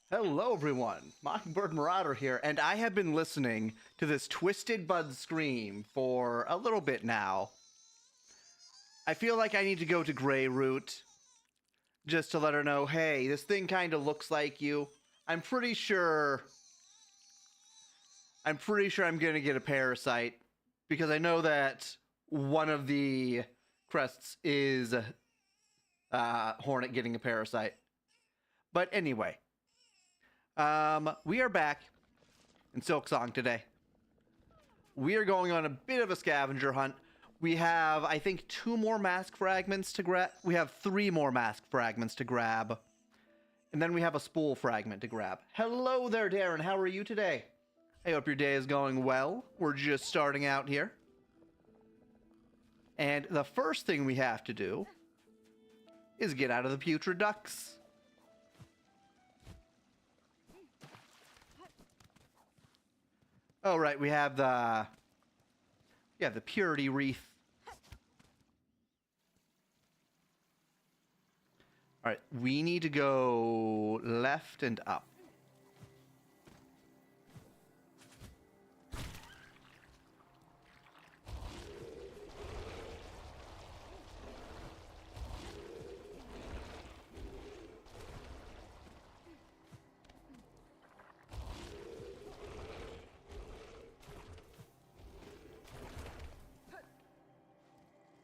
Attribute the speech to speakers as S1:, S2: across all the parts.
S1: Hello everyone, Mockingbird Marauder here, and I have been listening to this Twisted Bud scream for a little bit now. I feel like I need to go to Greyroot just to let her know, hey, this thing kind of looks like you. I'm pretty sure I'm gonna get a parasite because I know that one of the crests is Hornet getting a parasite. But anyway. We are back in Silksong today. We are going on a bit of a scavenger hunt. We have, I think, 2 more mask fragments to grab. We have 3 more mask fragments to grab. And then we have a spool fragment to grab. Hello there, Darren. How are you today? I hope your day is going well. We're just starting out here. And the first thing we have to do is get out of the putrid ducks. Oh, right, we have the purity wreath. All right, we need to go left and up.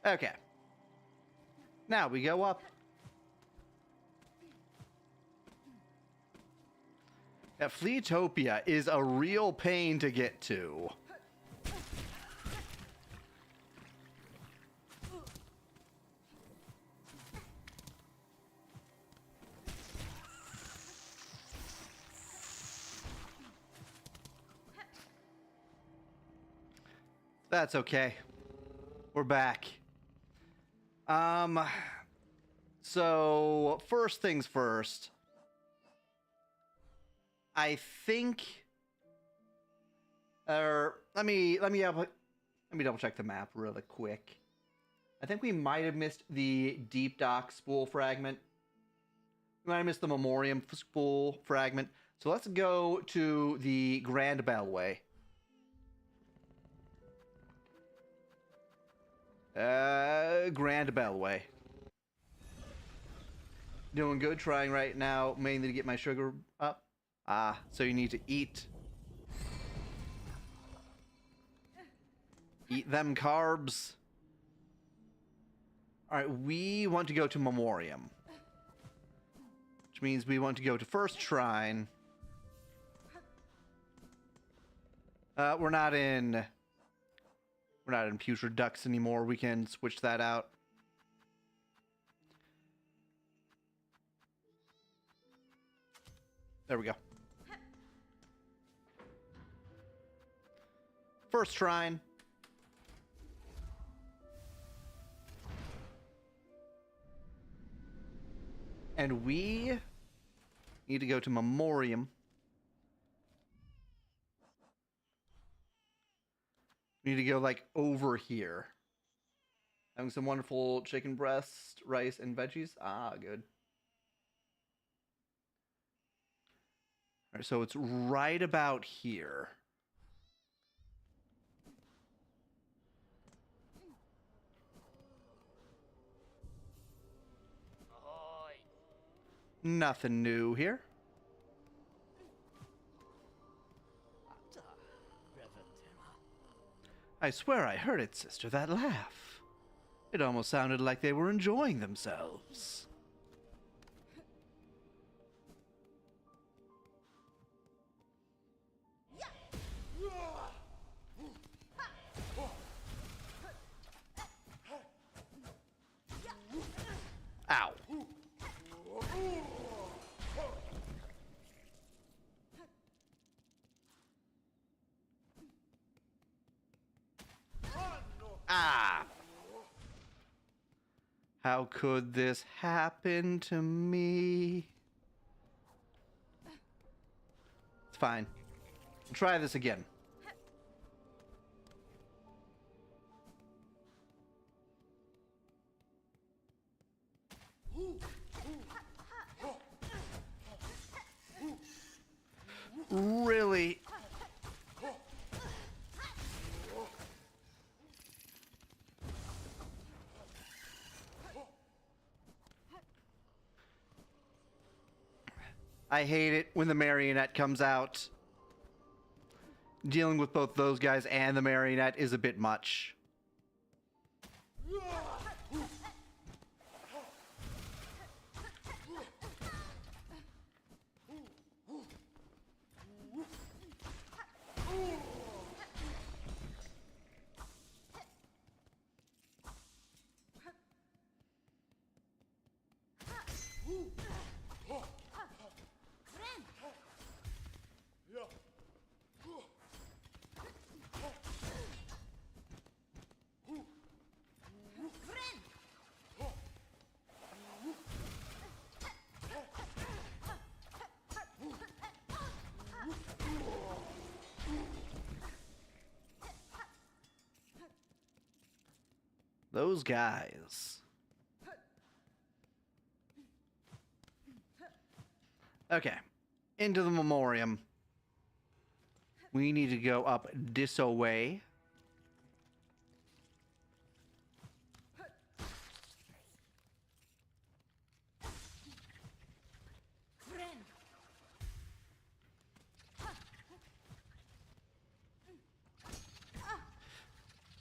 S1: Okay. Now we go up. Yeah, Fleetopia is a real pain to get to. That's okay. We're back. So first things first. I think let me double check the map really quick. I think we might have missed the Deep Dock spool fragment. We might have missed the Memoriam spool fragment. So let's go to the Grand Bellway. Grand Bellway. Doing good, trying right now, mainly to get my sugar up. So you need to eat. Eat them carbs. Alright, we want to go to Memoriam. Which means we want to go to First Shrine. We're not in Putrid Ducks anymore. We can switch that out. There we go. First Shrine. And we need to go to Memoriam. We need to go like over here. Having some wonderful chicken breast, rice, and veggies. Ah, good. All right, so it's right about here. Nothing new here. I swear I heard it, sister, that laugh. It almost sounded like they were enjoying themselves. Ow. Ah! How could this happen to me? It's fine. We'll try this again. Really? I hate it when the marionette comes out. Dealing with both those guys and the marionette is a bit much. Those guys. Okay. Into the memoriam. We need to go up this way.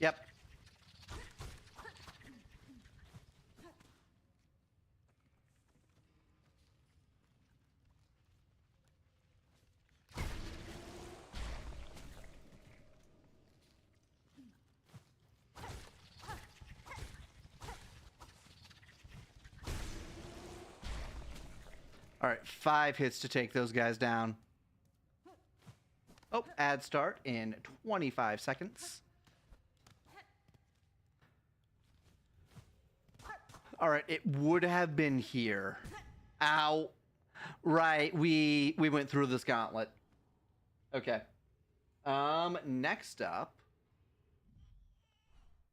S1: Yep. All right, 5 hits to take those guys down. Oh, ad start in 25 seconds. All right, it would have been here. Ow. Right, we went through this gauntlet. Okay. Next up.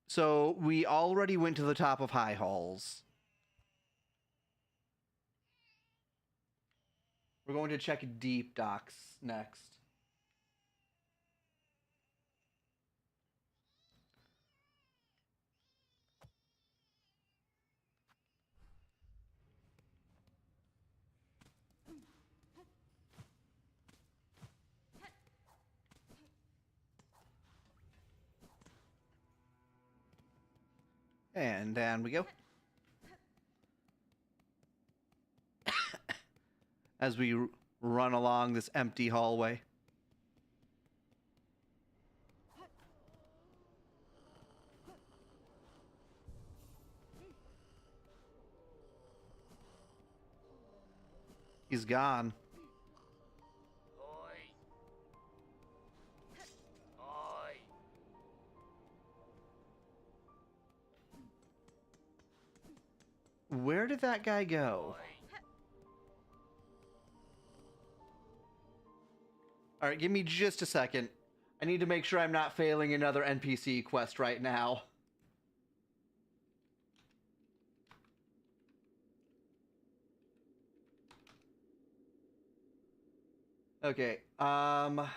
S1: So we already went to the top of High Halls. We're going to check Deep Docks next. And down we go. As we run along this empty hallway. He's gone. Where did that guy go? All right, give me just a second. I need to make sure I'm not failing another NPC quest right now. Okay, let's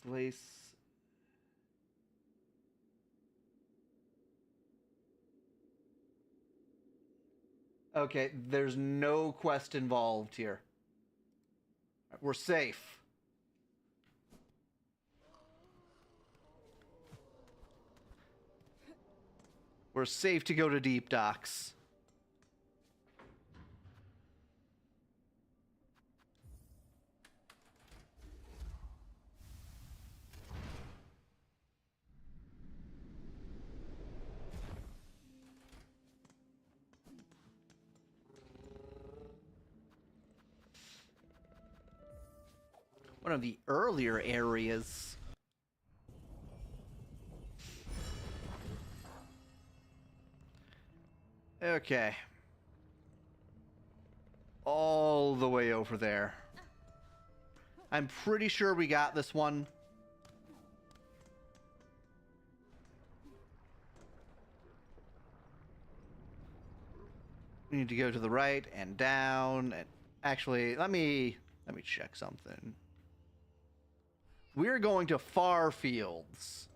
S1: lace. Okay, there's no quest involved here. We're safe. We're safe to go to Deep Docks. One of the earlier areas. Okay. All the way over there. I'm pretty sure we got this one. We need to go to the right and down. And actually, let me check something. We're going to Far Fields.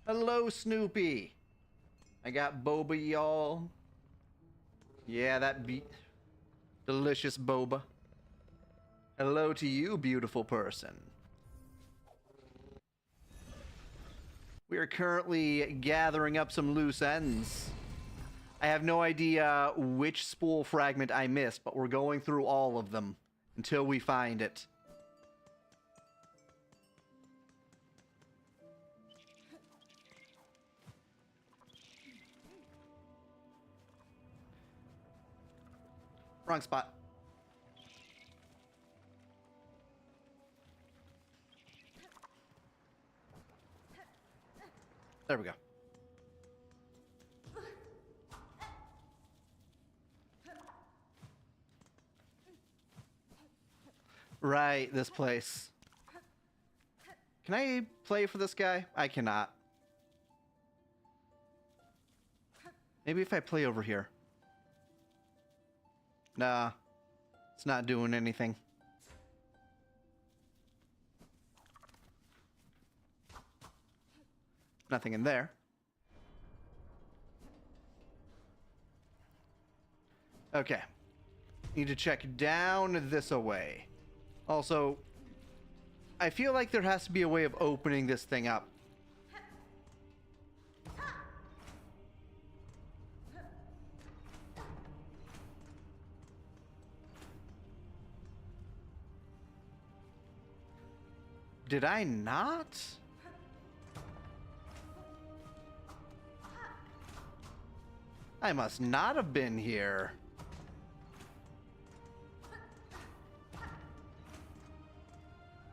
S1: Hello, Snoopy. I got boba, y'all. Yeah, that delicious boba. Hello to you, beautiful person. We are currently gathering up some loose ends. I have no idea which spool fragment I missed, but we're going through all of them until we find it. Wrong spot. There we go. Right, this place. Can I play for this guy? I cannot. Maybe if I play over here. Nah, it's not doing anything. Nothing in there. Okay. Need to check down this away. Also, I feel like there has to be a way of opening this thing up. Did I not? I must not have been here.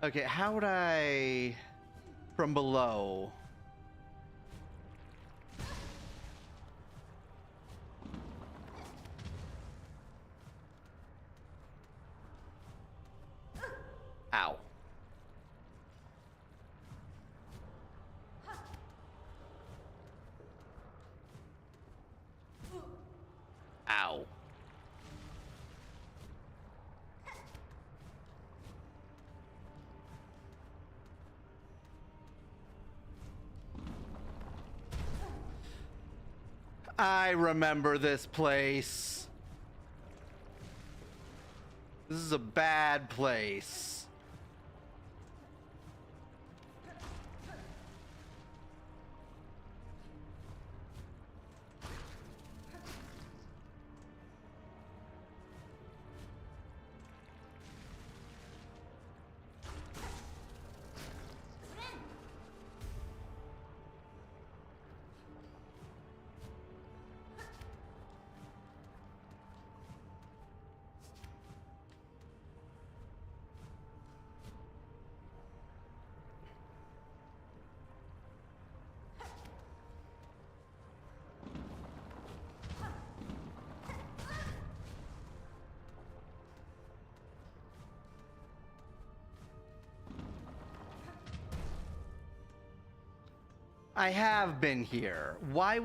S1: Okay, how would I... from below? Ow. Ow. I remember this place. This is a bad place. I have been here. Why?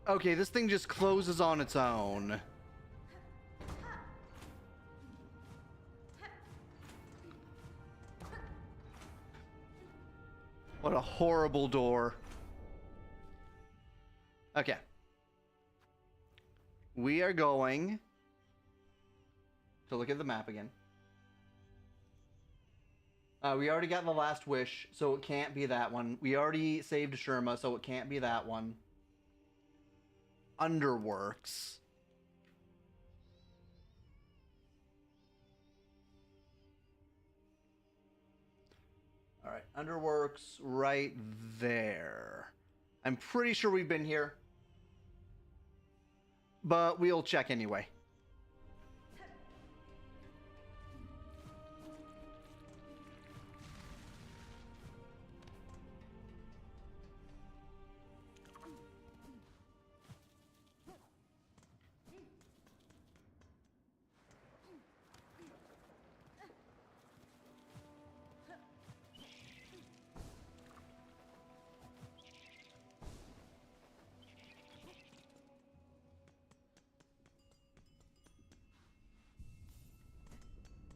S1: Okay, this thing just closes on its own. What a horrible door. Okay. We are going to look at the map again. We already got the last wish, so it can't be that one. We already saved Sherma, so it can't be that one. Underworks. Alright, Underworks right there. I'm pretty sure we've been here. But we'll check anyway.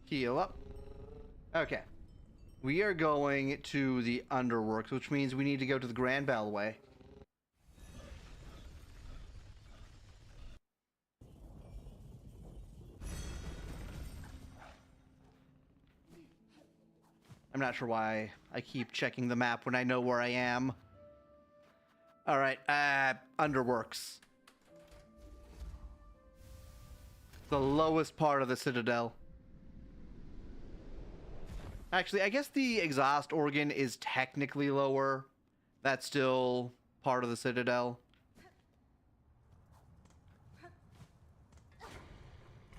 S1: Heal up. Okay. We are going to the Underworks, which means we need to go to the Grand Bellway. I'm not sure why I keep checking the map when I know where I am. Alright, Underworks. The lowest part of the Citadel. Actually, I guess the exhaust organ is technically lower. That's still part of the Citadel.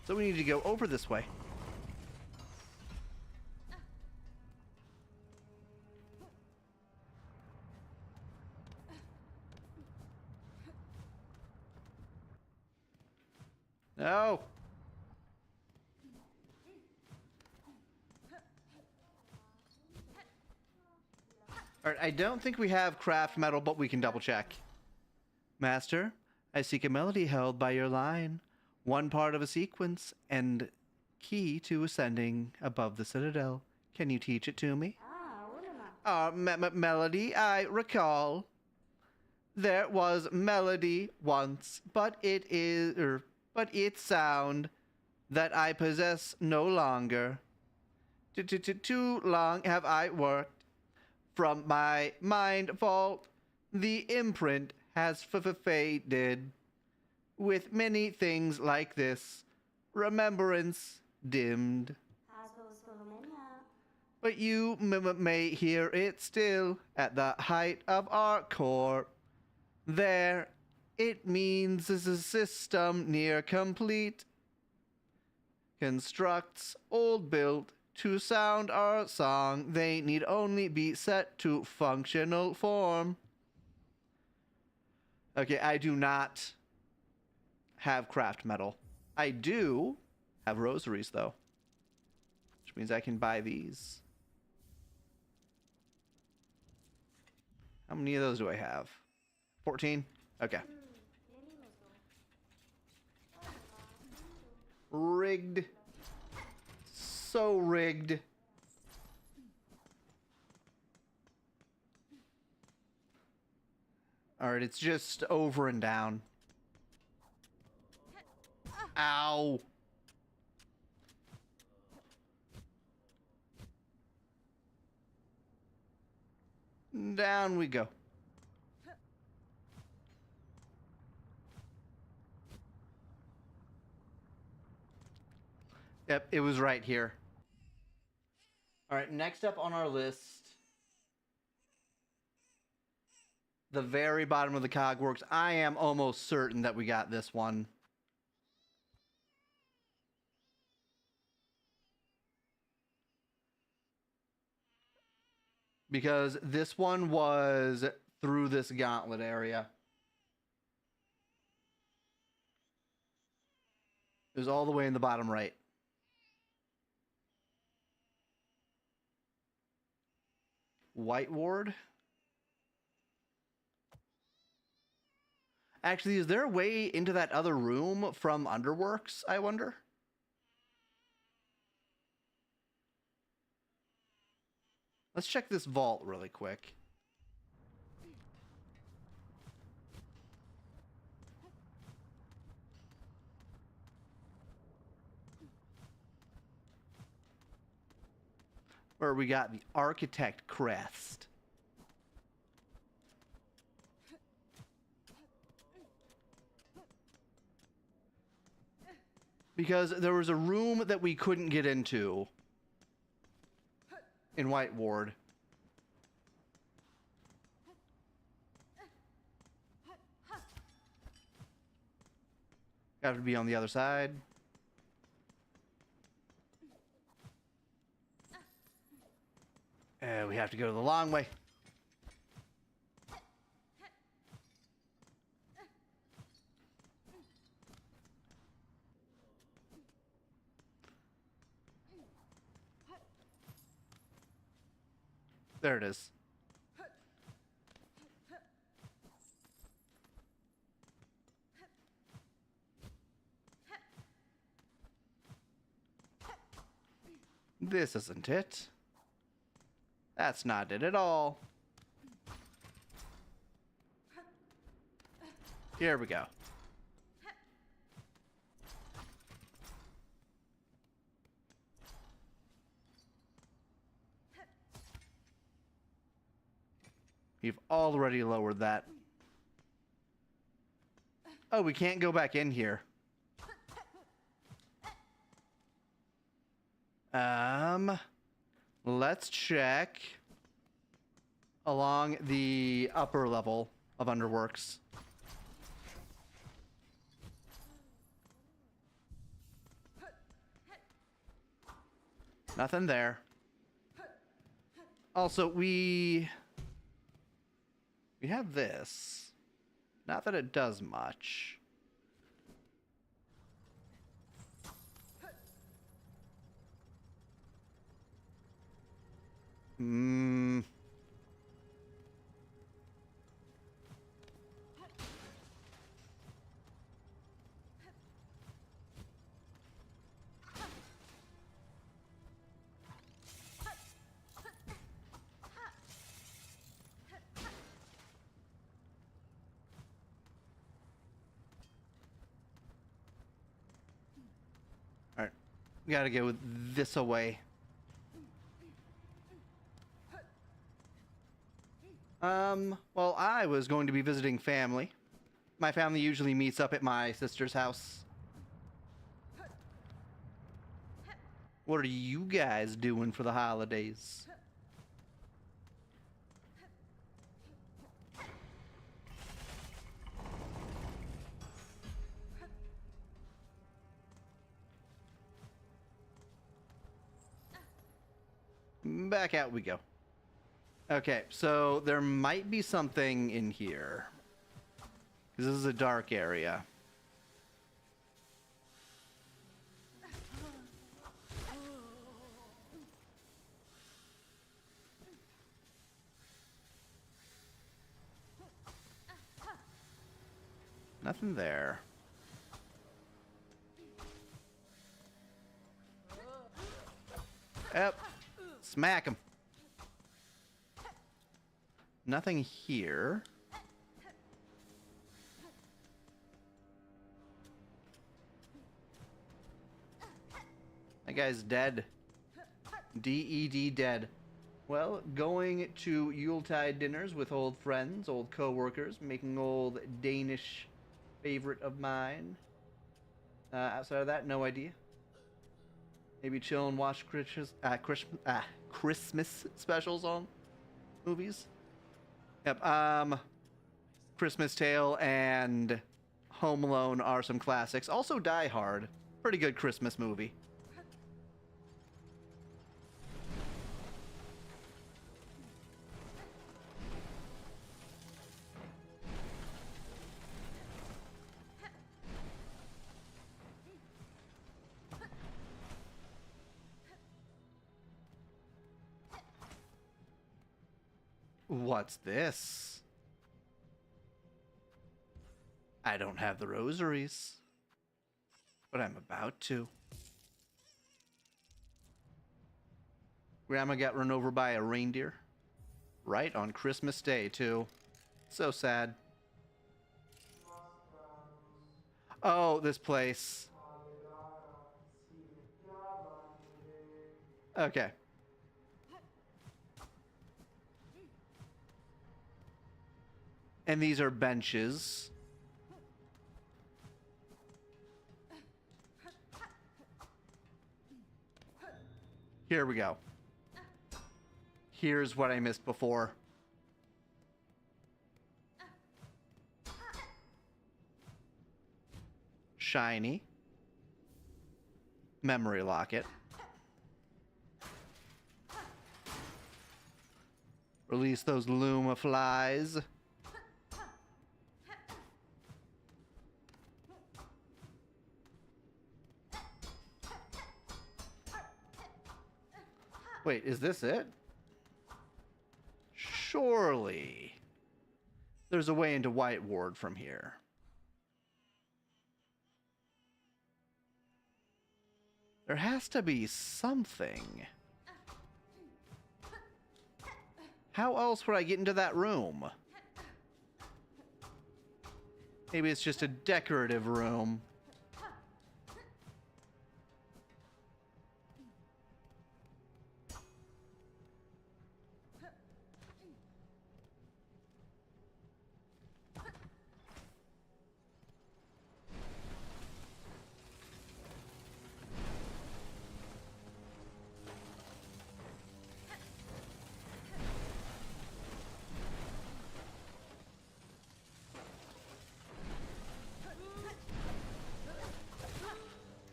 S1: So we need to go over this way. No. Alright, I don't think we have craft metal, but we can double check. Master, I seek a melody held by your line. One part of a sequence and key to ascending above the Citadel. Can you teach it to me? Melody, I recall. There was melody once, but its sound that I possess no longer. Too long have I worked. From my mind vault, the imprint has faded. With many things like this, remembrance dimmed. But you may hear it still at the height of our core. There, it means is a system near complete. Constructs old built to sound our song. They need only be set to functional form. Okay, I do not have craft metal. I do have rosaries, though. Which means I can buy these. How many of those do I have? 14? Okay. Rigged. So rigged. Alright, it's just over and down. Ow. Down we go. Yep, it was right here. Alright, next up on our list, the very bottom of the cogworks. I am almost certain that we got this one. Because this one was through this gauntlet area. It was all the way in the bottom right. White Ward. Actually, is there a way into that other room from Underworks, I wonder? Let's check this vault really quick. Where we got the Architect Crest. Because there was a room that we couldn't get into in White Ward. Got to be on the other side. We have to go the long way. There it is. This isn't it. That's not it at all. Here we go. We've already lowered that. Oh, we can't go back in here. Let's check along the upper level of Underworks. Nothing there. Also, we have this. Not that it does much. Alright. We gotta go this away. Well, I was going to be visiting family. My family usually meets up at my sister's house. What are you guys doing for the holidays? Back out we go. Okay, so there might be something in here. This is a dark area. Nothing there. Yep. Smack him. Nothing here. That guy's dead. D-E-D dead. Well, going to Yuletide dinners with old friends, old co-workers, making old Danish favorite of mine. Outside of that, no idea. Maybe chill and watch Christmas specials on movies. Yep, Christmas Tale and Home Alone are some classics. Also Die Hard. Pretty good Christmas movie. What's this? I don't have the rosaries, but I'm about to. Grandma got run over by a reindeer. Right on Christmas Day, too. So sad. Oh, this place. Okay. And these are benches. Here we go. Here's what I missed before. Shiny. Memory locket. Release those Luma flies. Wait, is this it? Surely. There's a way into White Ward from here. There has to be something. How else would I get into that room? Maybe it's just a decorative room.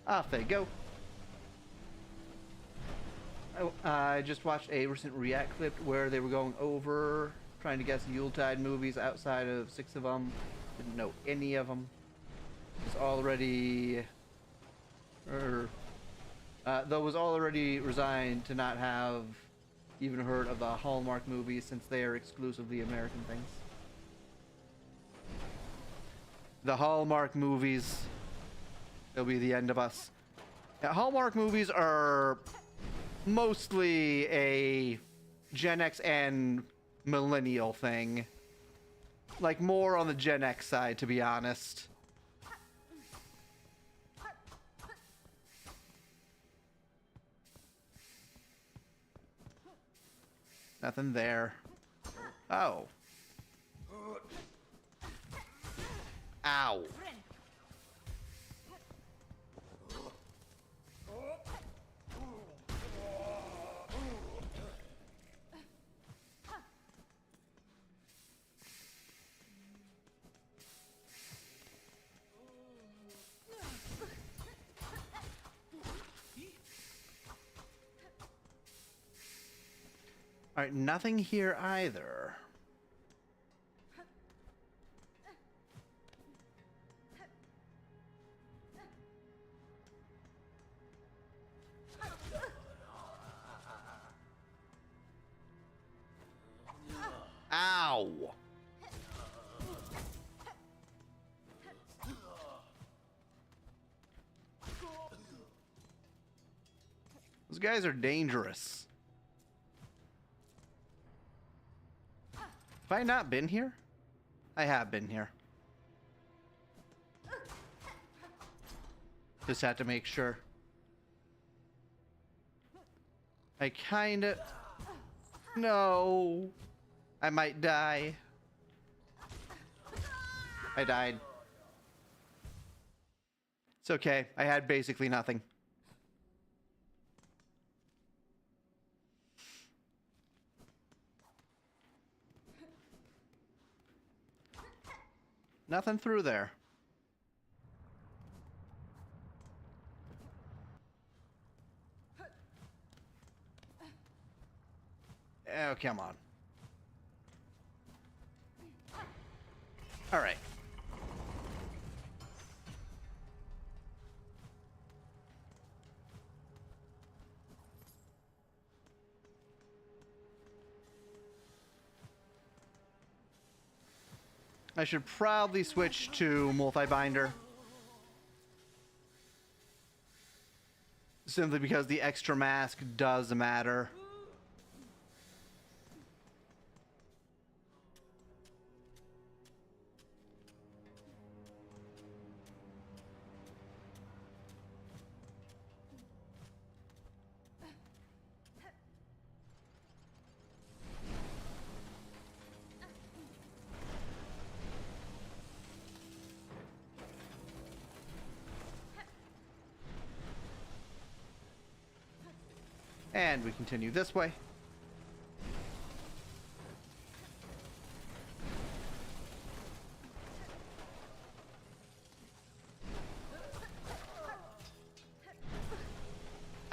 S1: Off they go. I just watched a recent React clip where they were going over trying to guess Yuletide movies outside of 6 of them. Didn't know any of them. Was already, though was already resigned to not have even heard of the Hallmark movies since they are exclusively American things. The Hallmark movies. They'll be the end of us. Yeah, Hallmark movies are mostly a Gen X and millennial thing. Like, more on the Gen X side, to be honest. Nothing there. Oh. Ow. Alright, nothing here either. Ow! Those guys are dangerous. Have I not been here? I have been here. Just had to make sure. I kinda... No. I might die. I died. It's okay. I had basically nothing. Nothing through there. Oh, come on. All right. I should probably switch to multi-binder. Simply because the extra mask does matter. And we continue this way.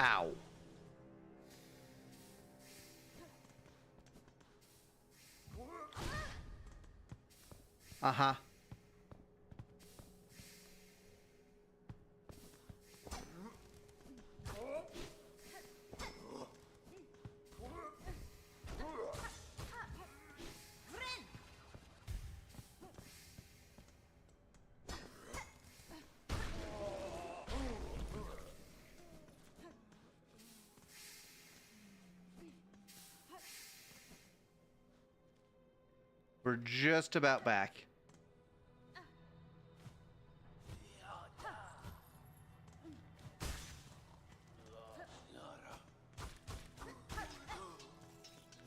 S1: Ow. Uh-huh. We're just about back.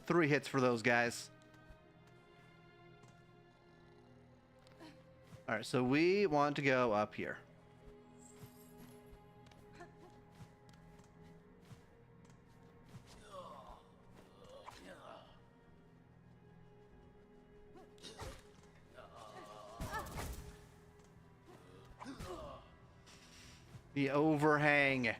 S1: Three hits for those guys. All right, so we want to go up here. The overhang.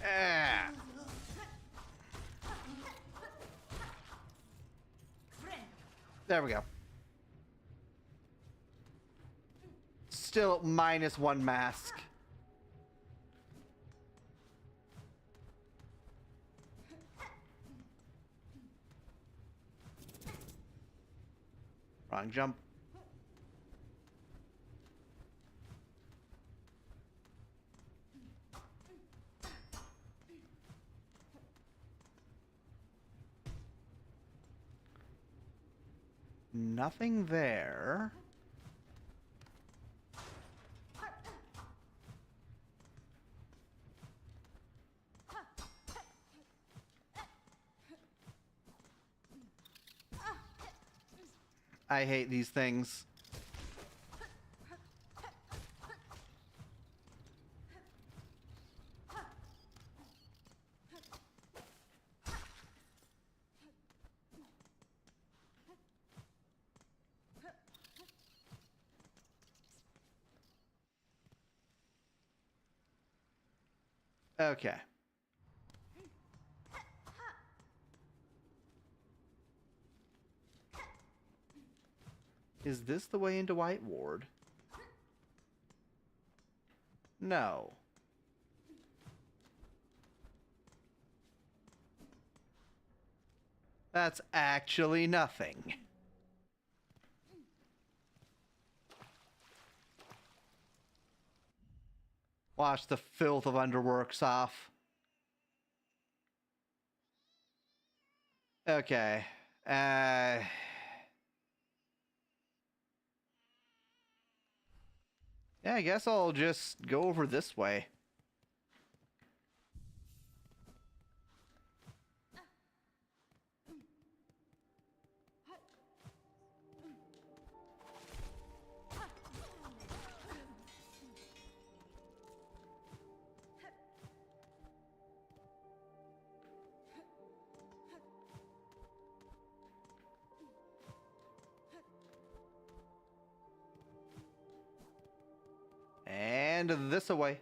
S1: Ah. There we go. Still -1 mask. Wrong jump. Nothing there. I hate these things. Okay. Is this the way into White Ward? No. That's actually nothing. Wash the filth of Underworks off. Okay. Yeah, I guess I'll just go over this way. And this away.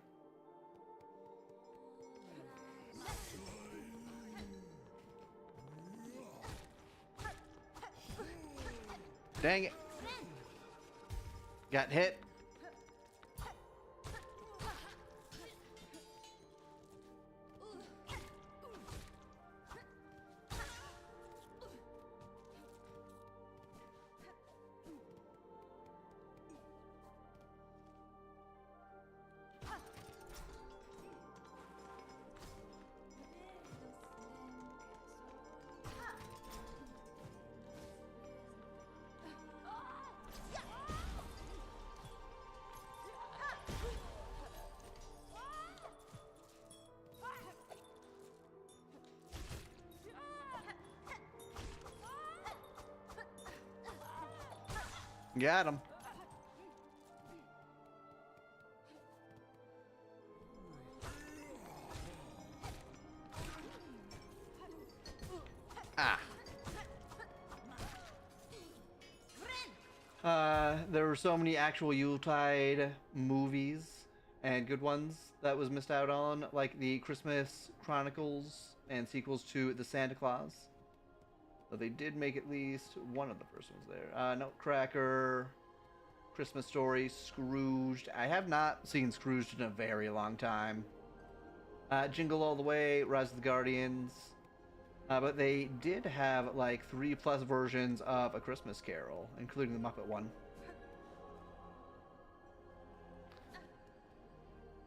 S1: Dang it. Got hit. Got him. There were so many actual Yuletide movies and good ones that was missed out on, like the Christmas Chronicles and sequels to The Santa Claus. So they did make at least one of the first ones there. Nutcracker, Christmas Story, Scrooged. I have not seen Scrooged in a very long time. Jingle All the Way, Rise of the Guardians. But they did have like 3+ versions of A Christmas Carol, including the Muppet one.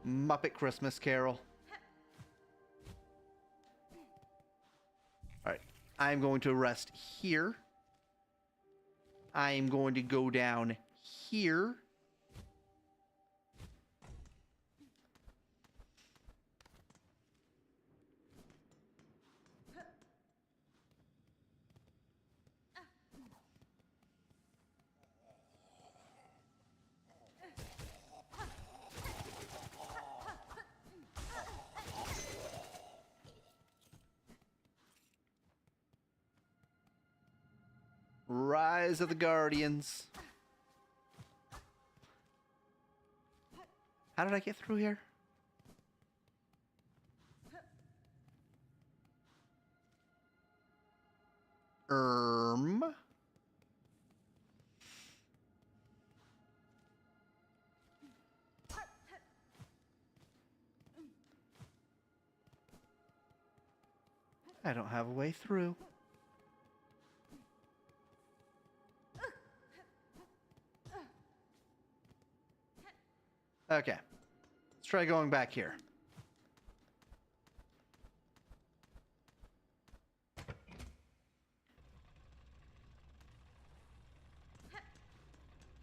S1: Muppet Christmas Carol. Alright, I'm going to rest here. I am going to go down here. Rise of the Guardians. How did I get through here? I don't have a way through. Okay. Let's try going back here.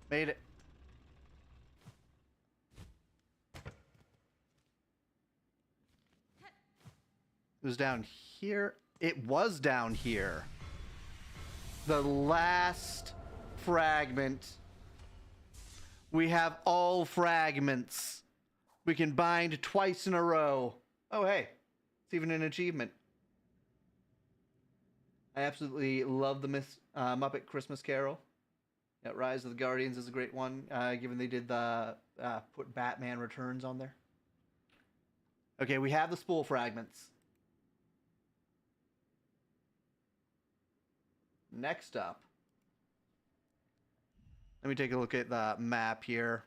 S1: Made it. It was down here. It was down here. The last fragment. We have all fragments. We can bind twice in a row. Oh, hey. It's even an achievement. I absolutely love the Muppet Christmas Carol. Yeah, Rise of the Guardians is a great one, given they did the put Batman Returns on there. Okay, we have the spool fragments. Next up, let me take a look at the map here.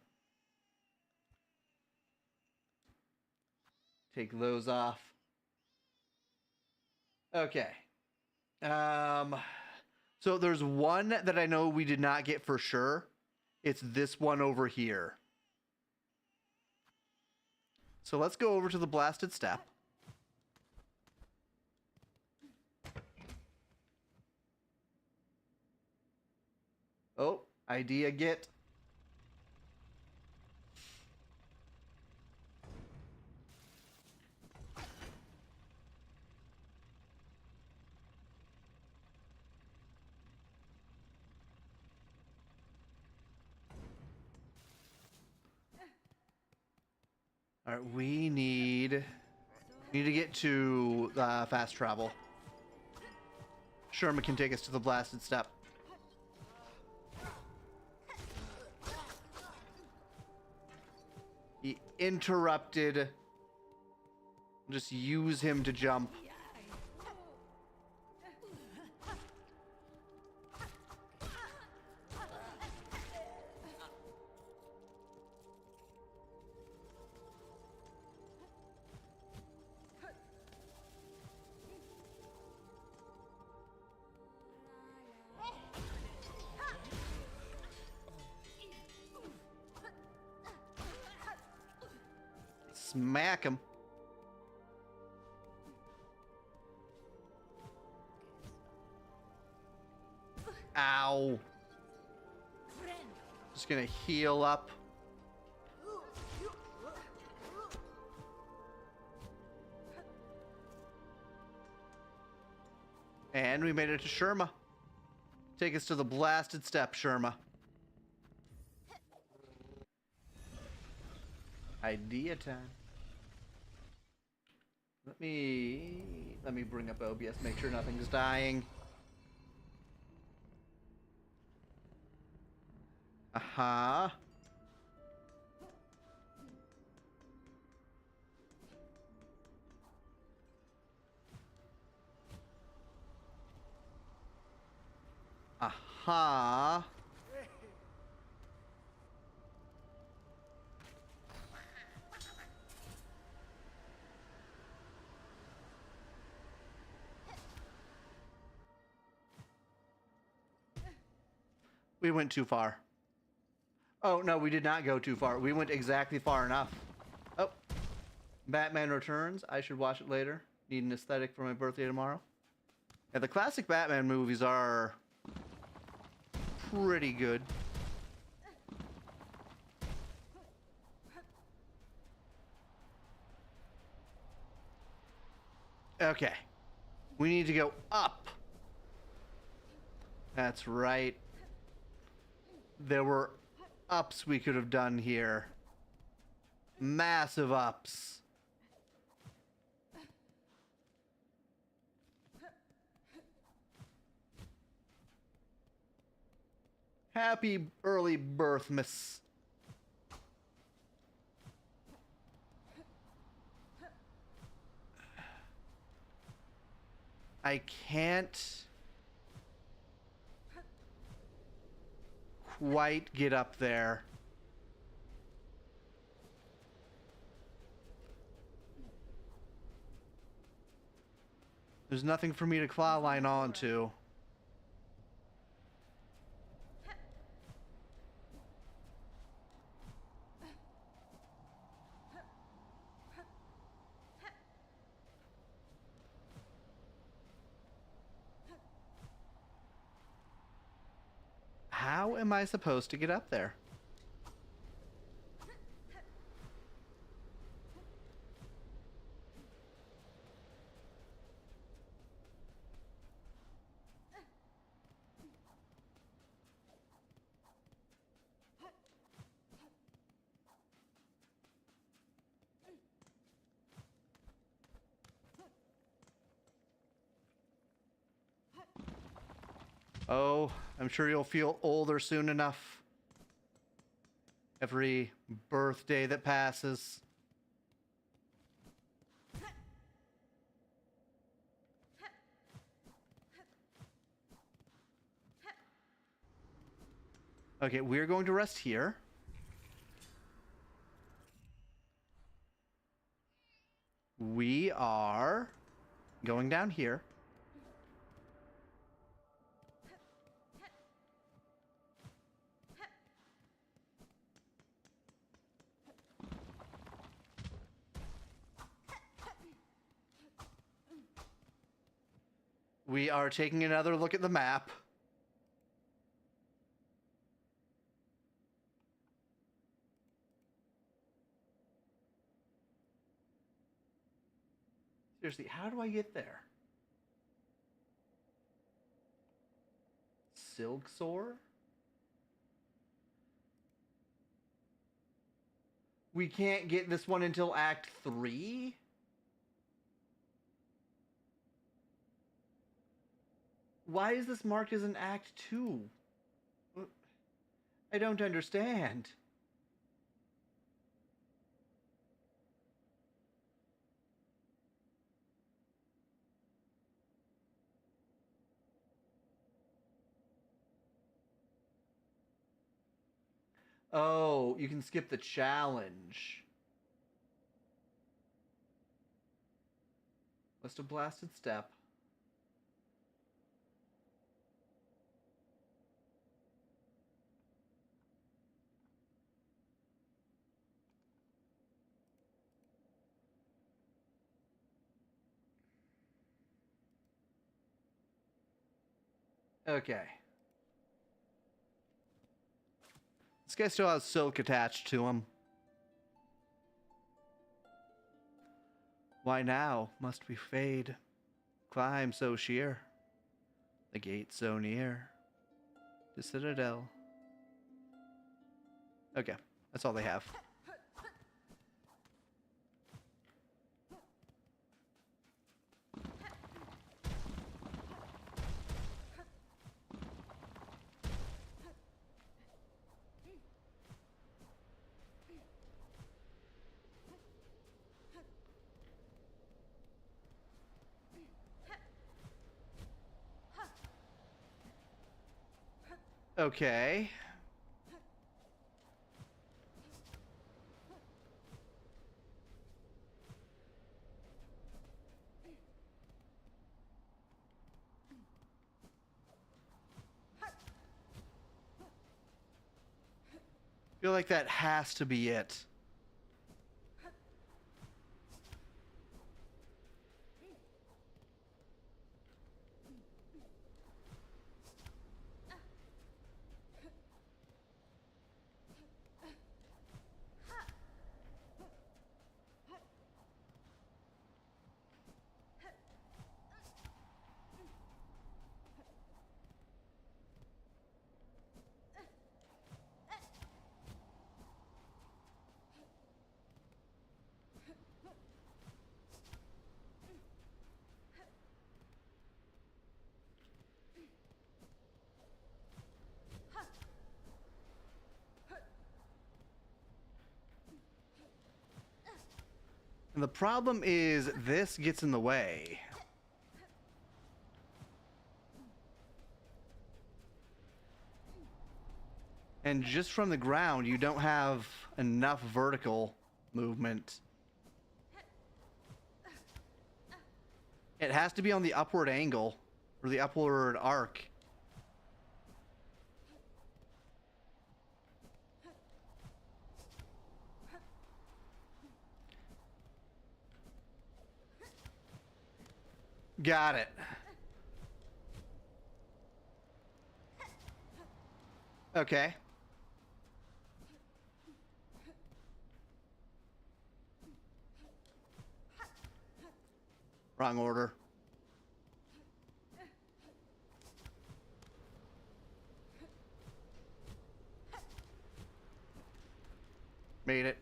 S1: Take those off. Okay. So there's one that I know we did not get for sure. It's this one over here. So let's go over to the blasted step. Oh, idea get. All right, we need to get to fast travel. Sherman can take us to the blasted step. He interrupted. Just use him to jump. smack him. Ow. Just gonna heal up. And we made it to Sherma. Take us to the blasted step, Sherma. Idea time. Let me bring up OBS, make sure nothing's dying. Uh-huh. Aha. We went too far. Oh, no, we did not go too far. We went exactly far enough. Oh. Batman Returns. I should watch it later. Need an aesthetic for my birthday tomorrow. Yeah, the classic Batman movies are pretty good. Okay. We need to go up. That's right. There were ups we could have done here. Massive ups. Happy early birth, Miss. I can't quite get up there. There's nothing for me to claw line onto. How am I supposed to get up there? Oh, I'm sure you'll feel older soon enough. Every birthday that passes. Okay, we're going to rest here. We are going down here. We are taking another look at the map. Seriously, how do I get there? Silksong? We can't get this one until Act 3? Why is this marked as an Act 2? I don't understand. Oh, you can skip the challenge. Must have blasted step. Okay. This guy still has silk attached to him. Why now must we fade? Climb so sheer, the gate so near, the citadel. Okay, that's all they have. Okay. I feel like that has to be it. And the problem is this gets in the way. And just from the ground, you don't have enough vertical movement. It has to be on the upward angle, or the upward arc. Got it. Okay. Wrong order. Made it.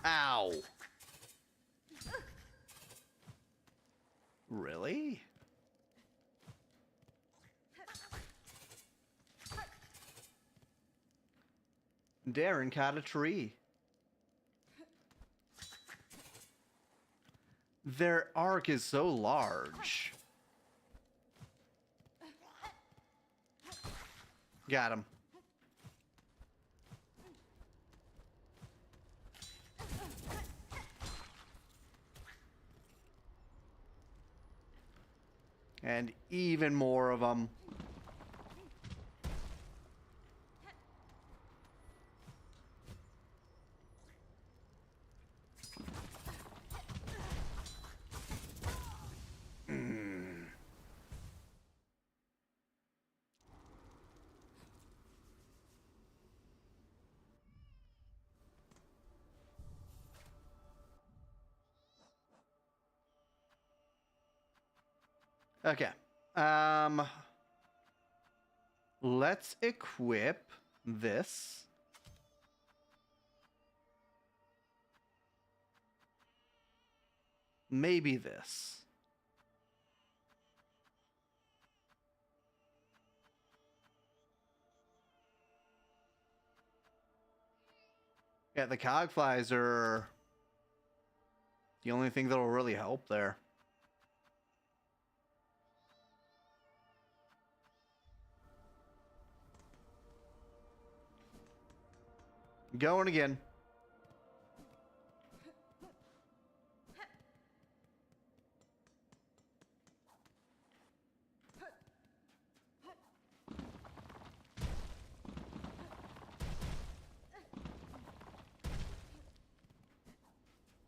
S1: Ow. Really? Darren caught a tree. Their arc is so large. Got him. And even more of them. Okay. Let's equip this. Maybe this. Yeah, the cogflies are the only thing that'll really help there. Going again.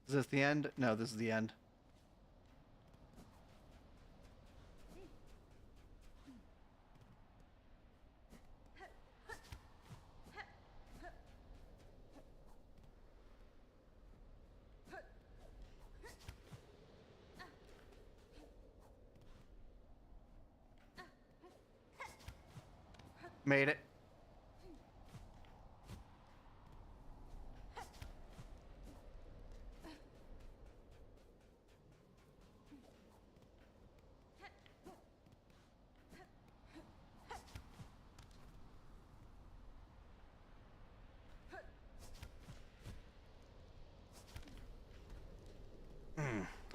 S1: Is this the end? No, this is the end. Made it.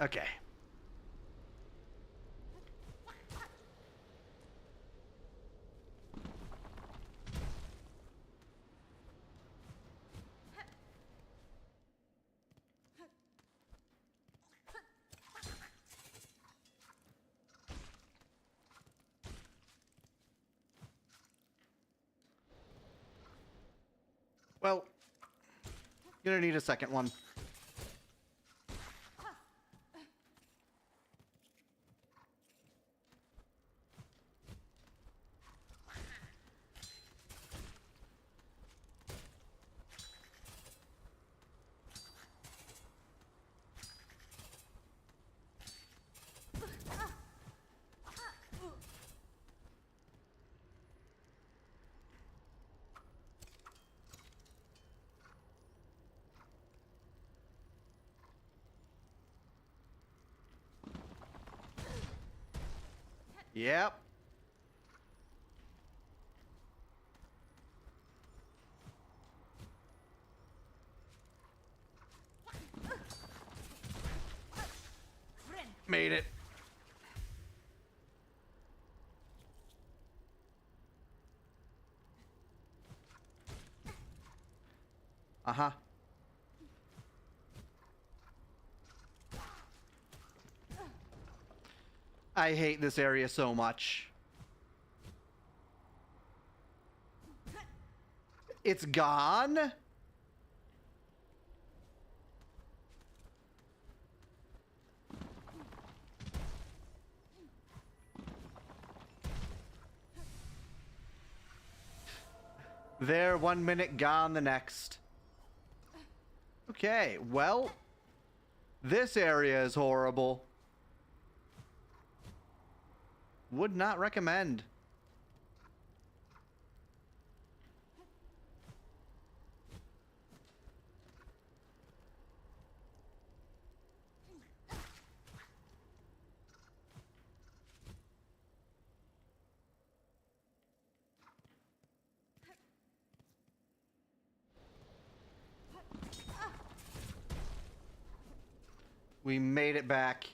S1: Okay. Well, gonna need a second one. Yep. Made it. Uh-huh. I hate this area so much. It's gone? There, 1 minute, gone the next. Okay, well, this area is horrible. Would not recommend. We made it back.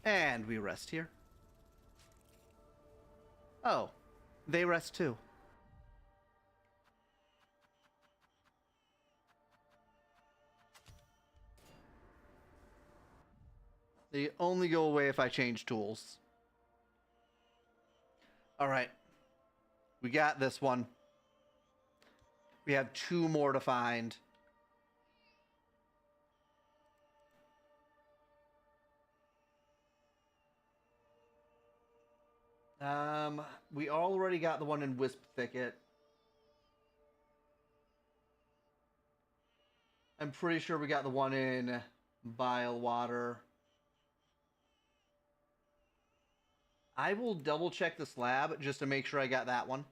S1: And we rest here. Oh, they rest too. They only go away if I change tools. Alright. We got this one. We have 2 more to find. We already got the one in Wisp Thicket. I'm pretty sure we got the one in Bilewater. I will double check this lab just to make sure I got that one.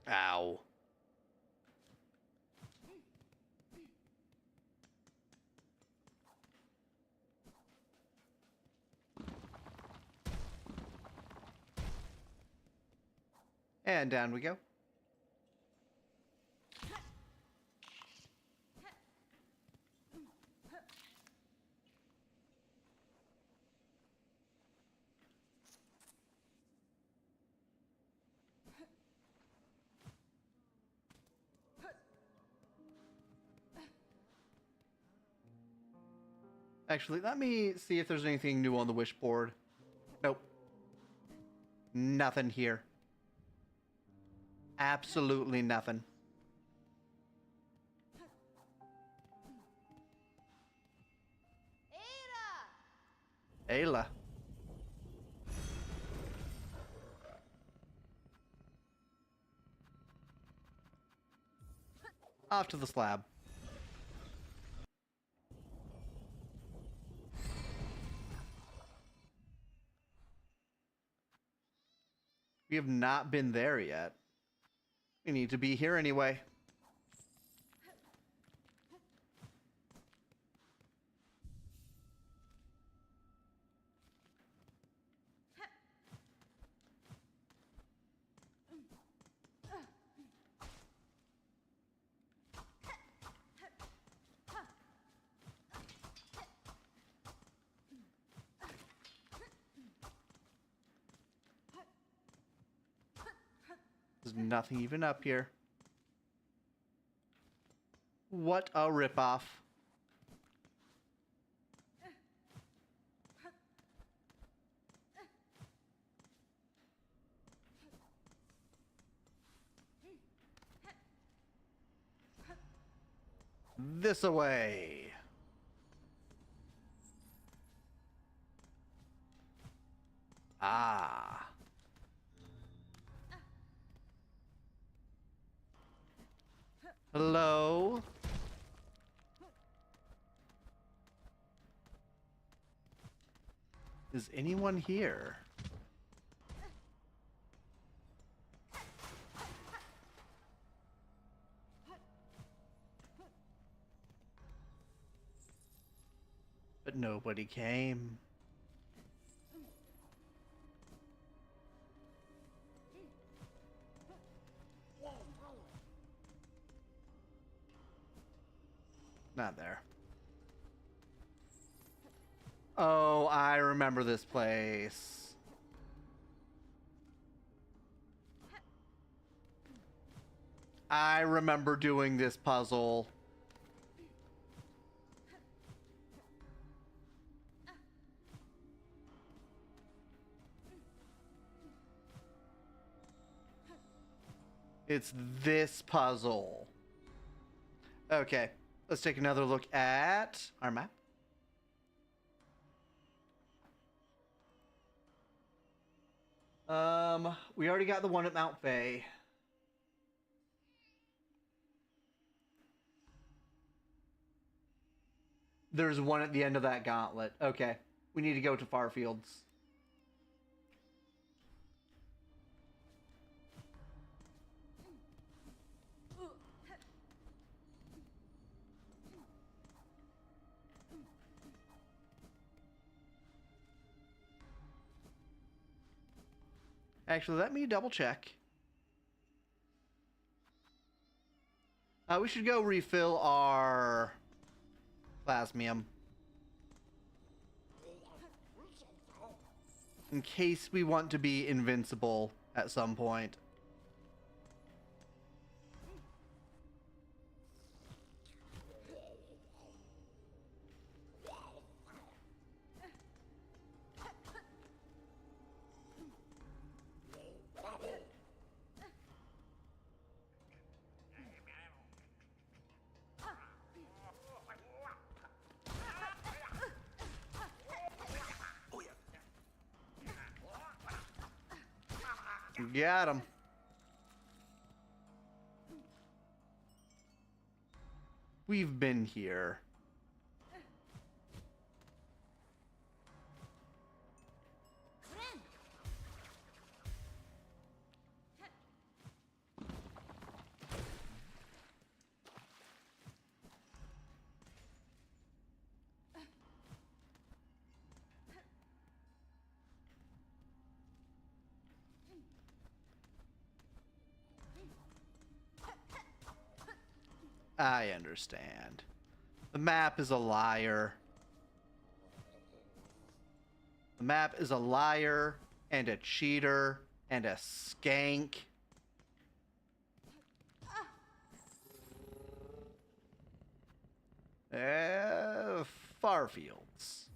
S1: Ow. And down we go. Actually, let me see if there's anything new on the wish board. Nope. Nothing here. Absolutely nothing. Ayla. Off to the slab. We have not been there yet. We need to be here anyway. There's nothing even up here. What a ripoff. This away. Ah. Hello? Is anyone here? But nobody came. Not there. Oh, I remember this place. I remember doing this puzzle. It's this puzzle. Okay, let's take another look at our map. We already got the one at Mount Faye. There's one at the end of that gauntlet. Okay, we need to go to Farfields. Actually, let me double check. We should go refill our plasmium. In case we want to be invincible at some point. Got him. We've been here. I understand. The map is a liar. The map is a liar and a cheater and a skank. far fields.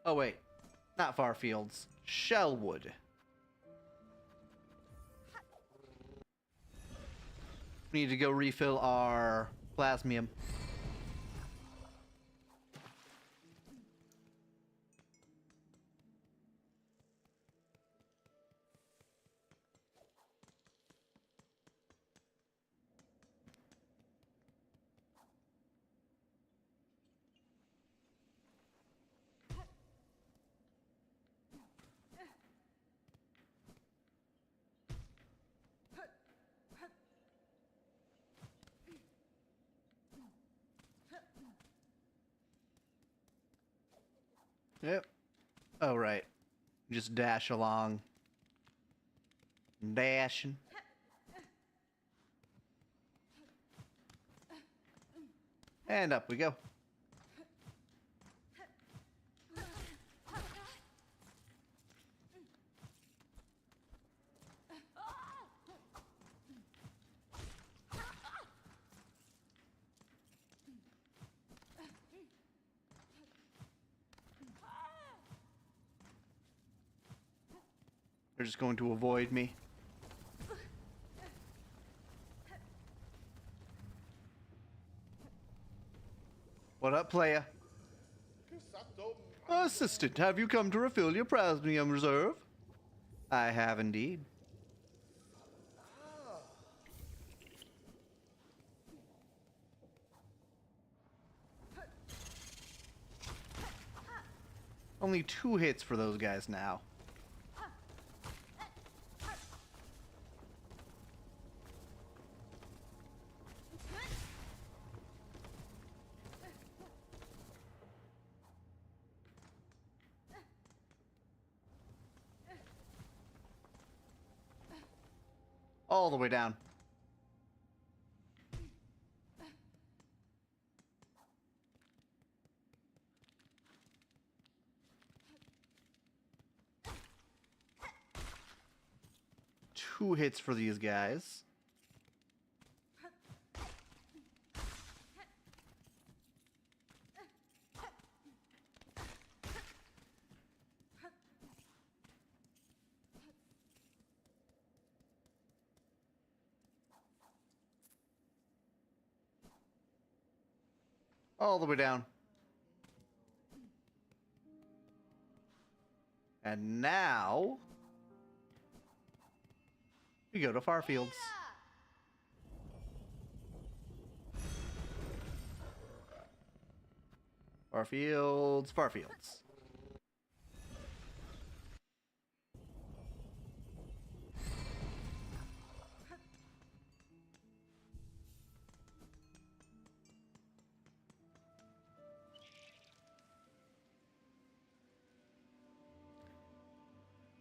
S1: Oh wait, not far fields. Shellwood. We need to go refill our plasmium. Yep. Oh, right. Just dash along. Dashing. And up we go. They're just going to avoid me. What up, playa? Assistant, have you come to refill your plasmium reserve? I have indeed. Only 2 hits for those guys now. All the way down. Two hits for these guys. All the way down. And now we go to Farfields. Farfields, Farfields.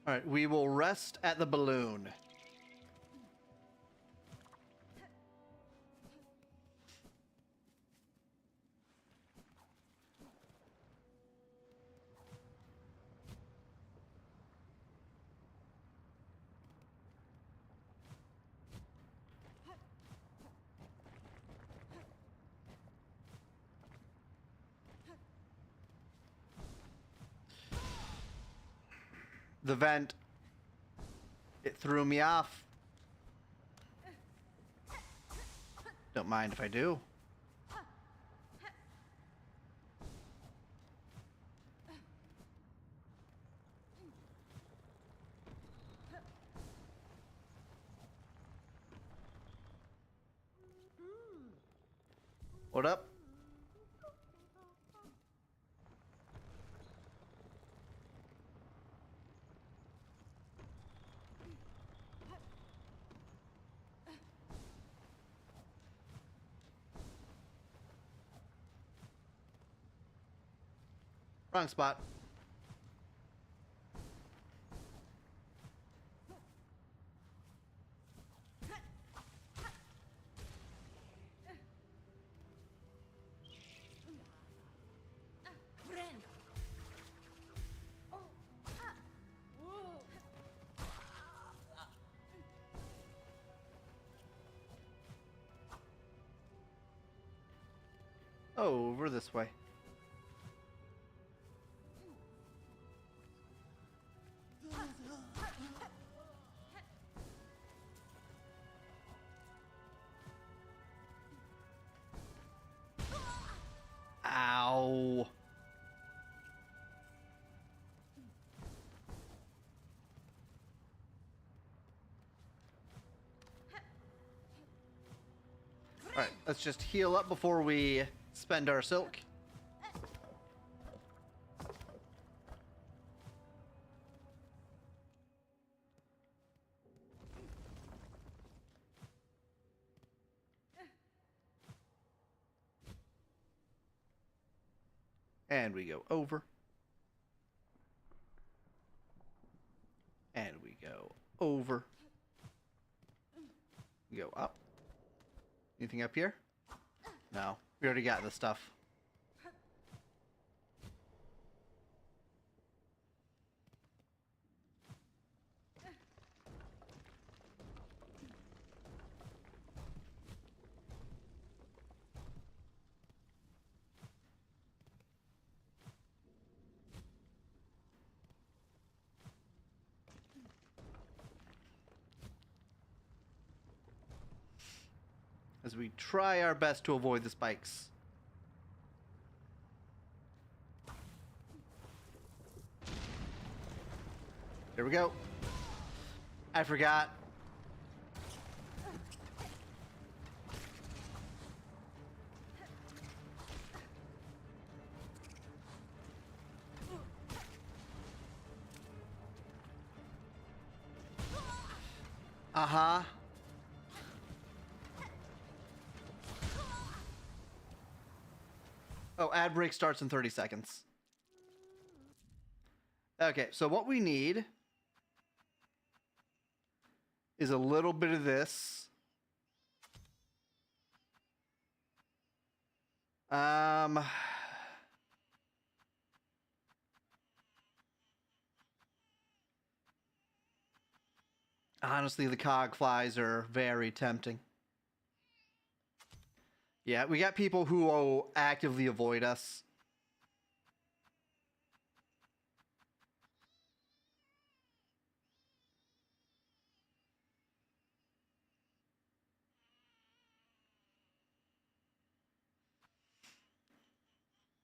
S1: All right, we will rest at the balloon. The vent, it threw me off. Don't mind if I do. What up? Wrong spot. over this way. Ow. Alright, let's just heal up before we spend our silk. And we go over. And we go over. We go up. Anything up here? No. We already got this stuff. As we try our best to avoid the spikes. There we go. I forgot. Uh-huh. Oh, ad break starts in 30 seconds. Okay, so what we need is a little bit of this. Honestly, the cog flies are very tempting. Yeah, we got people who will actively avoid us.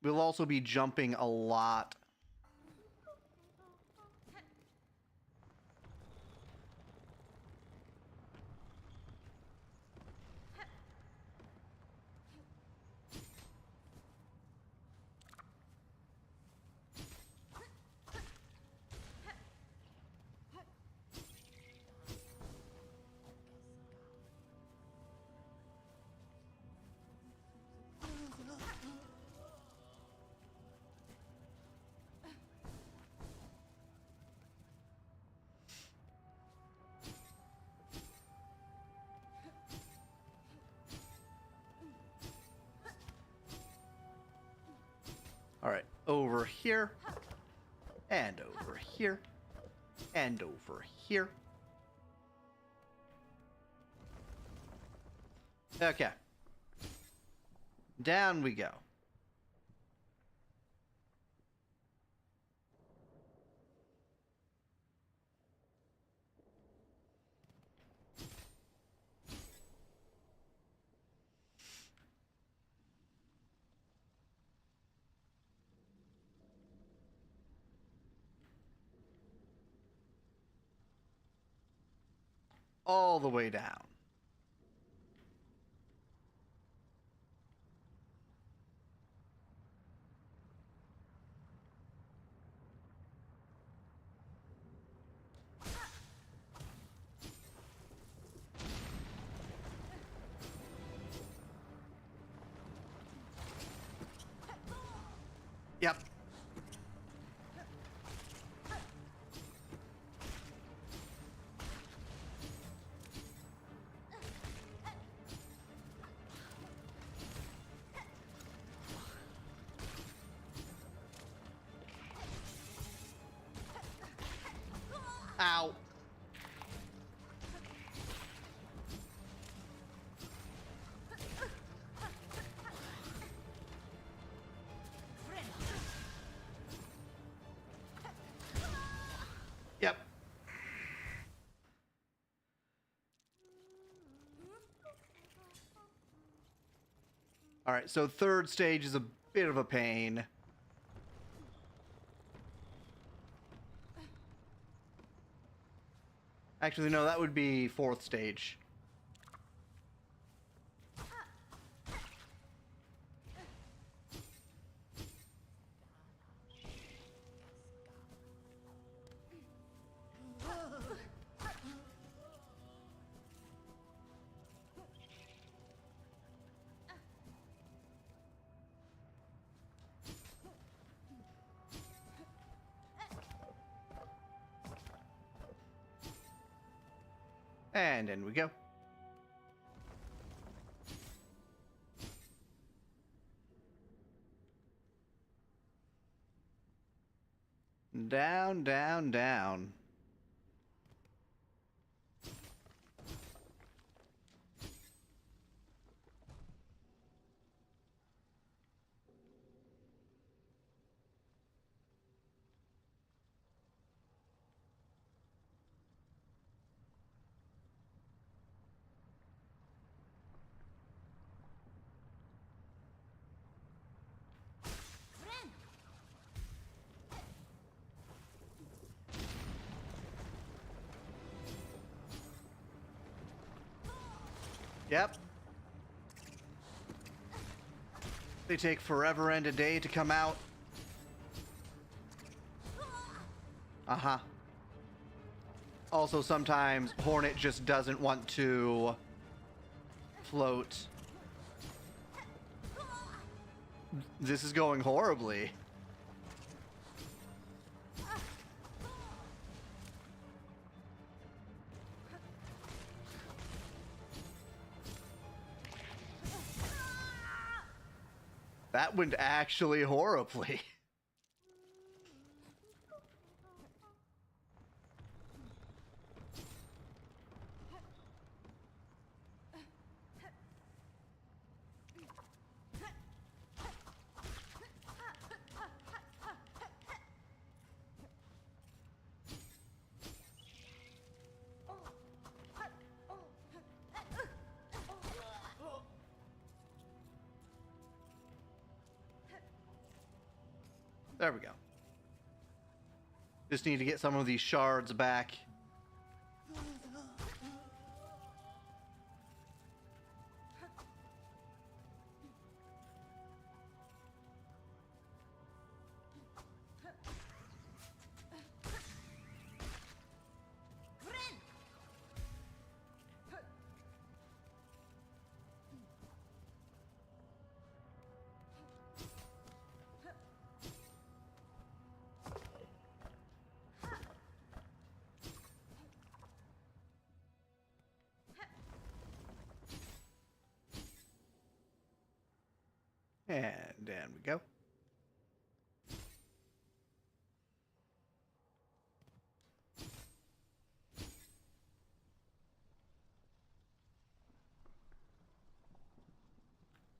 S1: We'll also be jumping a lot. All right, over here, and over here, and over here. Okay. Down we go. All the way down. Yep. Ow. Alright, so third stage is a bit of a pain. Actually, no, that would be fourth stage. And in we go. Down, down, down. Yep. They take forever and a day to come out. Uh-huh. Also, sometimes Hornet just doesn't want to float. This is going horribly. That went actually horribly. There we go. Just need to get some of these shards back. And down we go.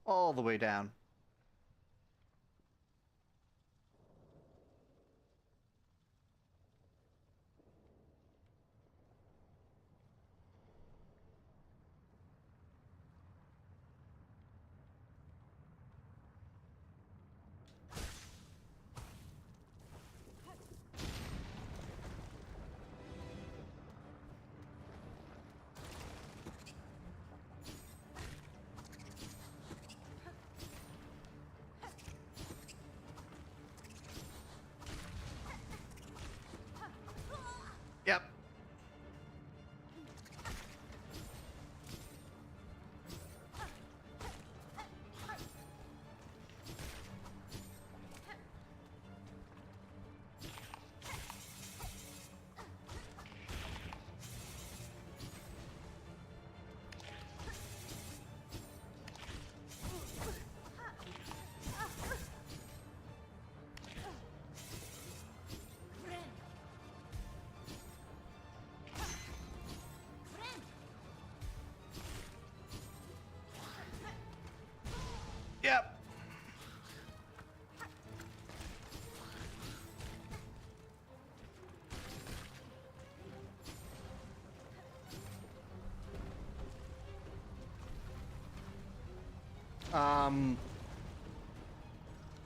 S1: All the way down.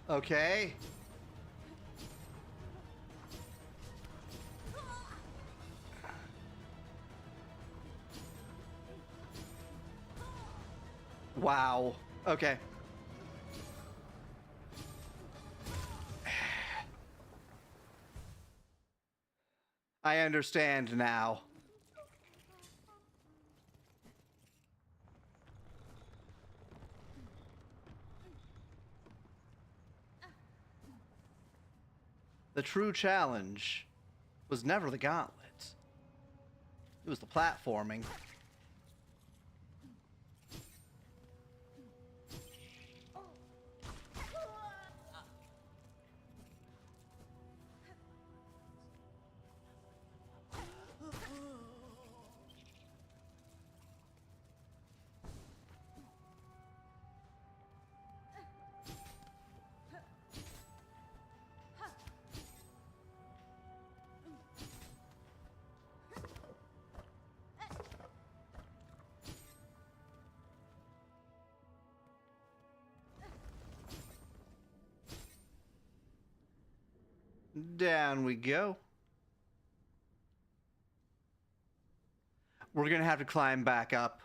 S1: Okay. Wow. Okay. I understand now. The true challenge was never the gauntlet. It was the platforming. Down we go. We're gonna have to climb back up.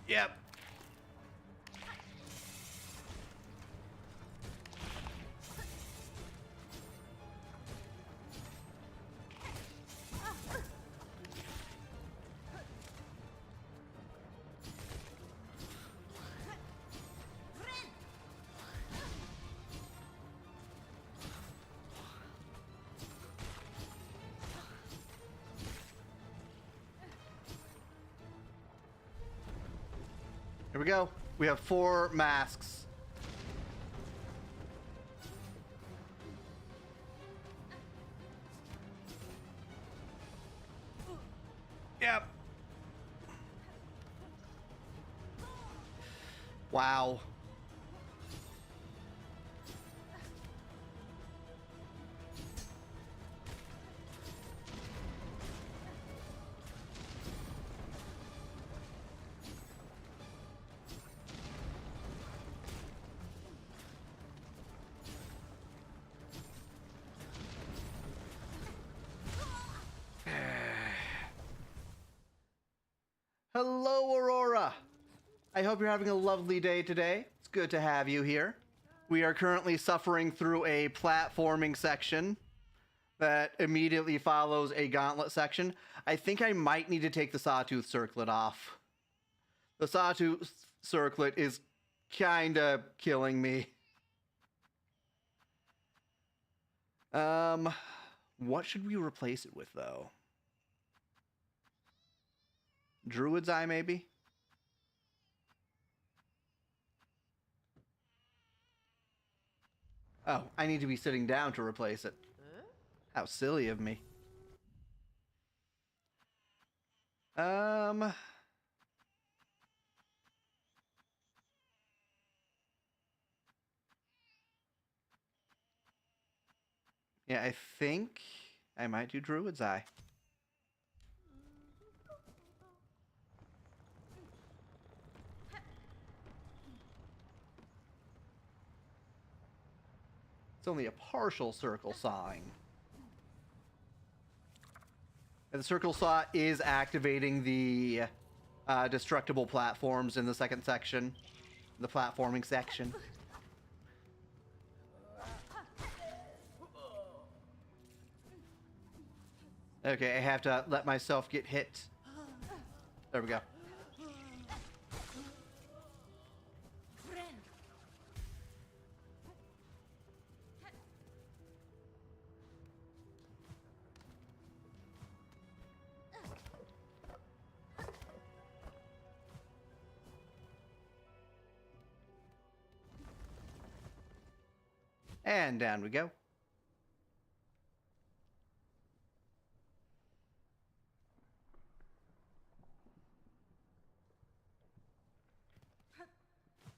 S1: Yep. Here we go. We have 4 masks. Yep. Wow. Hello, Aurora. I hope you're having a lovely day today. It's good to have you here. We are currently suffering through a platforming section that immediately follows a gauntlet section. I think I might need to take the Sawtooth Circlet off. The Sawtooth Circlet is kinda killing me. What should we replace it with, though? Druid's Eye, maybe? Oh, I need to be sitting down to replace it. How silly of me. Yeah, I think I might do Druid's Eye. It's only a partial circle sawing. And the circle saw is activating the destructible platforms in the second section, the platforming section. Okay, I have to let myself get hit. There we go. And down we go.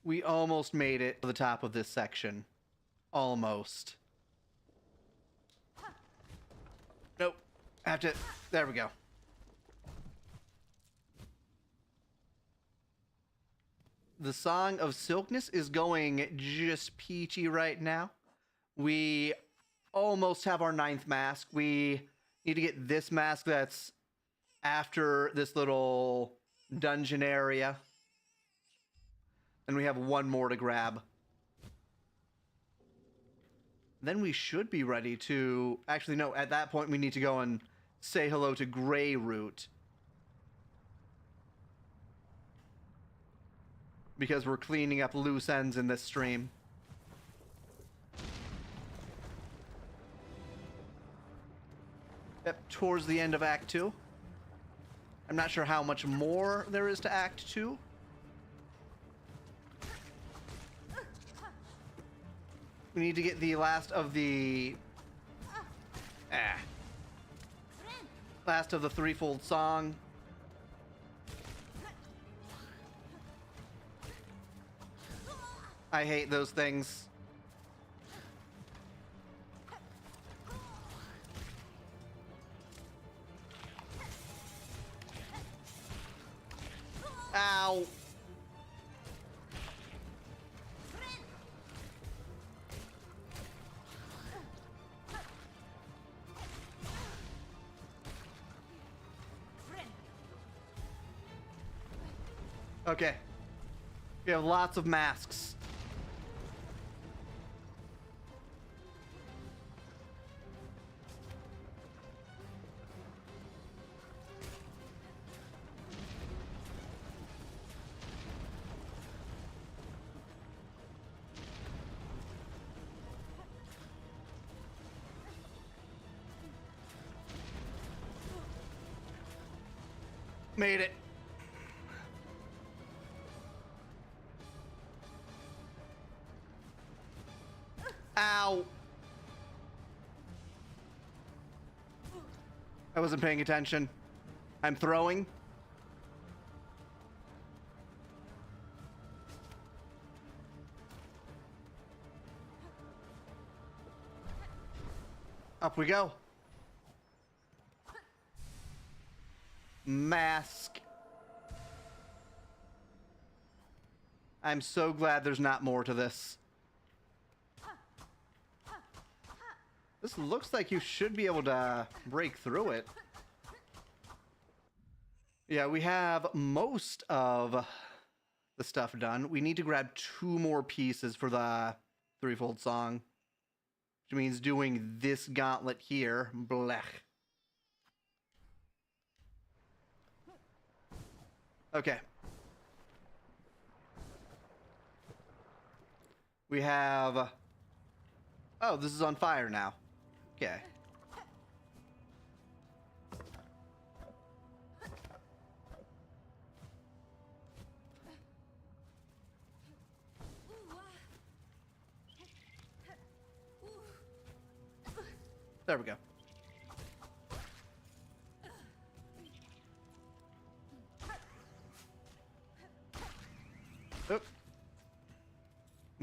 S1: We almost made it to the top of this section. Almost. Nope. Have to... There we go. The Song of Silkness is going just peachy right now. We almost have our 9th mask. We need to get this mask that's after this little dungeon area. And we have one more to grab. Then we should be ready to... Actually, no, at that point we need to go and say hello to Grey Root. Because we're cleaning up loose ends in this stream. Yep, towards the end of Act 2. I'm not sure how much more there is to Act 2. We need to get the last of the... Last of the threefold song. I hate those things. Ow. Okay. We have lots of masks. Made it. Ow. I wasn't paying attention. I'm throwing. Up we go. Mask. I'm so glad there's not more to this. This looks like you should be able to break through it. Yeah, we have most of the stuff done. We need to grab 2 more pieces for the threefold song. Which means doing this gauntlet here. Blech. Okay. We have... Oh, this is on fire now. Okay. There we go. Oop.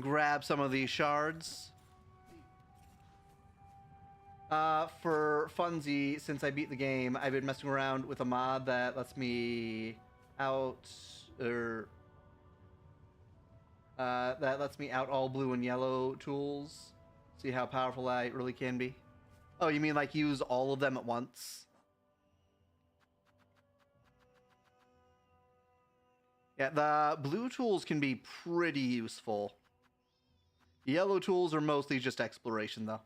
S1: Grab some of these shards. For funsie, since I beat the game, I've been messing around with a mod that lets me out, or that lets me out all blue and yellow tools. See how powerful I really can be. Oh, you mean like use all of them at once? Yeah, the blue tools can be pretty useful. Yellow tools are mostly just exploration, though.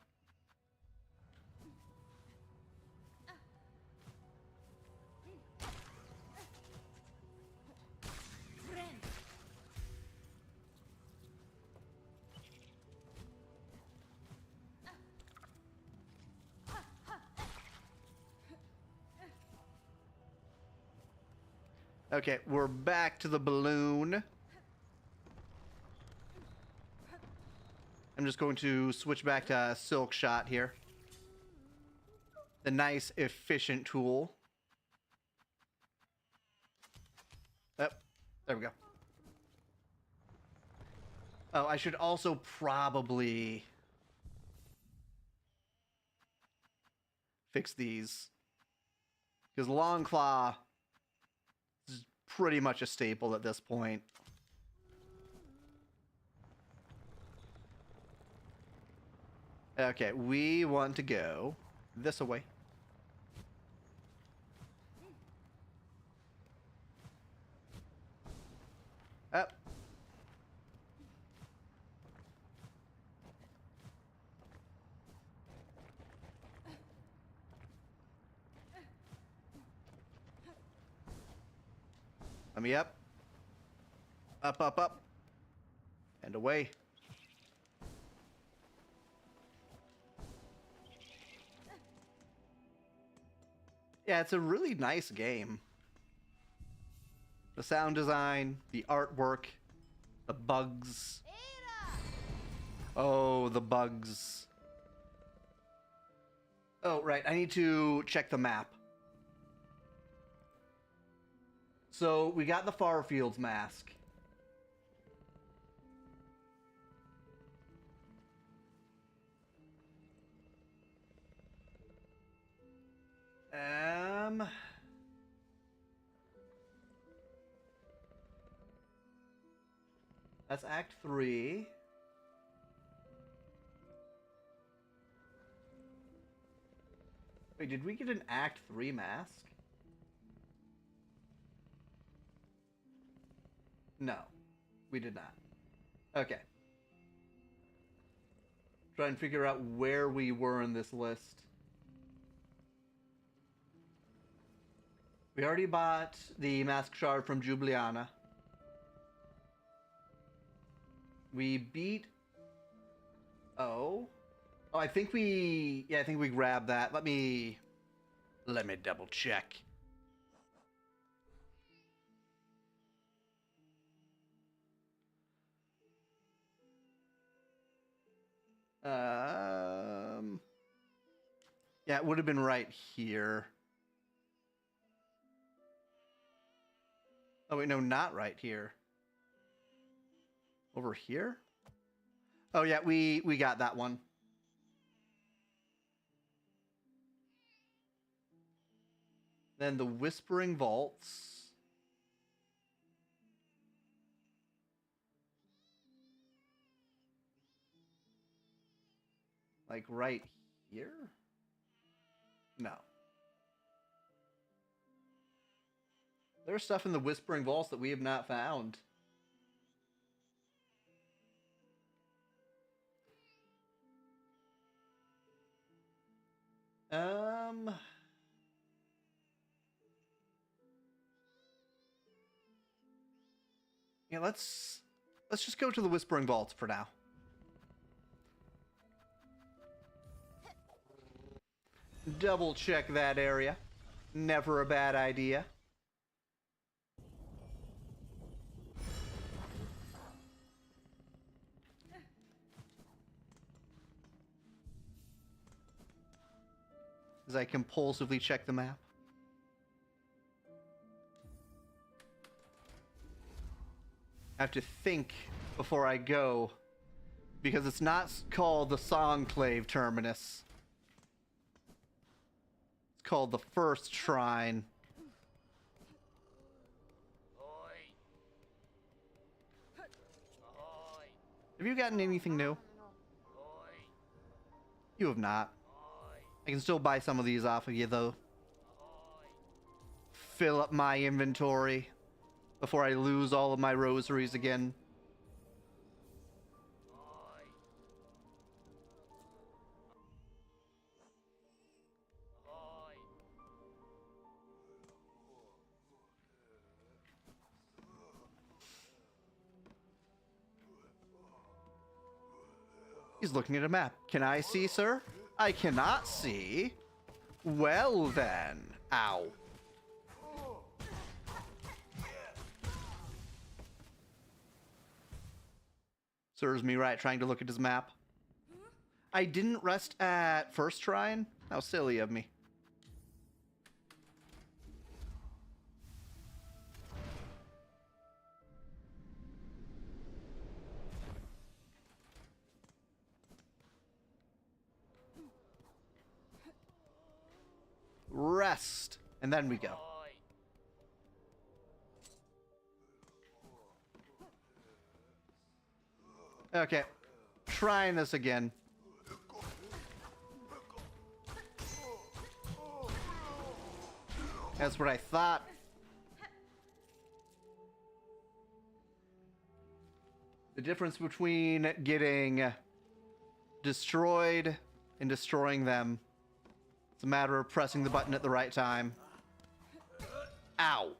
S1: Okay, we're back to the balloon. I'm just going to switch back to Silk Shot here. The nice, efficient tool. Oh, there we go. Oh, I should also probably fix these. Because Long Claw is pretty much a staple at this point. Okay, we want to go this way. Up. Let me up. Up, up, up. And away. Yeah, it's a really nice game. The sound design, the artwork, the bugs. Oh, the bugs. Oh, right. I need to check the map. So, we got the Farfields mask. That's Act 3. Wait, did we get an Act 3 mask? No, we did not. Okay. Try and figure out where we were in this list. We already bought the mask shard from Ljubljana. We beat... Oh, I think we... Yeah, I think we grabbed that. Let me double check. Yeah, it would have been right here. Oh, wait, no, not right here. Over here? Oh, yeah, we got that one. Then the Whispering Vaults. Like right here? No. There's stuff in the Whispering Vaults that we have not found. Yeah, let's just go to the Whispering Vaults for now. Double check that area. Never a bad idea. As I compulsively check the map. I have to think before I go, because it's not called the Songclave Terminus. It's called the First Shrine. Have you gotten anything new? You have not. I can still buy some of these off of you, though. Fill up my inventory. before I lose all of my rosaries again. He's looking at a map. Can I see, sir? I cannot see. Well then. Ow. Serves me right trying to look at his map. I didn't rest at first shrine? How silly of me. Rest. And then we go. Okay. Trying this again. That's what I thought. The difference between getting destroyed and destroying them. It's a matter of pressing the button at the right time. Ow.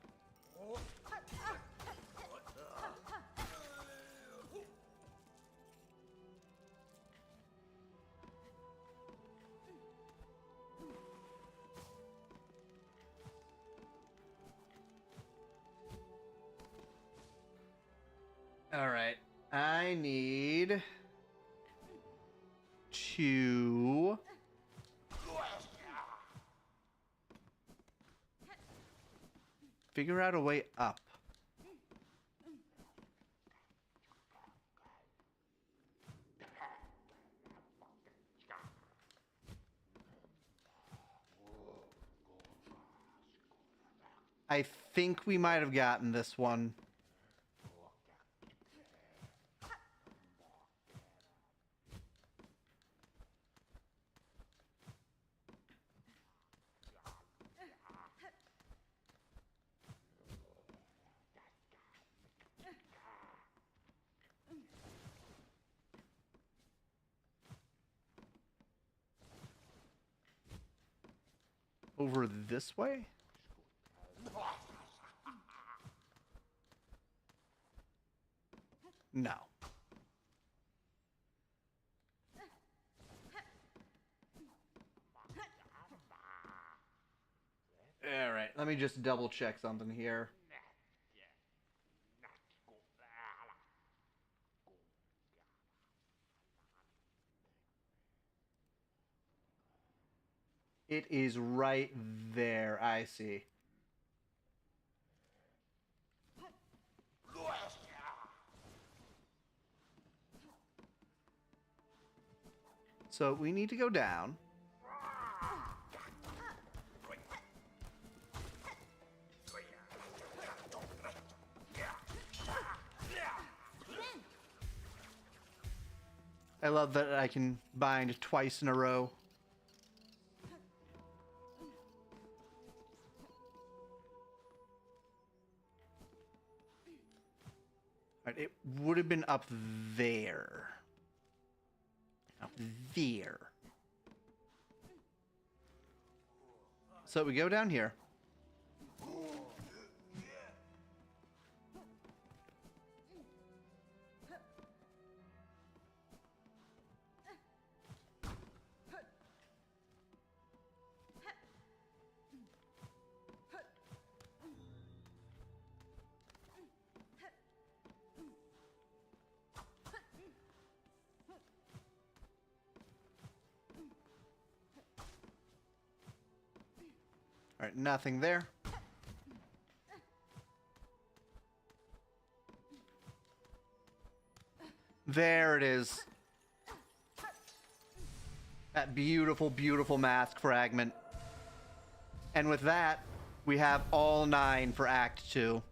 S1: All right. I need to figure out a way up. I think we might have gotten this one. Over this way? No. All right, let me just double check something here. It is right there. I see. So we need to go down. I love that I can bind twice in a row. All right, it would have been up there. Up there. So we go down here. All right, nothing there. There it is. That beautiful, beautiful mask fragment. And with that, we have all 9 for Act 2.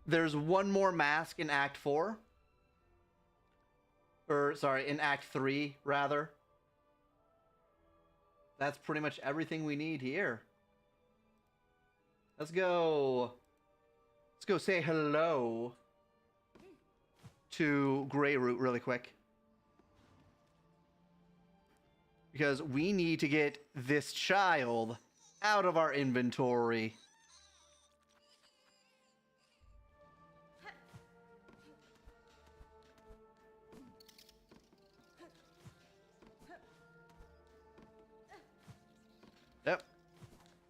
S1: There's one more mask in Act 4. Or, sorry, in Act 3, rather. That's pretty much everything we need here. Let's go. Let's go say hello to Greyroot really quick. Because we need to get this child out of our inventory. Yep.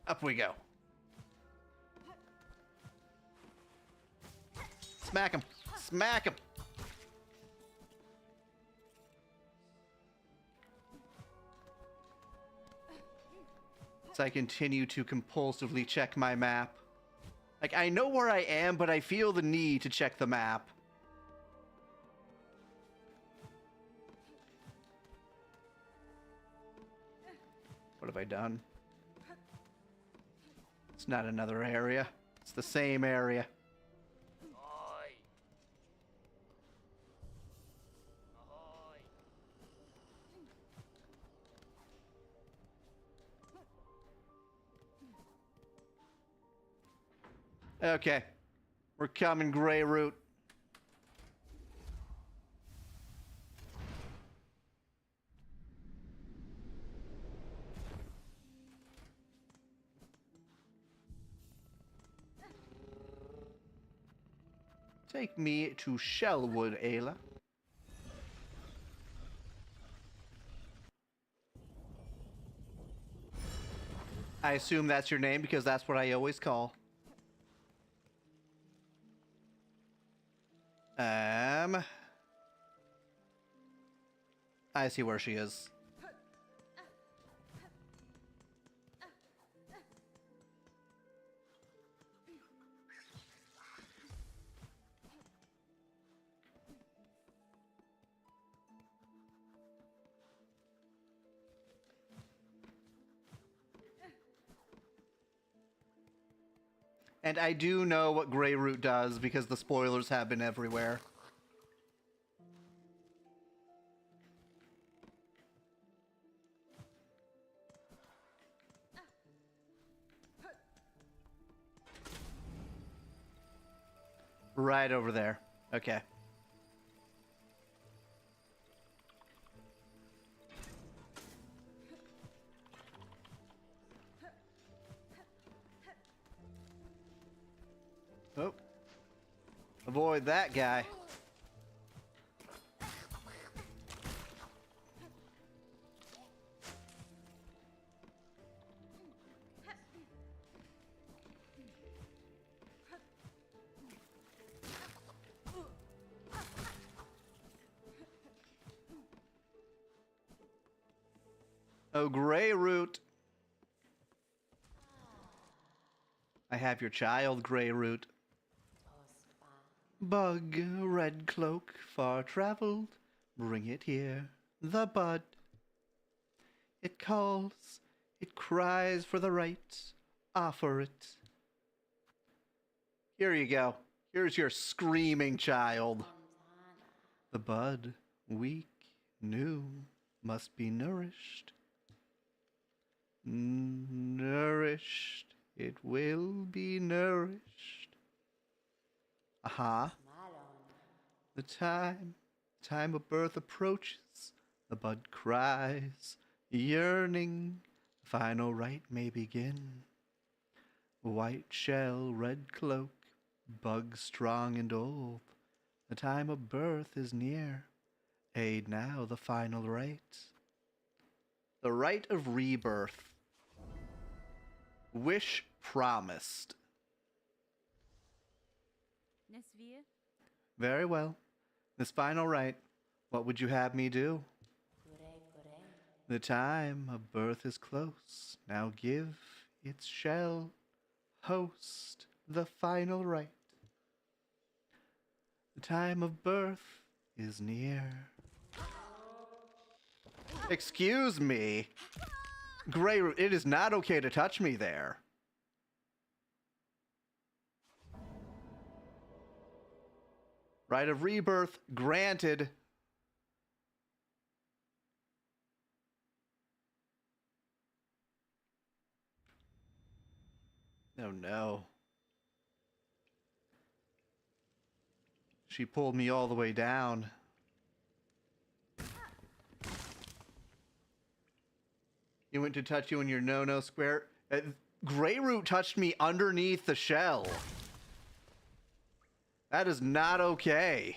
S1: Up we go. Smack him. Smack him. As I continue to compulsively check my map. Like, I know where I am, but I feel the need to check the map. What have I done? It's not another area. It's the same area. Okay. We're coming, Greyroot. Take me to Shellwood, Ayla. I assume that's your name because that's what I always call. I see where she is. And I do know what Greyroot does because the spoilers have been everywhere. Right over there. Okay. Oh. Avoid that guy. Oh, Greyroot. I have your child, Greyroot. Bug, red cloak, far traveled, bring it here, the bud. It calls, it cries for the right, offer it. Here you go. Here's your screaming child. The bud, weak, new, must be nourished. Nourished, it will be nourished. Aha. The time of birth approaches. The bud cries, yearning. Final rite may begin. White shell, red cloak, bug strong and old. The time of birth is near. Aid now the final rite. The rite of rebirth. Wish promised. Very well. This final rite, what would you have me do? The time of birth is close. Now give its shell, host the final rite. The time of birth is near. Excuse me. Greyroot, it is not okay to touch me there. Rite of rebirth granted. Oh no. She pulled me all the way down. You went to touch you in your no-no square. Greyroot touched me underneath the shell. That is not okay.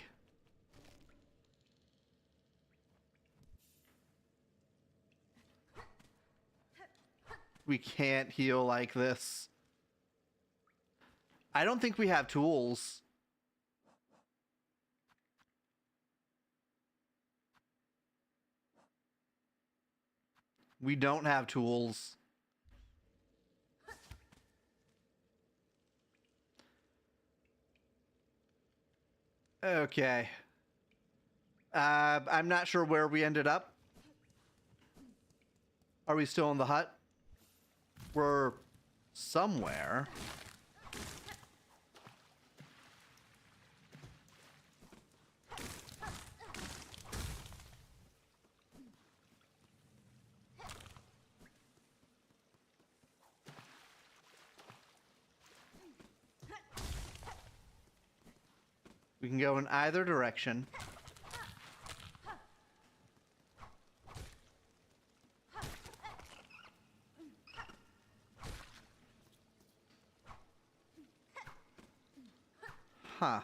S1: We can't heal like this. I don't think we have tools. We don't have tools. Okay. I'm not sure where we ended up. Are we still in the hut? We're somewhere. We can go in either direction. Huh.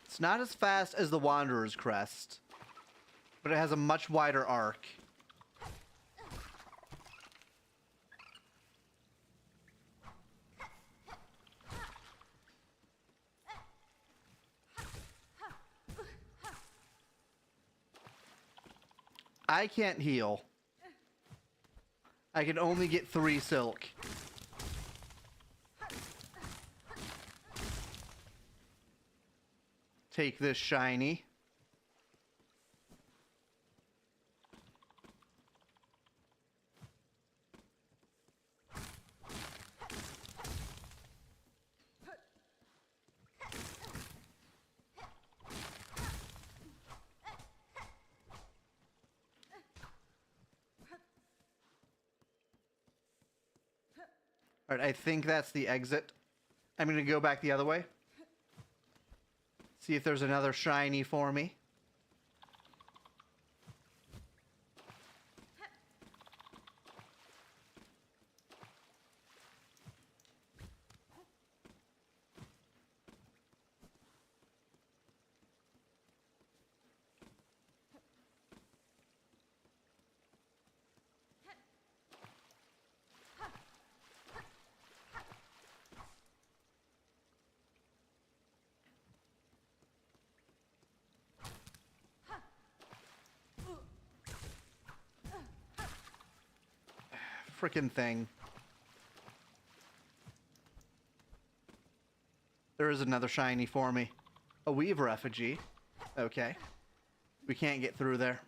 S1: It's not as fast as the Wanderer's Crest, but it has a much wider arc. I can't heal. I can only get 3 silk. Take this shiny. All right, I think that's the exit. I'm going to go back the other way. See if there's another shiny for me. Frickin' thing. There is another shiny for me. A weaver effigy. Okay. We can't get through there.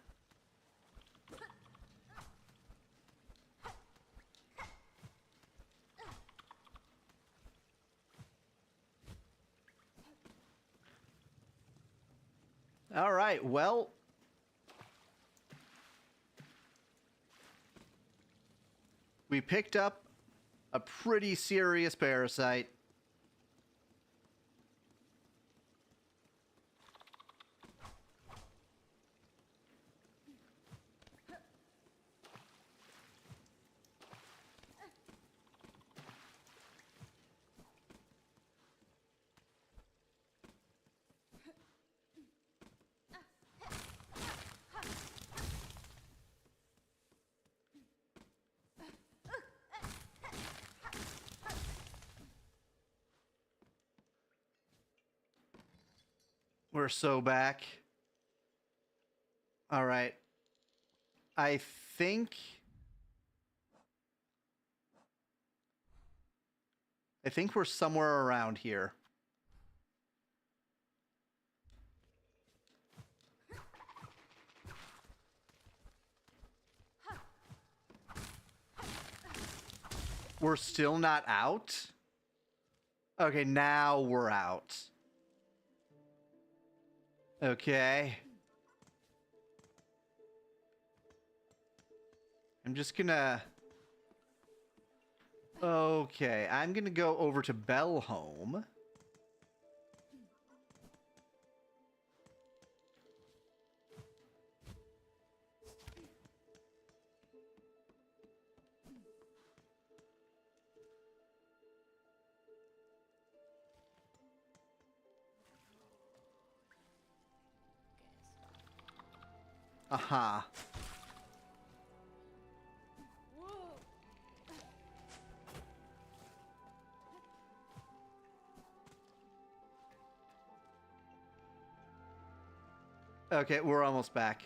S1: All right, well, we picked up a pretty serious parasite. We're so back. All right. I think we're somewhere around here. We're still not out? Okay, now we're out. Okay. I'm just gonna... Okay, I'm gonna go over to Bellhome. Aha. Okay, we're almost back.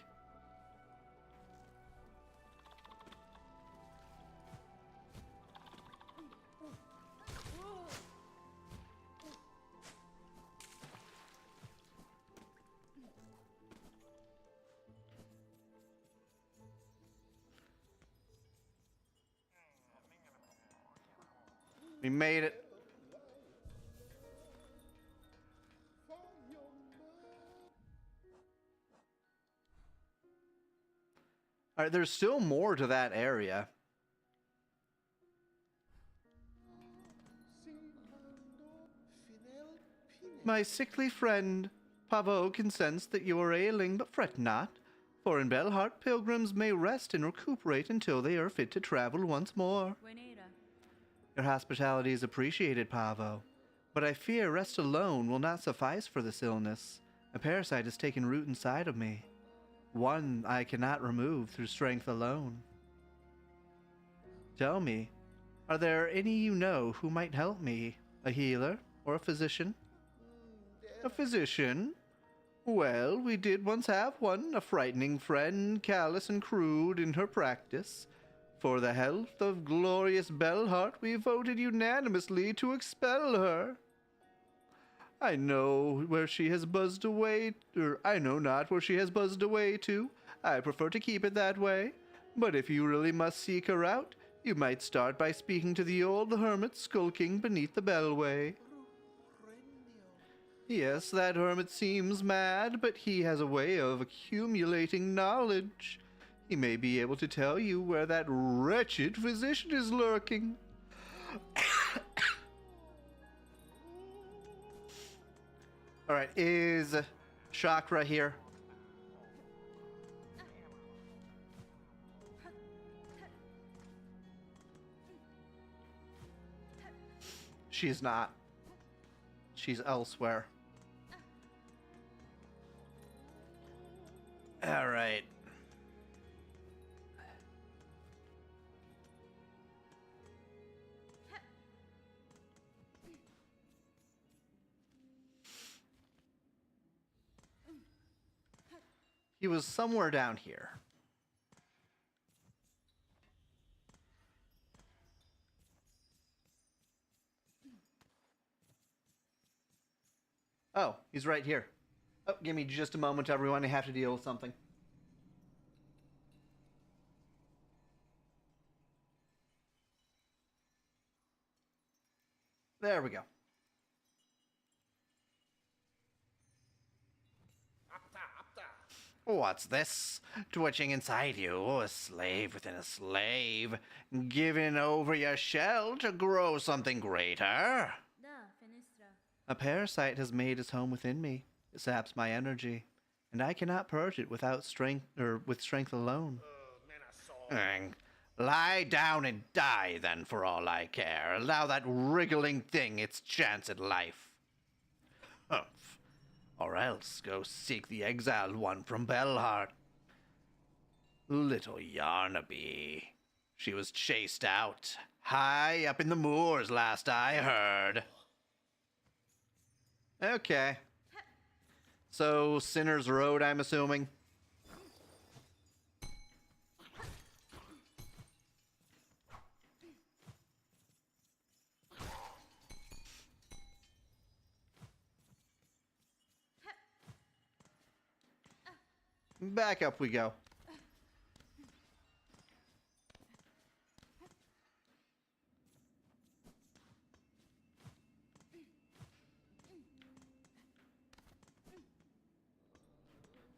S1: We made it. All right, there's still more to that area. My sickly friend, Pavo can sense that you are ailing, but fret not, for in Bellheart pilgrims may rest and recuperate until they are fit to travel once more. Your hospitality is appreciated, Pavo, but I fear rest alone will not suffice for this illness. A parasite has taken root inside of me, one I cannot remove through strength alone. Tell me, are there any you know who might help me? A healer or a physician? A physician? Well, we did once have one, a frightening friend, callous and crude in her practice. For the health of glorious Bellheart, we voted unanimously to expel her. I know where she has buzzed away, or I know not where she has buzzed away to. I prefer to keep it that way. But if you really must seek her out, you might start by speaking to the old hermit skulking beneath the bellway. Yes, that hermit seems mad, but he has a way of accumulating knowledge. He may be able to tell you where that wretched physician is lurking. All right, is Chakra here? She's not. She's elsewhere. All right. He was somewhere down here. Oh, he's right here. Oh, give me just a moment, everyone. I have to deal with something. There we go. What's this? Twitching inside you, a slave within a slave, giving over your shell to grow something greater. A parasite has made its home within me. It saps my energy, and I cannot purge it without strength, or with strength alone. Lie down and die, then, for all I care. Allow that wriggling thing its chance at life. Humph. Or else go seek the exiled one from Bellheart. Little Yarnaby. She was chased out, high up in the moors, last I heard. Okay. So, Sinner's Road, I'm assuming. Back up we go.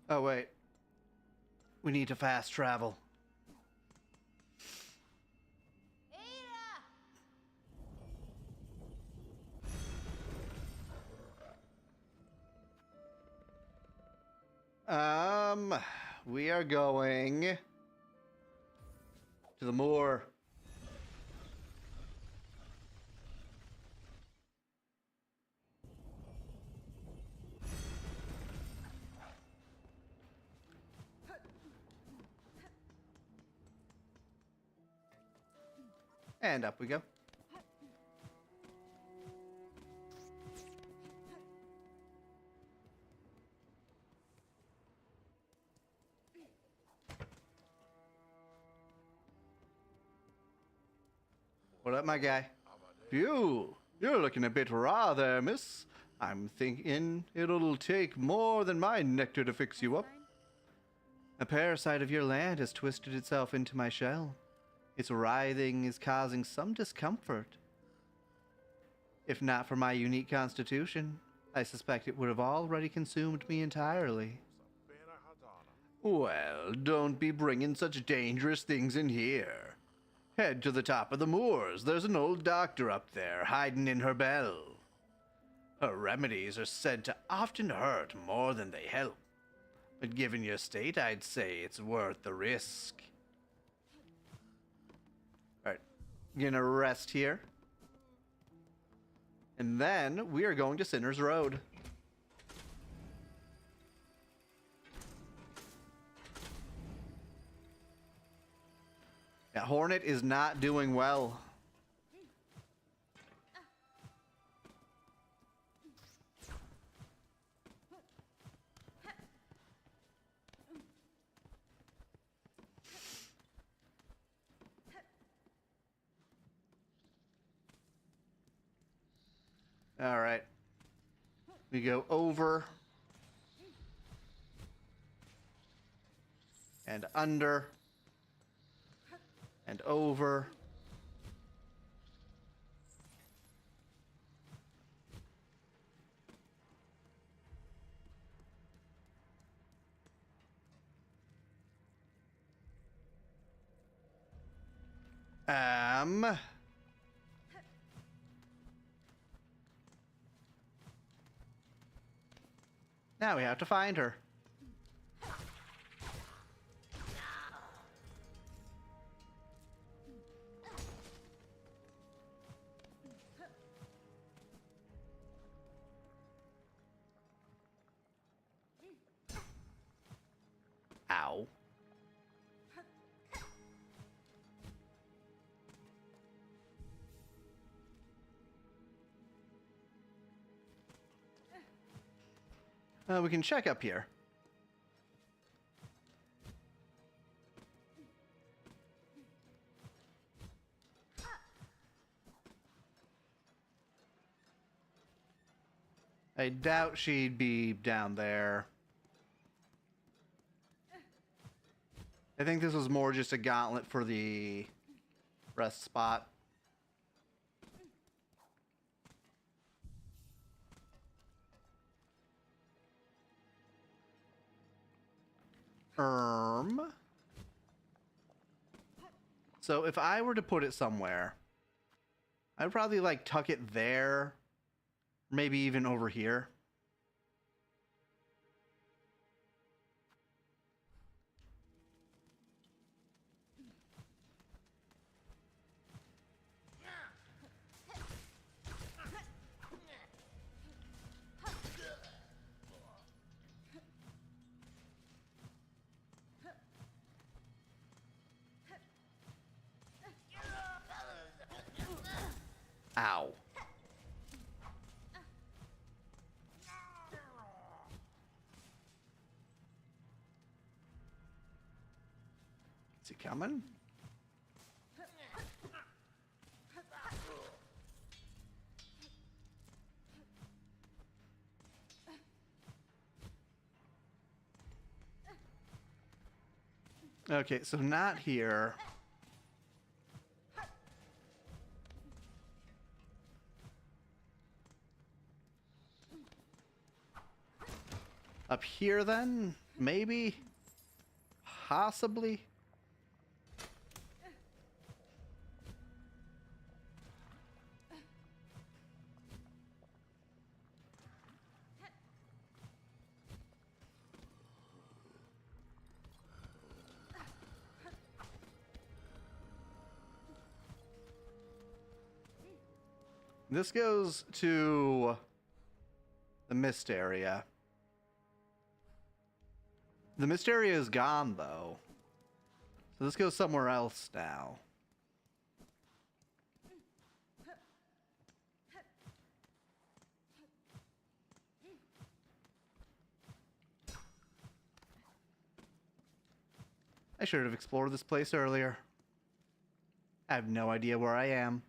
S1: Oh, wait. We need to fast travel. We are going to the moor. And up we go. What up, my guy? Phew, you're looking a bit raw there, miss. I'm thinking it'll take more than my nectar to fix you up. A parasite of your land has twisted itself into my shell. Its writhing is causing some discomfort. If not for my unique constitution, I suspect it would have already consumed me entirely. Well, don't be bringing such dangerous things in here. Head to the top of the moors. There's an old doctor up there, hiding in her bell. Her remedies are said to often hurt more than they help. But given your state, I'd say it's worth the risk. Alright, gonna rest here. And then we are going to Sinner's Road. Yeah, Hornet is not doing well. All right. We go over and under and over. Now we have to find her. Ow. We can check up here. I doubt she'd be down there. I think this was more just a gauntlet for the rest spot. So if I were to put it somewhere, I'd probably like tuck it there, maybe even over here. Ow. Is he coming? Okay, so not here. Up here then? Maybe? Possibly? This goes to the mist area. The mist area is gone, though. So this goes somewhere else now. I should have explored this place earlier. I have no idea where I am.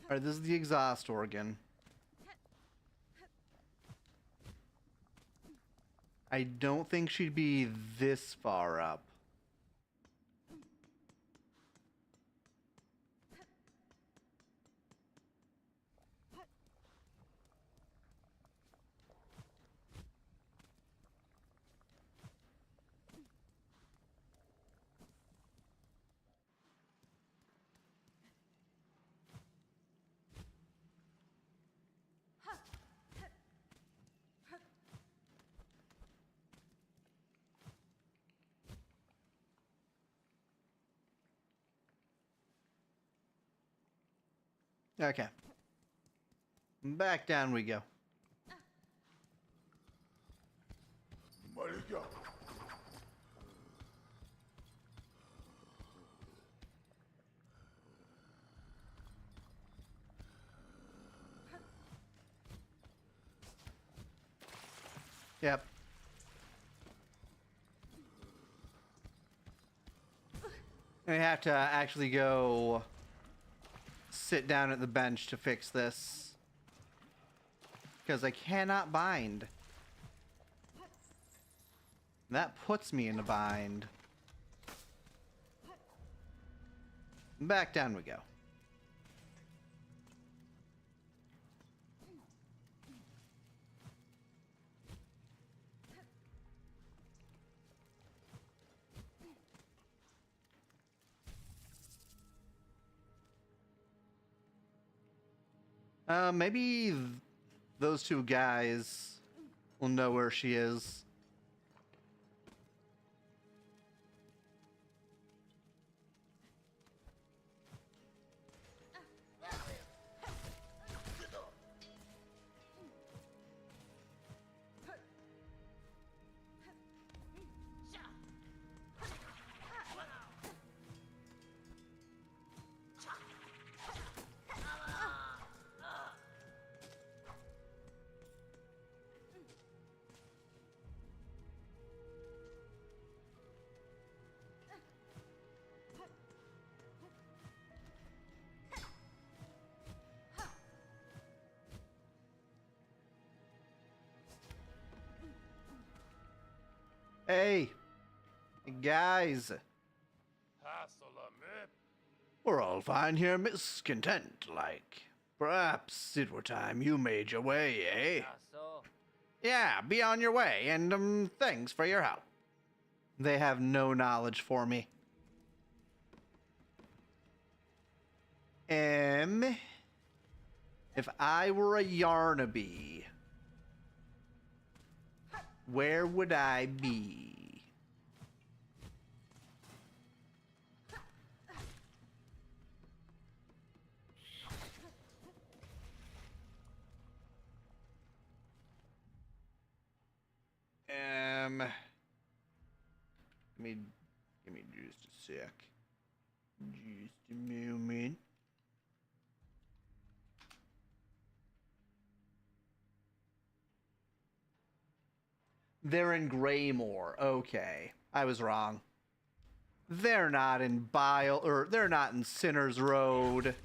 S1: Alright, this is the exhaust organ. I don't think she'd be this far up. Okay. Back down we go. Yep. I have to actually go sit down at the bench to fix this. Because I cannot bind. That puts me in a bind. Back down we go. Maybe those two guys will know where she is. Hey, guys. We're all fine here, miscontent, like. Perhaps it were time you made your way, eh? Yeah, be on your way, and, thanks for your help. They have no knowledge for me. If I were a Yarnaby, where would I be? Give me just a sec. Just a moment. They're in Greymore. Okay. I was wrong. They're not in Bile, or they're not in Sinner's Road.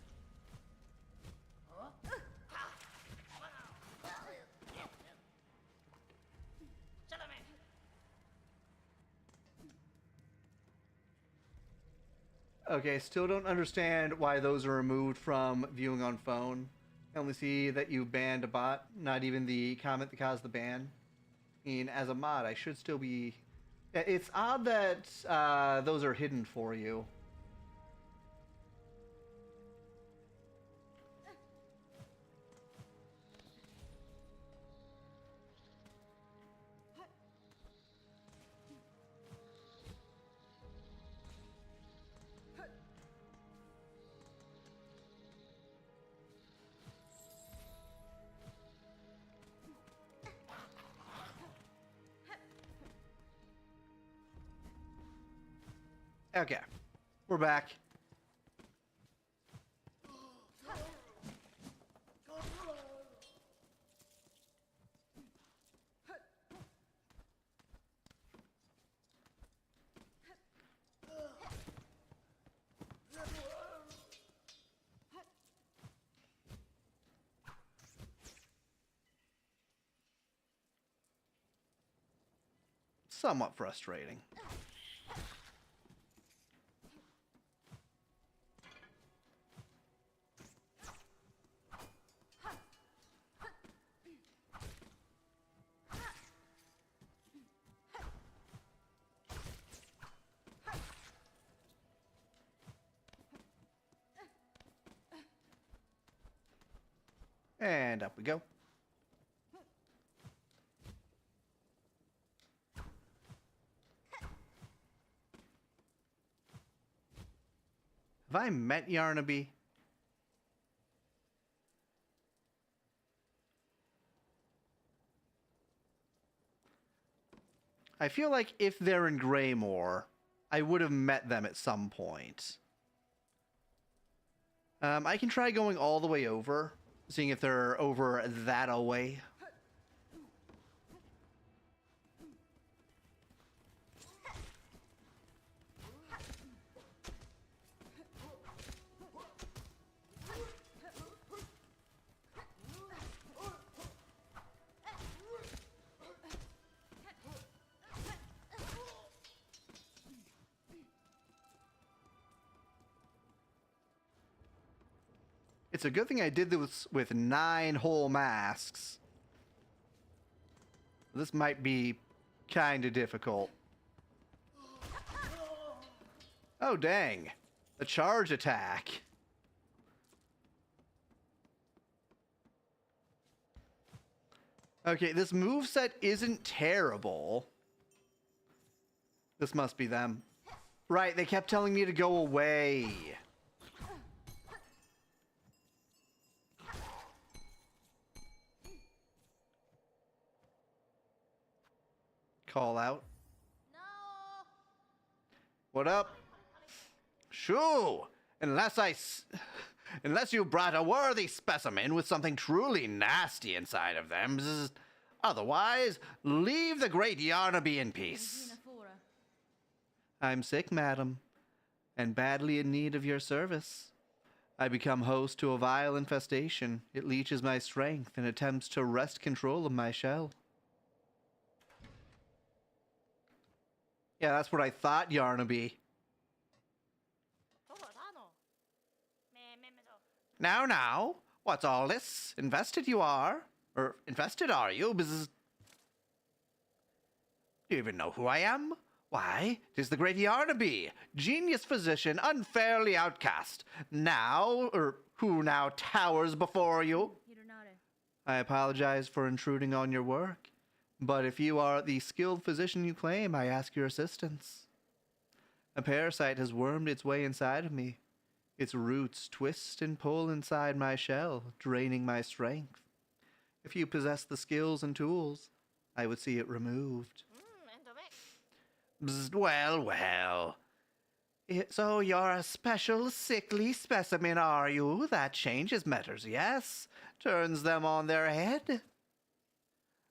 S1: Okay, still don't understand why those are removed from viewing on phone. I only see that you banned a bot, not even the comment that caused the ban. I mean, as a mod, I should still be... It's odd that those are hidden for you. Okay. We're back. Somewhat frustrating. And up we go. Have I met Yarnaby? I feel like if they're in Greymore, I would have met them at some point. I can try going all the way over, seeing if they're over that away. It's a good thing I did this with 9 whole masks. This might be kind of difficult. Oh, dang. A charge attack. Okay, this moveset isn't terrible. This must be them. Right, they kept telling me to go away. Call out.
S2: No.
S1: What up? Shoo! Unless you brought a worthy specimen with something truly nasty inside of them. Otherwise, leave the great Yarnaby in peace. I'm sick, madam, and badly in need of your service. I become host to a vile infestation. It leeches my strength and attempts to wrest control of my shell. Yeah, that's what I thought, Yarnaby. Now, what's all this? Invested you are? Or invested are you? Do you even know who I am? Why, 'tis the great Yarnaby, genius physician, unfairly outcast. Who now towers before you? I apologize for intruding on your work, but if you are the skilled physician you claim, I ask your assistance. A parasite has wormed its way inside of me. Its roots twist and pull inside my shell, draining my strength. If you possess the skills and tools, I would see it removed. Bzz, well. So you're a special sickly specimen, are you? That changes matters, yes. Turns them on their head.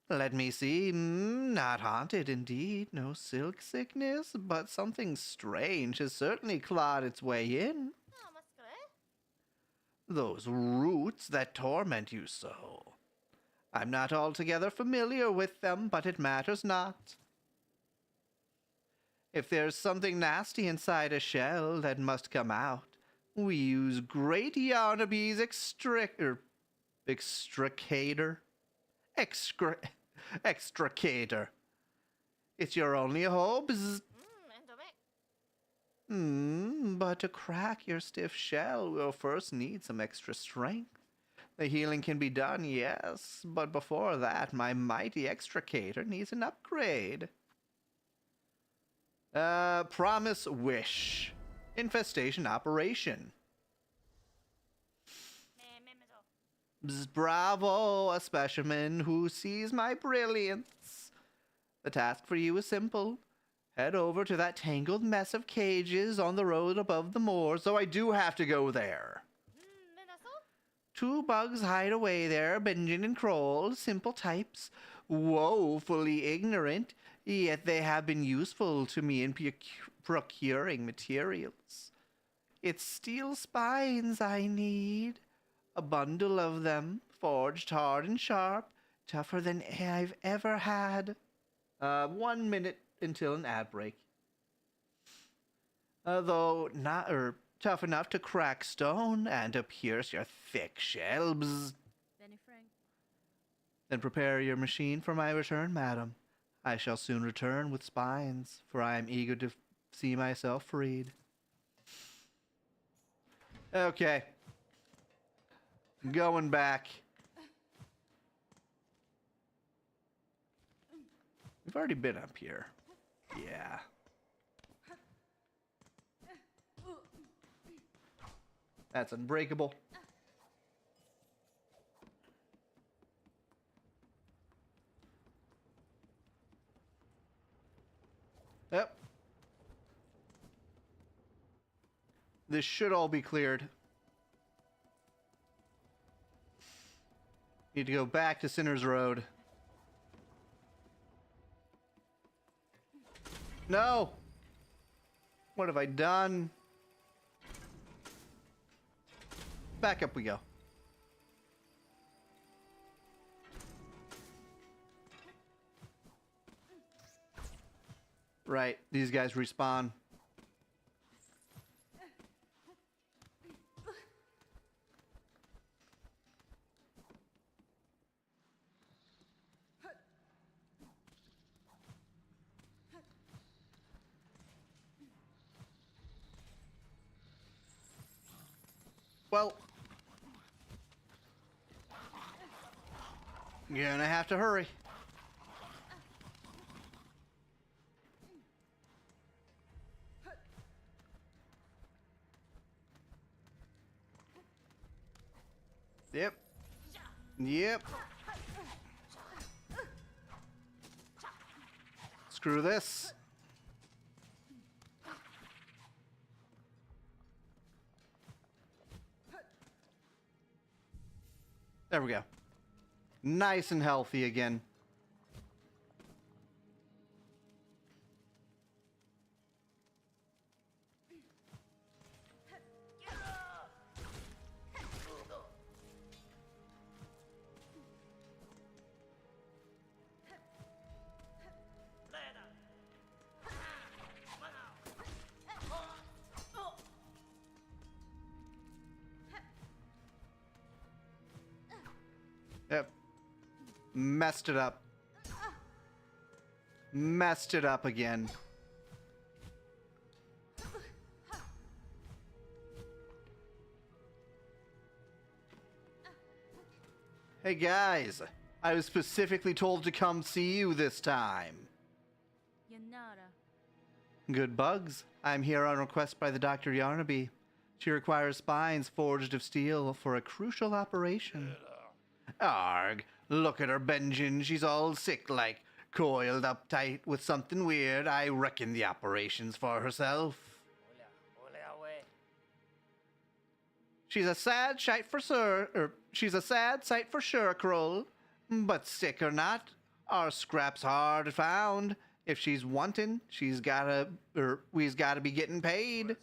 S1: Let me see. Not haunted, indeed. No silk sickness, but something strange has certainly clawed its way in. Those roots that torment you so. I'm not altogether familiar with them, but it matters not. If there's something nasty inside a shell that must come out, we use great Yarnaby's extricator. It's your only hope. But to crack your stiff shell, we'll first need some extra strength. The healing can be done, yes, but before that, my mighty extricator needs an upgrade. Promise wish. Infestation operation. Bravo, a specimen who sees my brilliance. The task for you is simple. head over to that tangled mess of cages on the road above the moor, so I do have to go there. Two bugs hide away there, binging and crawl, simple types, woefully ignorant, yet they have been useful to me in procuring materials. It's steel spines I need, a bundle of them, forged hard and sharp, tougher than I've ever had. 1 minute until an ad break. Though not tough enough to crack stone and to pierce your thick shelves. Then prepare your machine for my return, madam. I shall soon return with spines, for I am eager to see myself freed. Okay. Going back. We've already been up here. Yeah. That's unbreakable. Yep. This should all be cleared. Need to go back to Sinner's Road. No! What have I done? Back up we go. Right, these guys respawn. Well, you're gonna have to hurry. Yep. Yep. Screw this. There we go. Nice and healthy again. Yep. Messed it up. Messed it up again. Hey guys, I was specifically told to come see you this time. Good bugs. I'm here on request by the Dr. Yarnaby. She requires spines forged of steel for a crucial operation. Arg, look at her binging. She's all sick like, coiled up tight with something weird. I reckon the operation's for herself. She's a sad sight for sure, Krull. But sick or not, our scrap's hard found. If she's wantin', we's gotta be getting paid.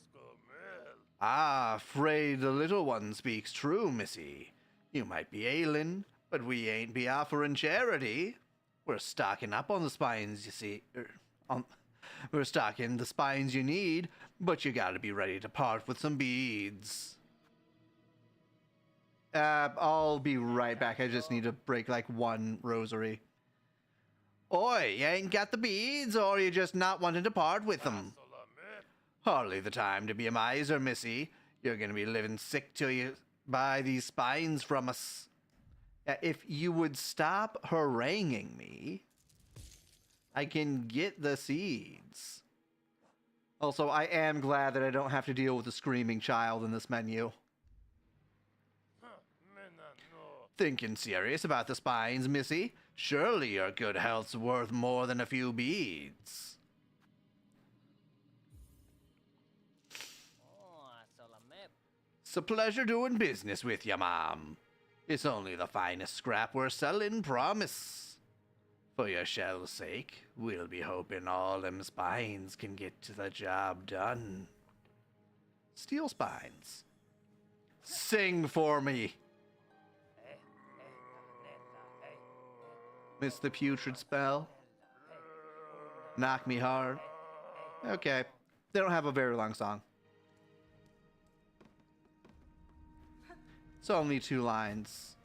S1: Ah, afraid the little one speaks true, missy. You might be ailin', but we ain't be offerin' charity. We're stocking up on the spines, you see. We're stocking the spines you need, but you gotta be ready to part with some beads. I'll be right back. I just need to break like one rosary. Oi, you ain't got the beads, or you just not wanting to part with them? Hardly the time to be a miser, missy. You're gonna be living sick till you buy these spines from us. If you would stop haranguing me, I can get the seeds. Also, I am glad that I don't have to deal with a screaming child in this menu. Thinking serious about the spines, missy? Surely your good health's worth more than a few beads. It's a pleasure doing business with you, Mom. It's only the finest scrap we're selling, promise. For your shell's sake, we'll be hoping all them spines can get to the job done. Steel spines. Sing for me. Miss the putrid spell? Knock me hard? Okay. They don't have a very long song. It's only 2 lines.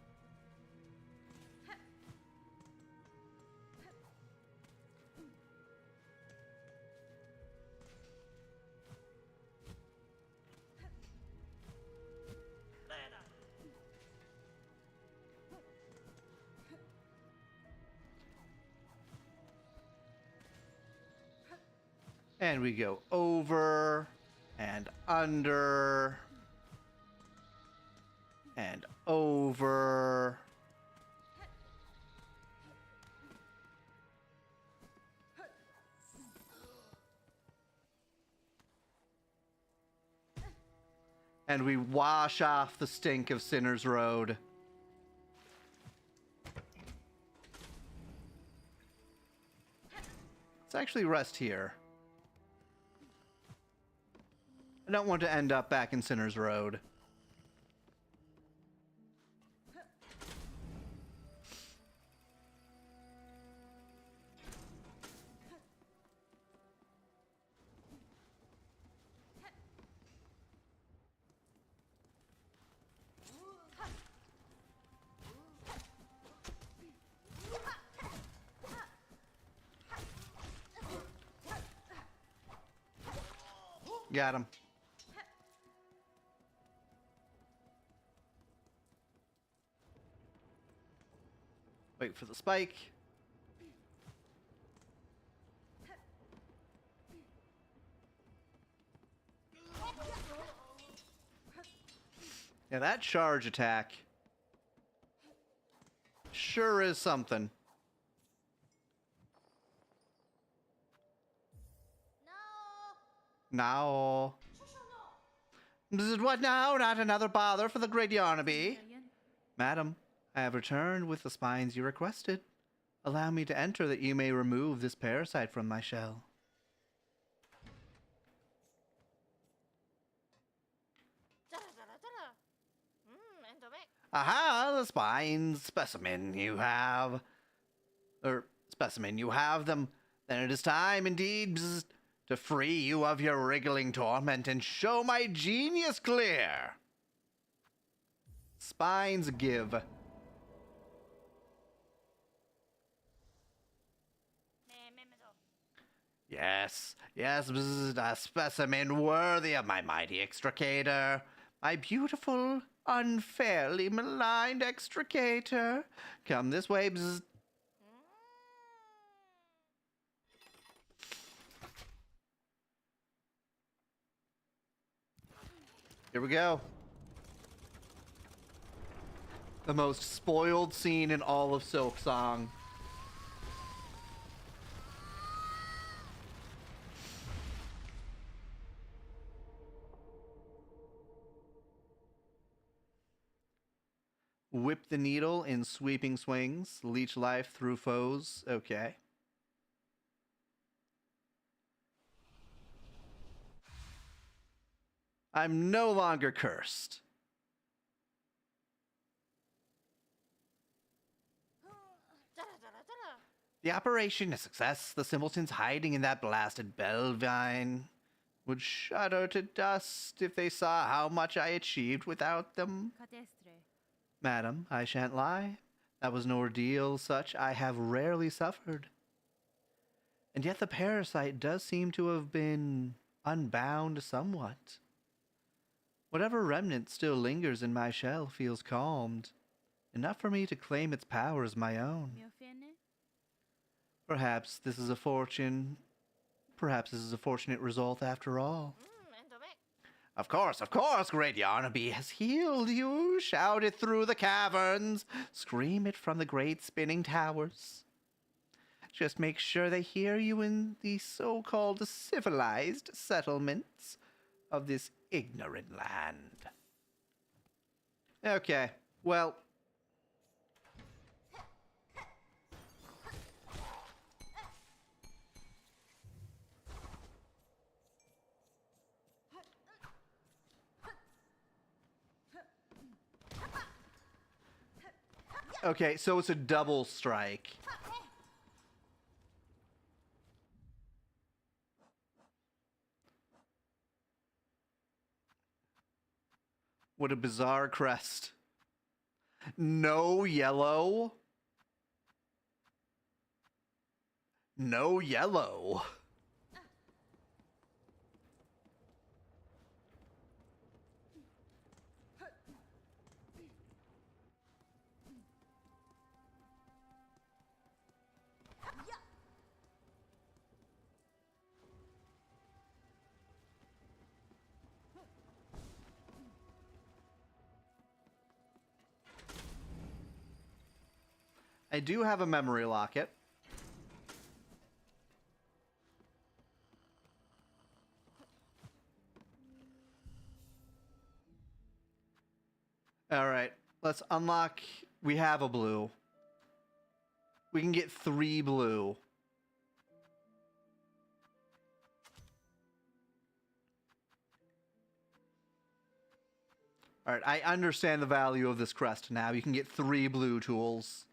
S1: And we go over and under and over. And we wash off the stink of Sinner's Road. Let's actually rest here. I don't want to end up back in Sinner's Road. Got him. Wait for the spike. Yeah, that charge attack sure is something. Now. What now? Not another bother for the great Yarnaby? Madam, I have returned with the spines you requested. Allow me to enter that you may remove this parasite from my shell. Aha, the spines specimen you have. Specimen you have them. Then it is time indeed to free you of your wriggling torment and show my genius clear. Spines give. Yes, a specimen worthy of my mighty extricator. My beautiful, unfairly maligned extricator. Come this way, bzz. Here we go. The most spoiled scene in all of Silksong. Whip the needle in sweeping swings. Leech life through foes. Okay. I'm no longer cursed. The operation a success. The simpletons hiding in that blasted Belvine would shudder to dust if they saw how much I achieved without them. Madam, I shan't lie. That was an ordeal such I have rarely suffered. And yet the parasite does seem to have been unbound somewhat. Whatever remnant still lingers in my shell feels calmed, enough for me to claim its power as my own. Perhaps this is a fortunate result after all. Of course, great Yarnaby has healed you. Shout it through the caverns. Scream it from the great spinning towers. Just make sure they hear you in the so-called civilized settlements of this ignorant land. Okay, well... Okay, so it's a double strike. What a bizarre crest. No yellow. No yellow. I do have a memory locket. All right, let's unlock. We have a blue. We can get 3 blue. All right, I understand the value of this crest now. You can get 3 blue tools.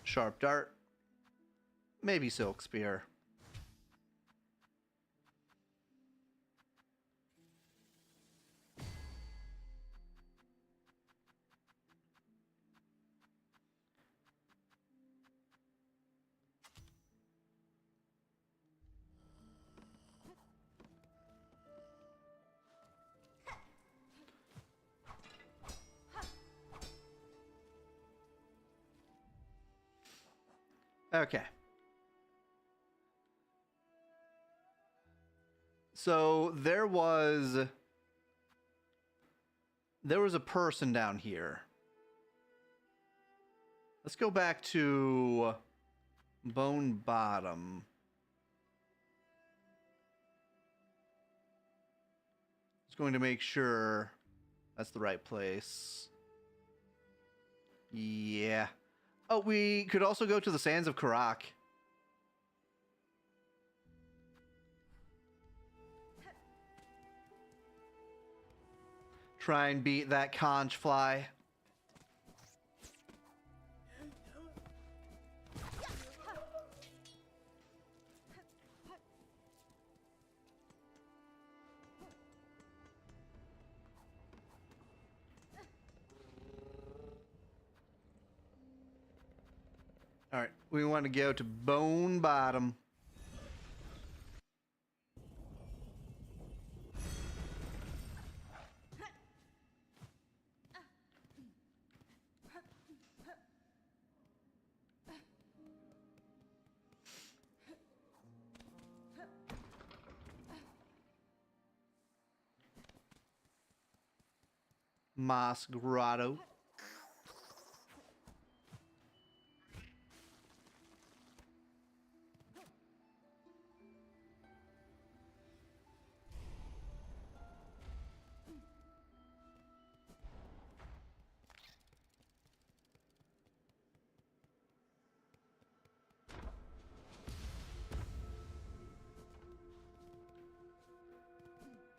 S1: Sharp dart. Maybe silk spear. Okay. So there was a person down here. Let's go back to Bone Bottom. Just going to make sure that's the right place. Yeah. Oh, we could also go to the Sands of Karak. Try and beat that conch fly. All right, we want to go to Bone Bottom. Moss Grotto.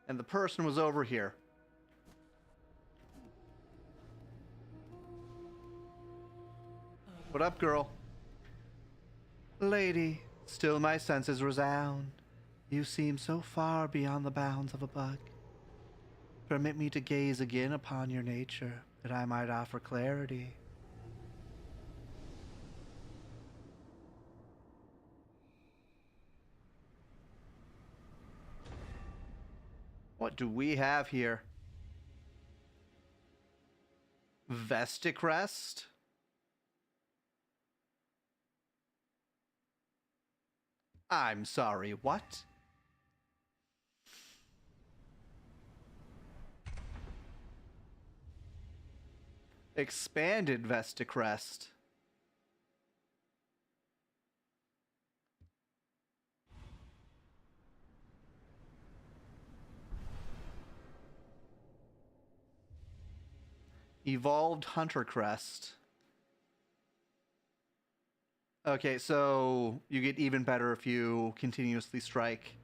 S1: And the person was over here. What up, girl? Lady, still my senses resound. You seem so far beyond the bounds of a bug. Permit me to gaze again upon your nature, that I might offer clarity. What do we have here? Vesticrest? I'm sorry, what? Expanded Vesta Crest. Evolved Hunter Crest. Okay, so you get even better if you continuously strike.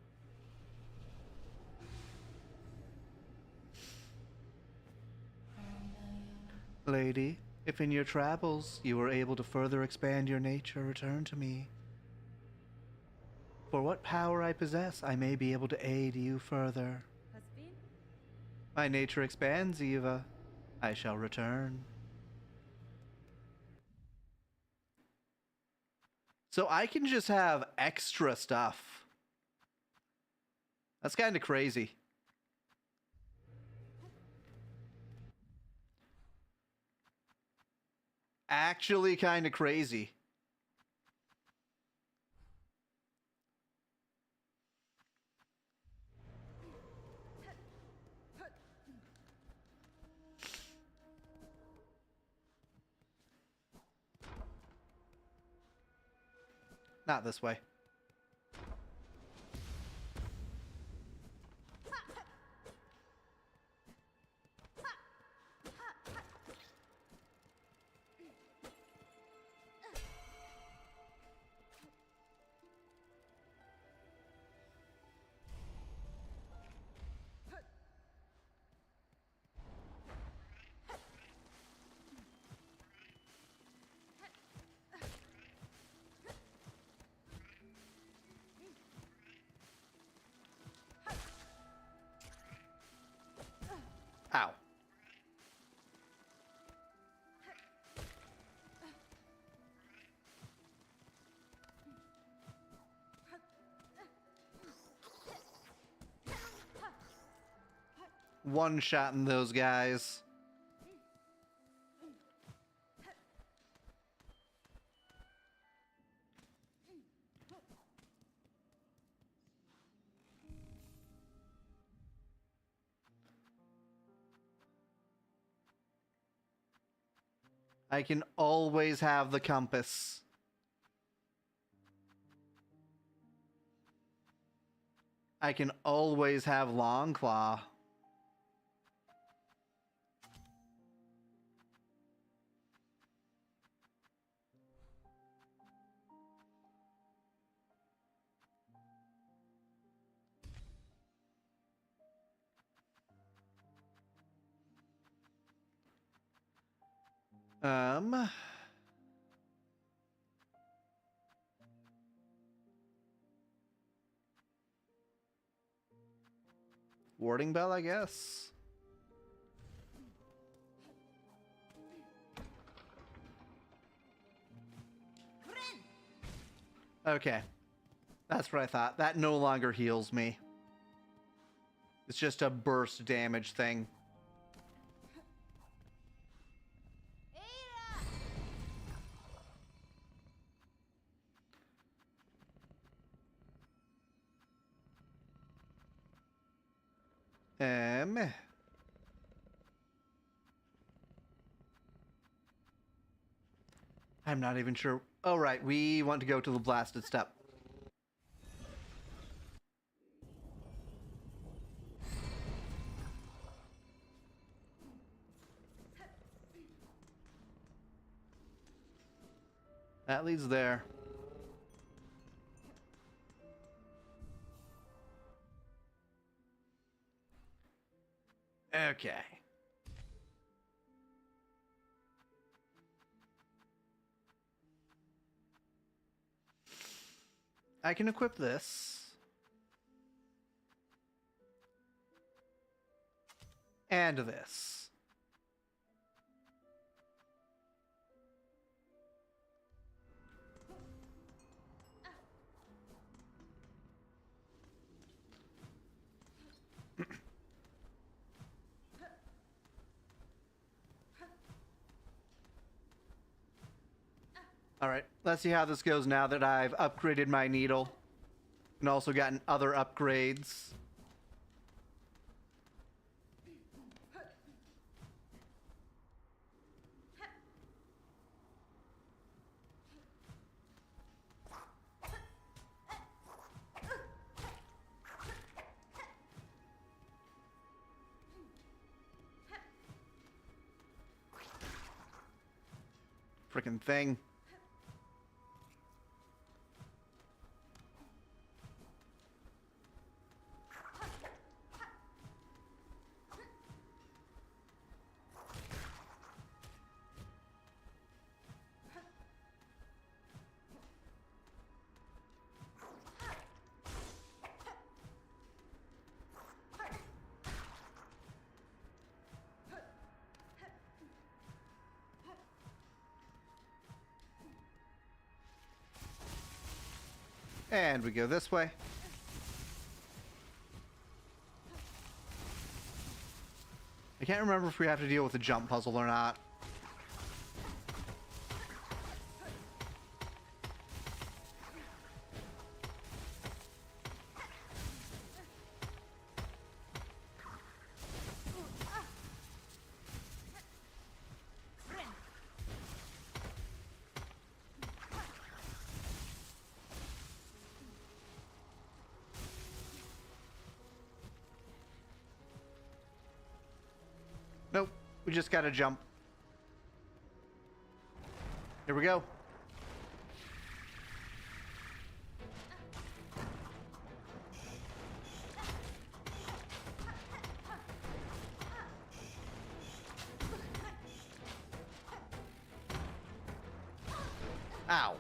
S1: Lady, if in your travels you were able to further expand your nature, return to me. For what power I possess, I may be able to aid you further. My nature expands, Eva. I shall return. So I can just have extra stuff. That's kind of crazy. Actually kind of crazy. Not this way. Ow. One-shotting those guys. I can always have the compass. I can always have Longclaw. Warding bell, I guess. Okay. That's what I thought. That no longer heals me. It's just a burst damage thing. I'm not even sure. Oh, right. We want to go to the blasted step. That leads there. Okay. I can equip this. And this. Alright, let's see how this goes now that I've upgraded my needle. And also gotten other upgrades. freaking thing. And we go this way. I can't remember if we have to deal with the jump puzzle or not. Nope, we just gotta jump. Here we go. Ow.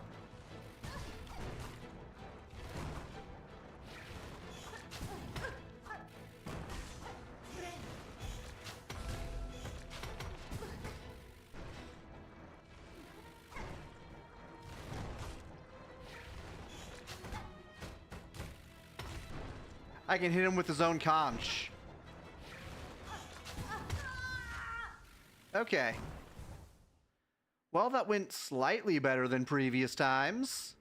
S1: I can hit him with his own conch. Okay. Well, that went slightly better than previous times.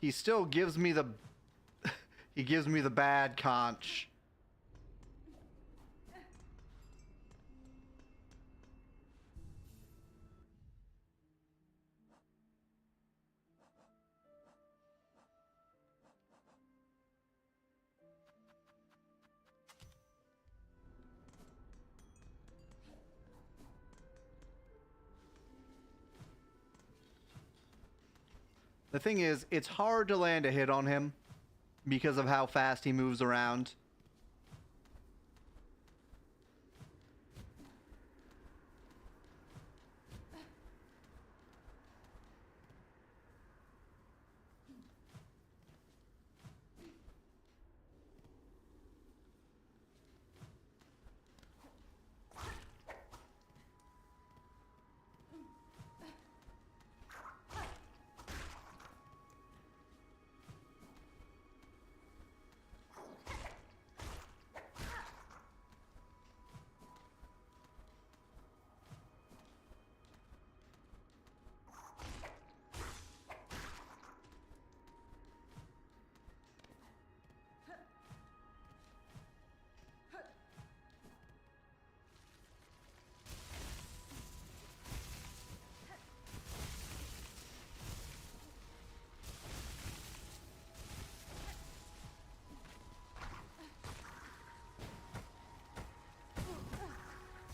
S1: He still gives me the he gives me the bad conch. The thing is, it's hard to land a hit on him because of how fast he moves around.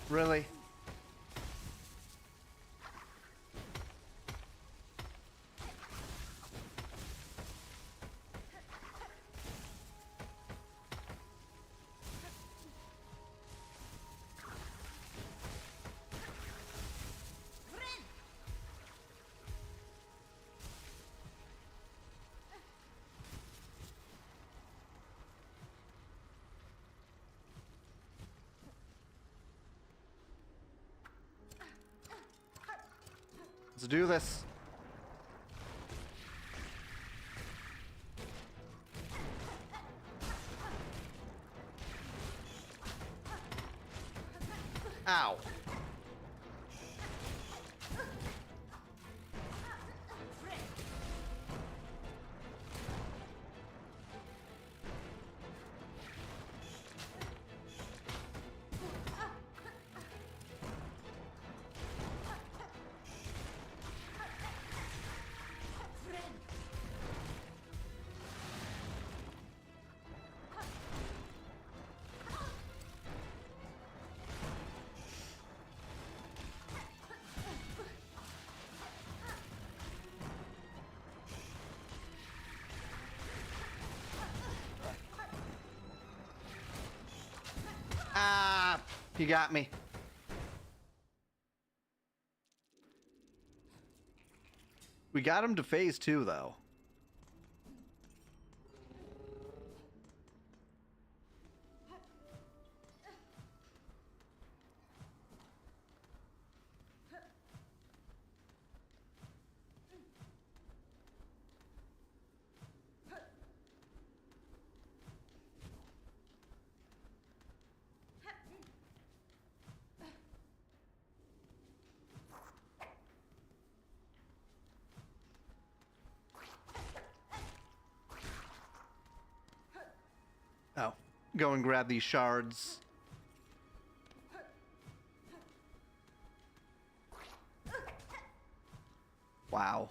S1: Really? Let's do this. Ow. You got me. We got him to phase 2, though. Oh, go and grab these shards. Wow.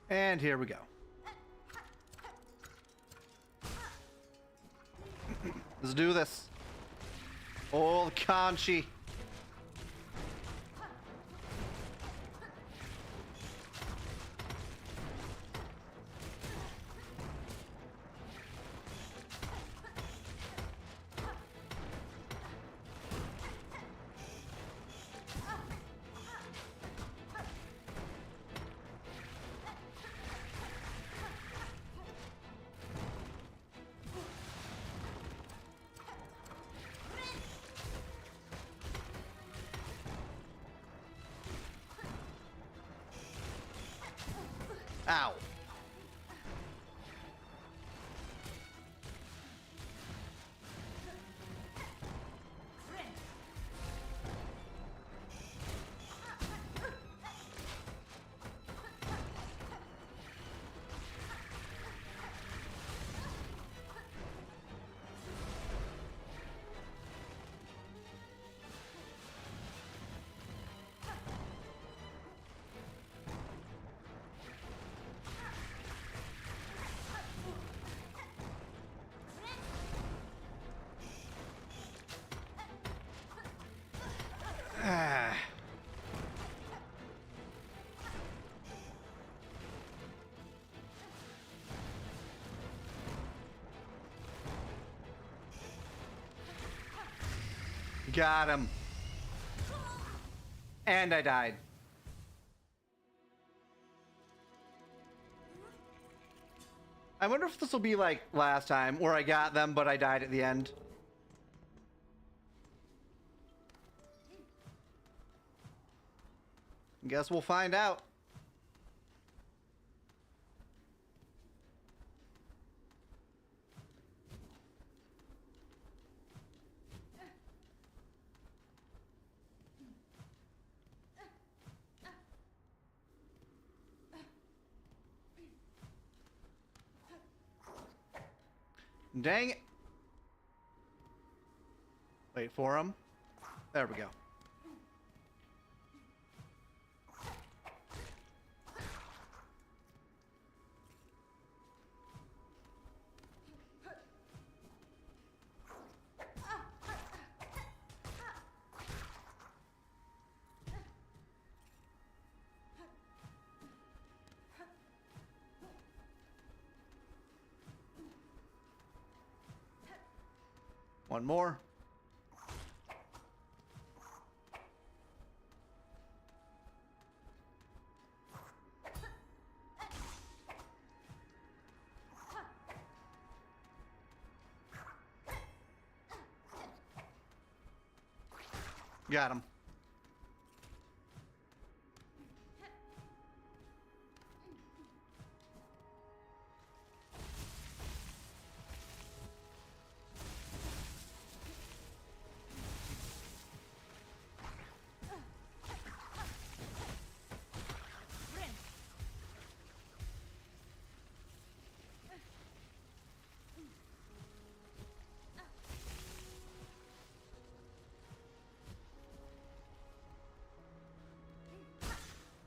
S1: And here we go. Let's do this. Old Conchi. Ow. Ah. Got him. And I died. I wonder if this will be like last time, where I got them, but I died at the end. Guess we'll find out. Dang it. Wait for him. There we go. One more. Got him.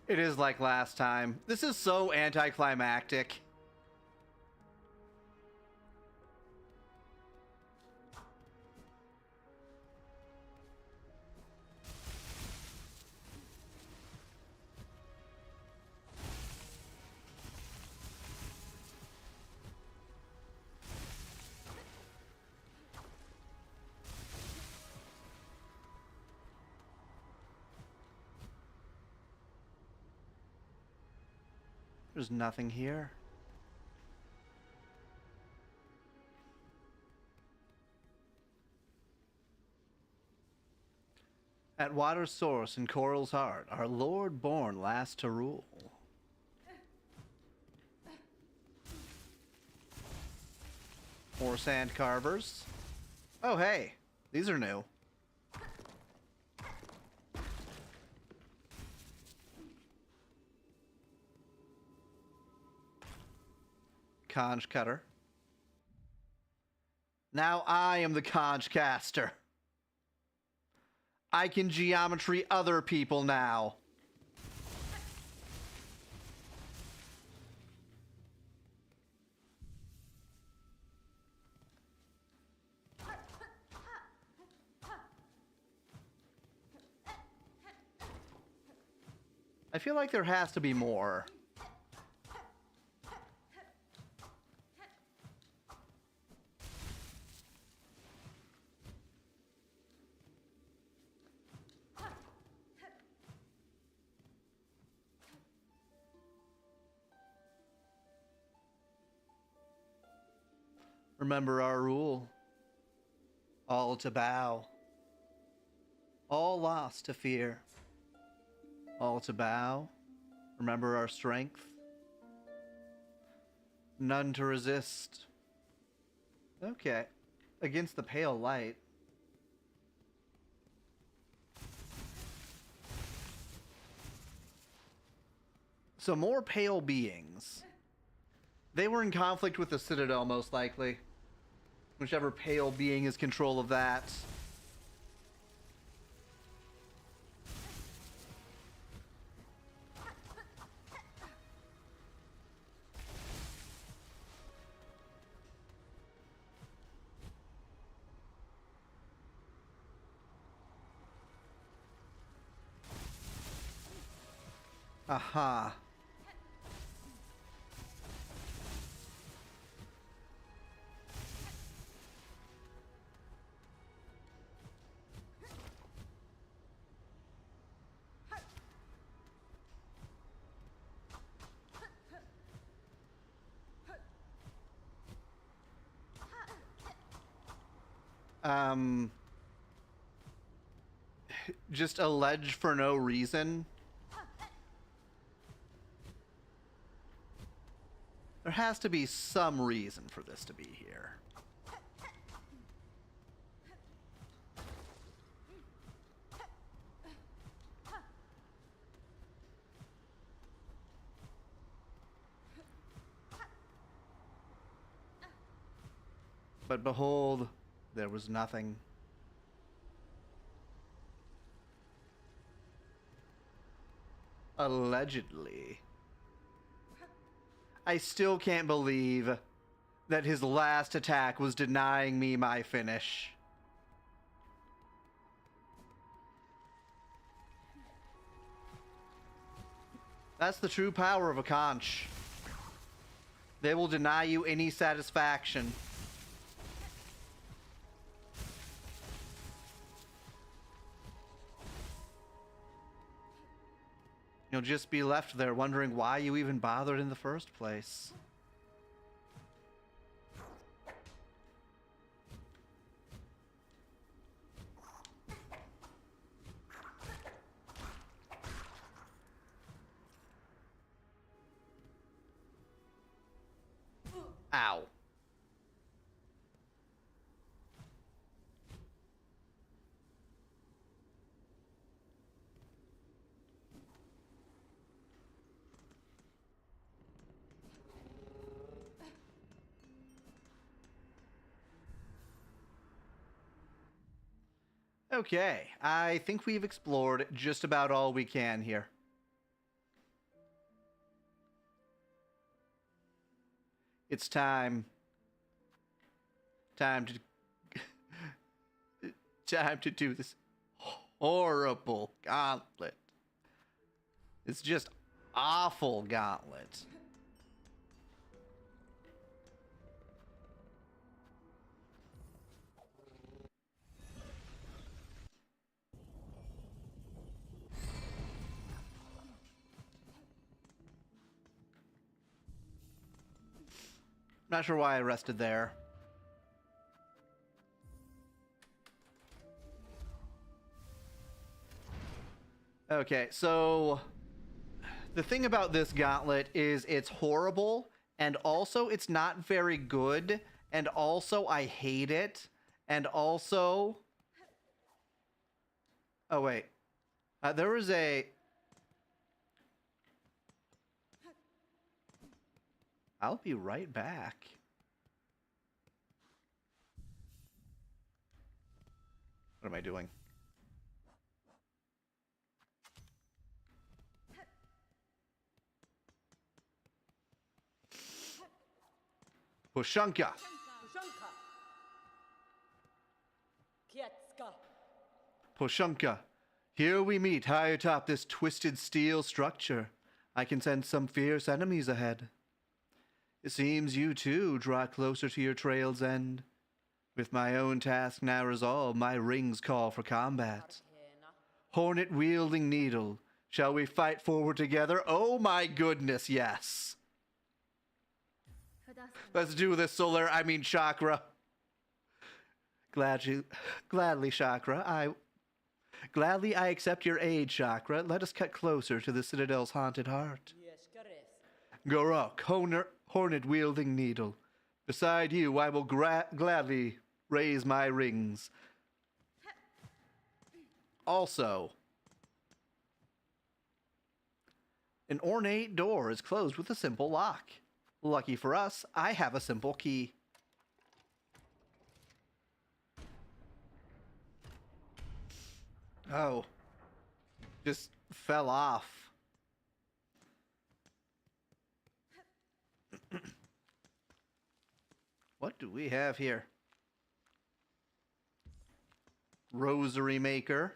S1: It is like last time. This is so anticlimactic. There's nothing here. At water's source in Coral's heart, our Lord born last to rule. More sand carvers. Oh, hey, these are new. Conch cutter. Now I am the conch caster. I can geometry other people now. I feel like there has to be more. Remember our rule. All to bow. All lost to fear. All to bow. Remember our strength. None to resist. Okay. Against the pale light. So more pale beings. They were in conflict with the Citadel, most likely. Whichever pale being is control of that. Aha. Just a ledge for no reason. There has to be some reason for this to be here. But behold, there was nothing. Allegedly. I still can't believe that his last attack was denying me my finish. That's the true power of a conch. They will deny you any satisfaction. You'll just be left there wondering why you even bothered in the first place. Ow. Okay, I think we've explored just about all we can here. It's time. Time to time to do this horrible gauntlet. It's just awful gauntlet. Not sure why I rested there. Okay, so the thing about this gauntlet is it's horrible, and also it's not very good, and also I hate it, and also... Oh, wait. There was a... I'll be right back. What am I doing? Pushunka. Pushunka. Here we meet high atop this twisted steel structure. I can sense some fierce enemies ahead. It seems you too draw closer to your trail's end. With my own task now resolved, my rings call for combat. Hornet-wielding needle. Shall we fight forward together? Oh my goodness, yes. Let's do this, Chakra. Gladly, Chakra. Gladly I accept your aid, Chakra. Let us cut closer to the Citadel's haunted heart. Gorok, hornet-wielding needle. Beside you, I will gladly raise my rings. Also, an ornate door is closed with a simple lock. Lucky for us, I have a simple key. Oh. Just fell off. What do we have here? Rosary maker.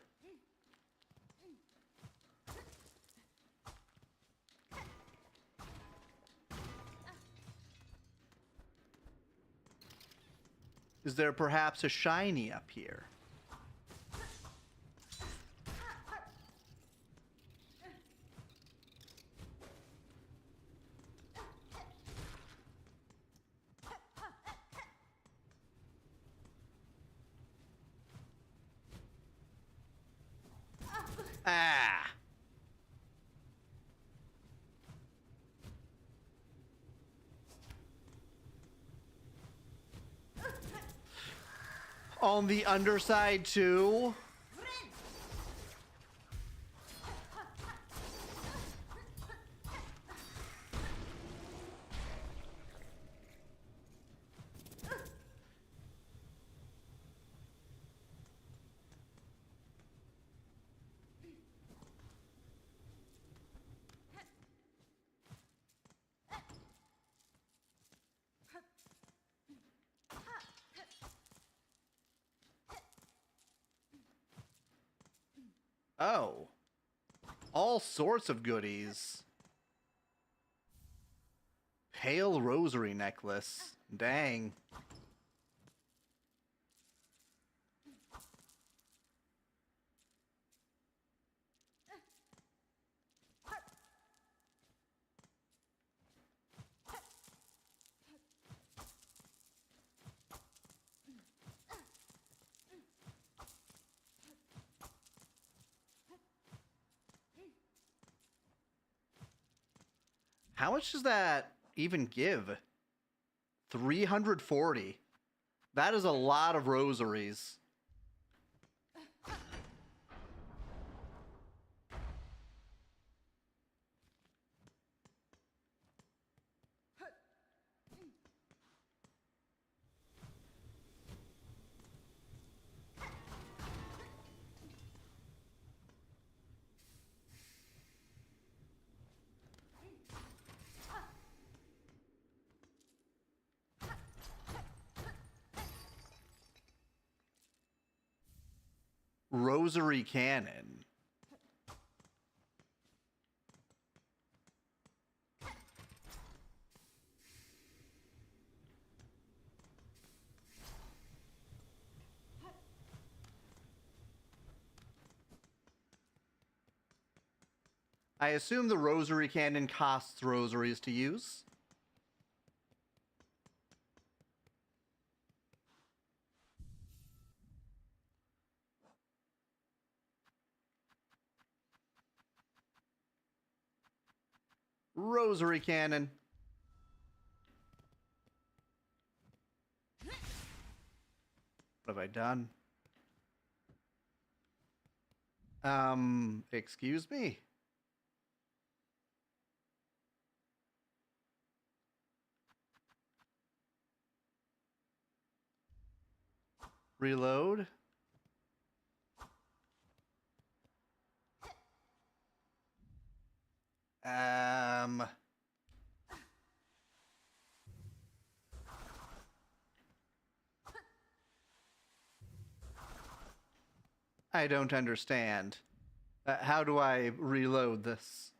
S1: Is there perhaps a shiny up here? Ah! On the underside too? Oh. All sorts of goodies. Pale rosary necklace. Dang. How much does that even give? 340. That is a lot of rosaries. Rosary cannon. I assume the rosary cannon costs rosaries to use. Rosary cannon. What have I done? Excuse me? Reload. I don't understand. How do I reload this?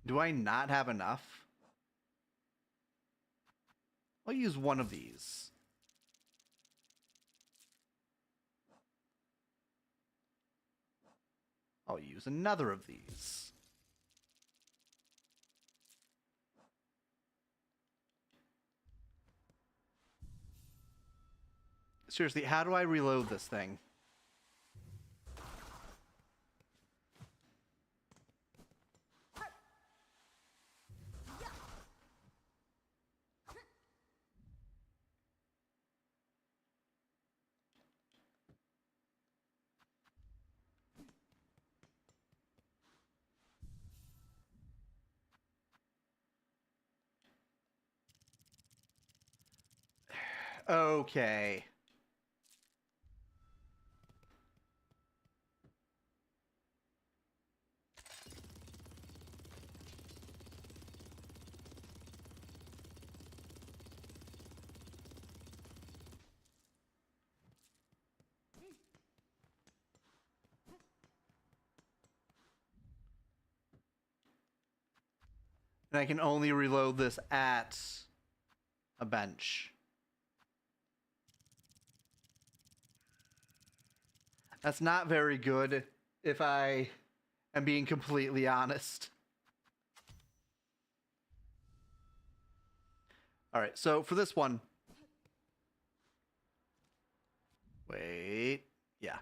S1: Do I not have enough? I'll use one of these. I'll use another of these. Seriously, how do I reload this thing? Okay. And I can only reload this at a bench. That's not very good, if I am being completely honest. All right, so for this one... Wait, yeah.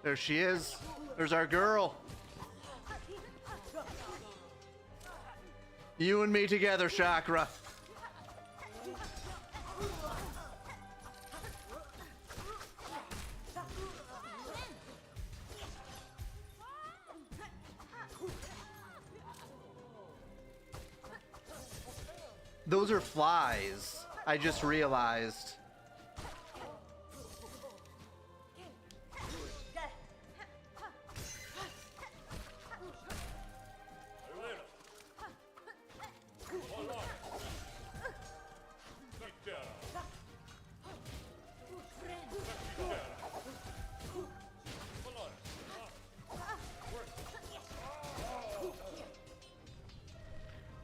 S1: There she is. There's our girl. You and me together, Chakra. Those are flies. I just realized.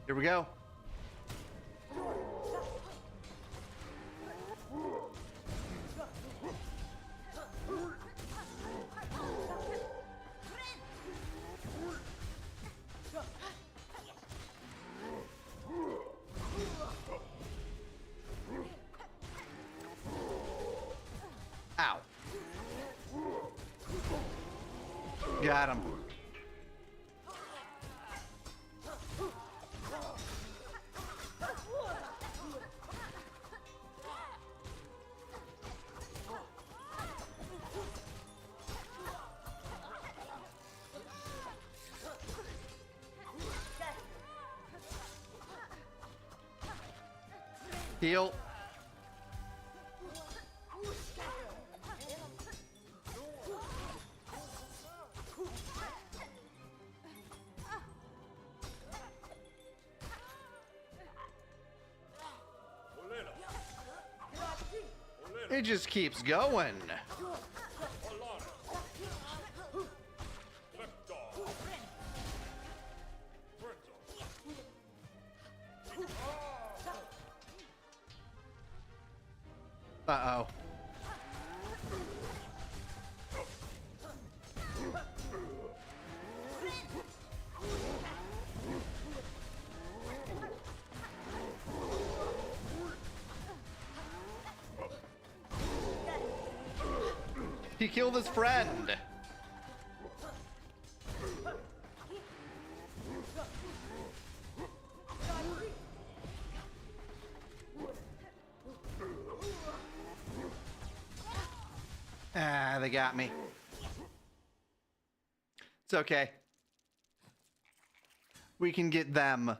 S1: Here we go. Ow. Got him. Heal. It just keeps going. Uh-oh. He killed his friend. Ah, they got me. It's okay. We can get them.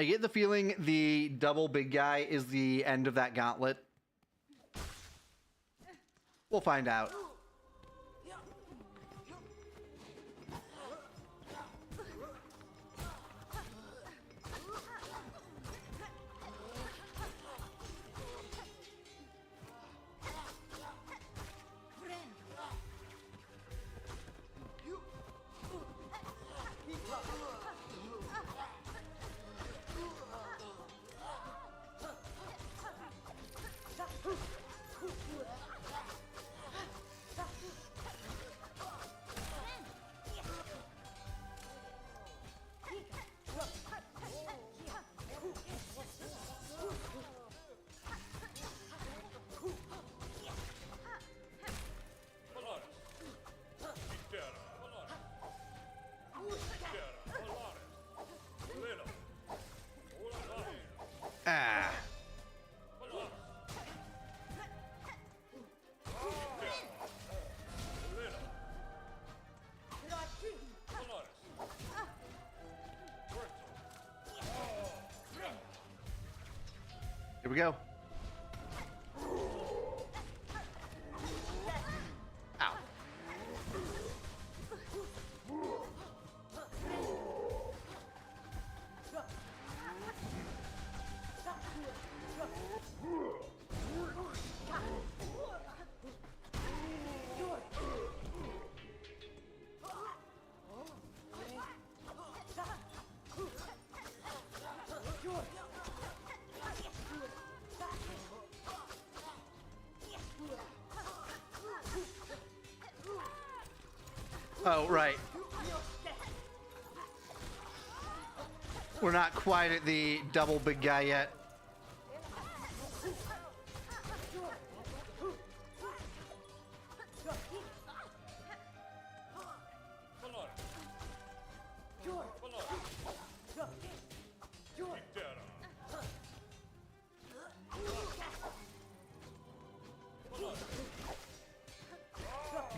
S1: I get the feeling the double big guy is the end of that gauntlet. We'll find out. Ah. Here we go. Ow. Oh, right. We're not quite at the double big guy yet.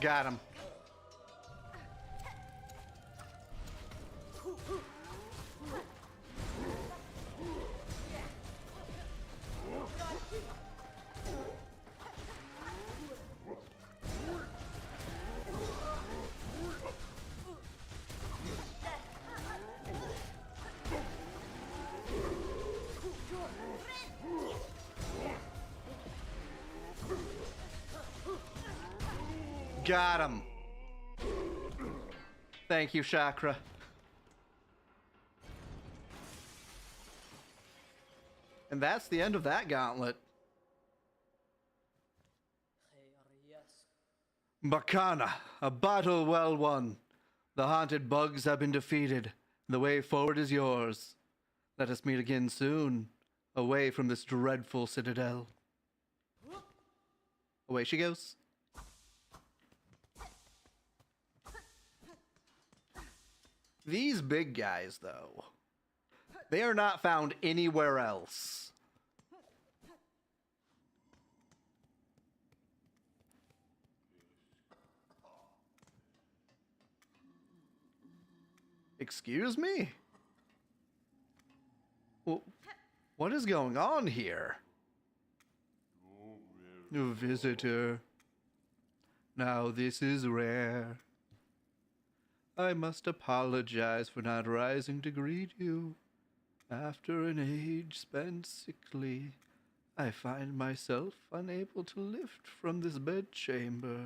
S1: Got him. Got him. Thank you, Chakra. And that's the end of that gauntlet. Bakana, a battle well won. The haunted bugs have been defeated. The way forward is yours. Let us meet again soon, away from this dreadful citadel. Away she goes. These big guys, though, they are not found anywhere else. Excuse me? Well, what is going on here? A visitor. Now this is rare. I must apologize for not rising to greet you. After an age spent sickly, I find myself unable to lift from this bedchamber.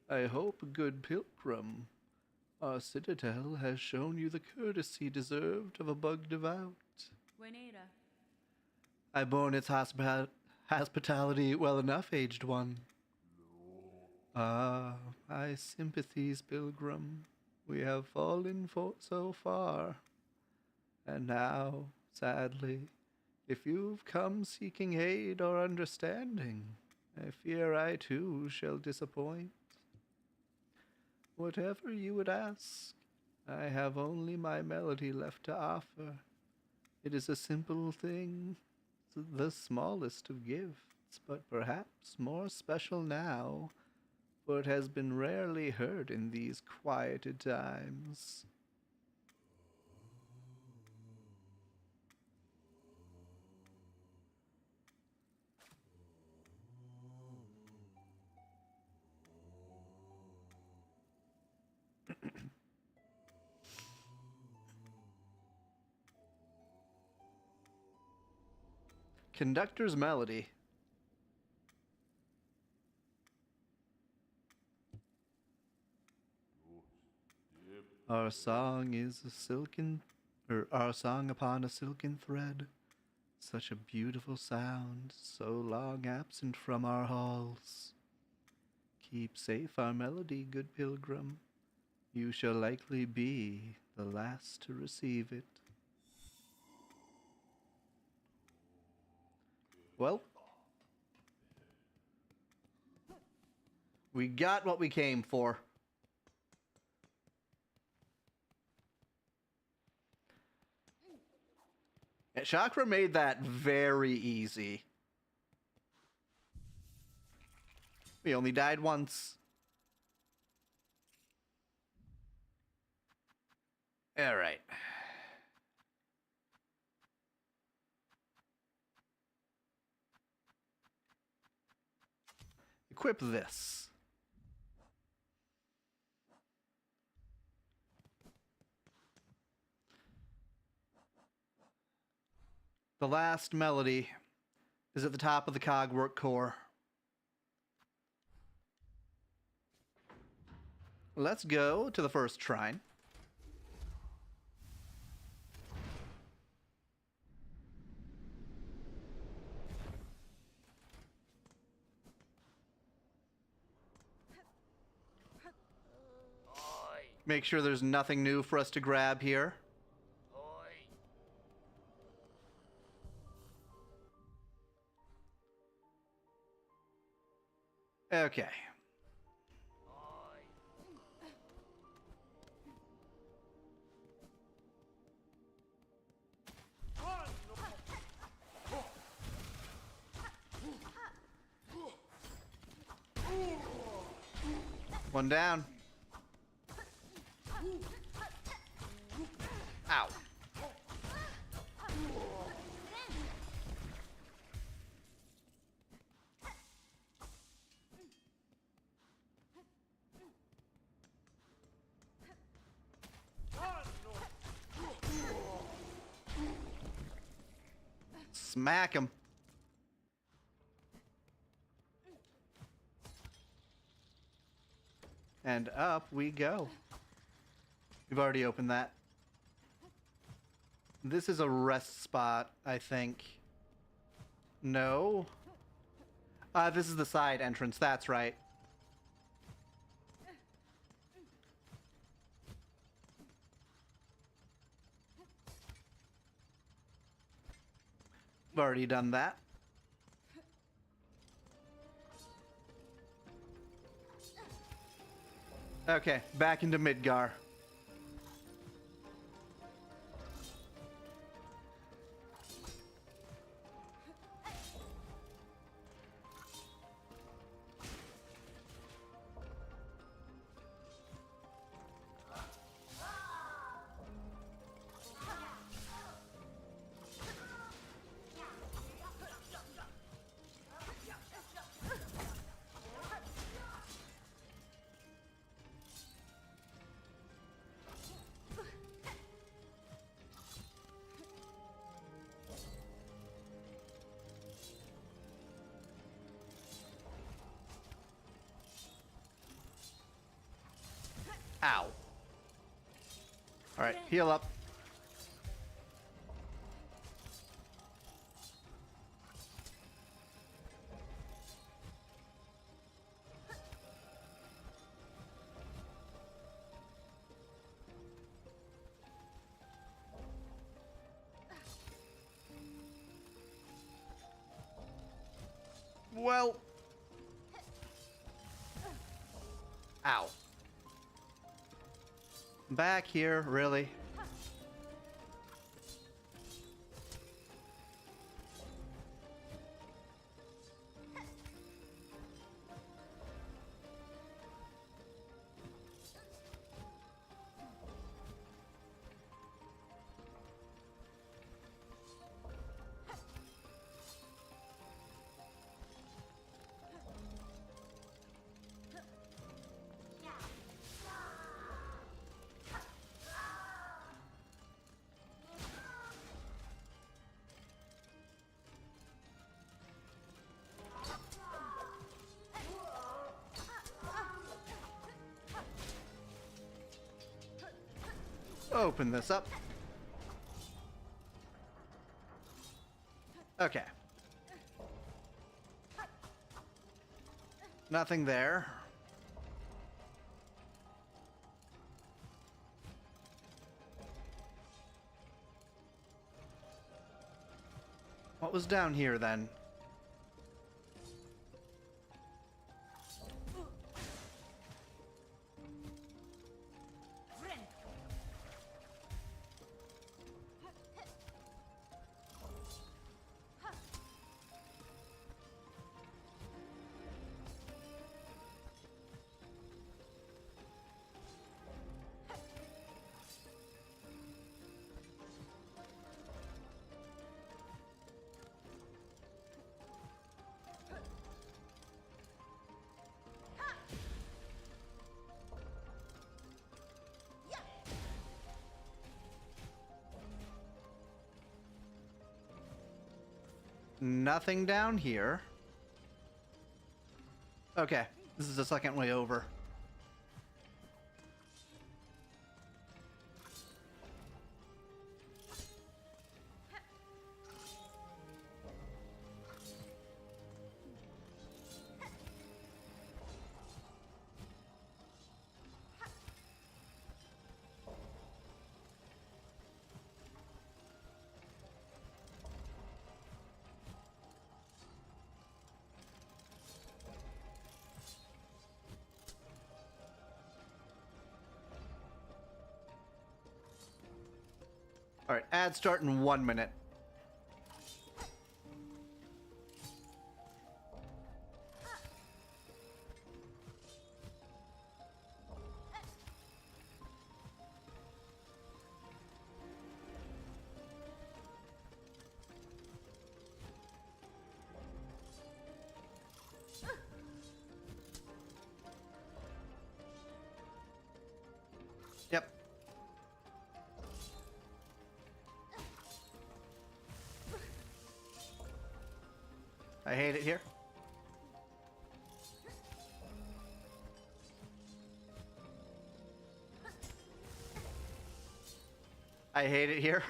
S1: I hope, good pilgrim, our citadel has shown you the courtesy deserved of a bug devout. I borne its hospitality well enough, aged one. Ah, my sympathies, pilgrim. We have fallen so far. And now, sadly, if you've come seeking aid or understanding, I fear I too shall disappoint. Whatever you would ask, I have only my melody left to offer. It is a simple thing, the smallest of gifts, but perhaps more special now, for it has been rarely heard in these quieted times. Conductor's melody. Our song is a our song upon a silken thread. Such a beautiful sound, so long absent from our halls. Keep safe our melody, good pilgrim. You shall likely be the last to receive it. Well, we got what we came for. And Chakra made that very easy. We only died once. All right. Equip this. The last melody is at the top of the cogwork core. Let's go to the first shrine. Make sure there's nothing new for us to grab here. Okay. One down. Ow. Smack him. And up we go. We've already opened that. This is a rest spot, I think. No. This is the side entrance. That's right. I've already done that. Okay, back into Midgar. Ow. Alright, heal up. Well. Ow. Back here, really? Open this up. Okay. Nothing there. What was down here then? Nothing down here. Okay, this is the second way over. All right, ad start in 1 minute. Yep. I hate it here. I hate it here.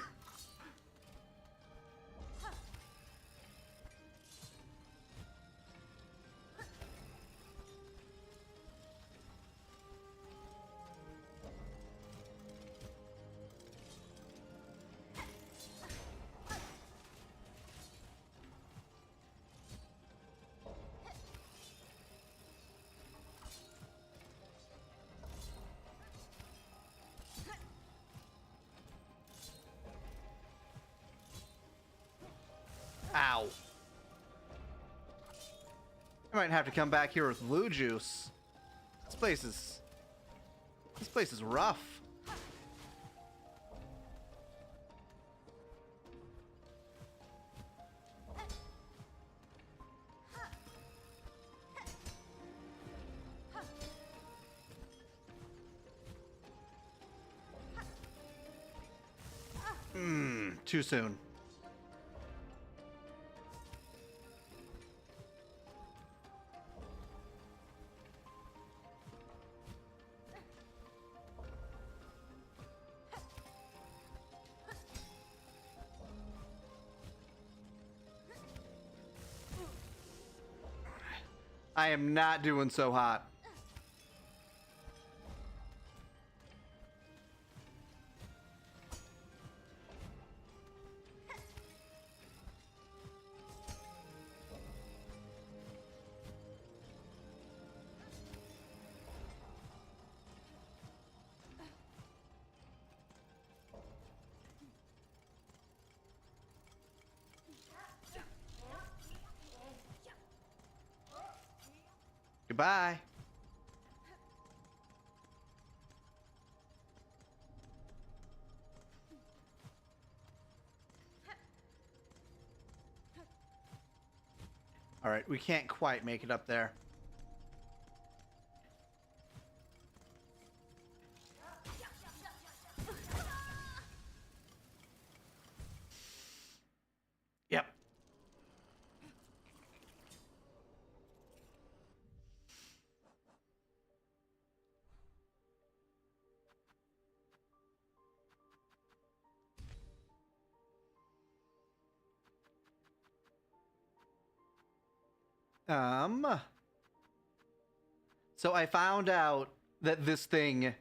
S1: Ow. I might have to come back here with blue juice. This place is rough. Too soon. I am not doing so hot. Goodbye. All right, we can't quite make it up there. Yep. So I found out that this thing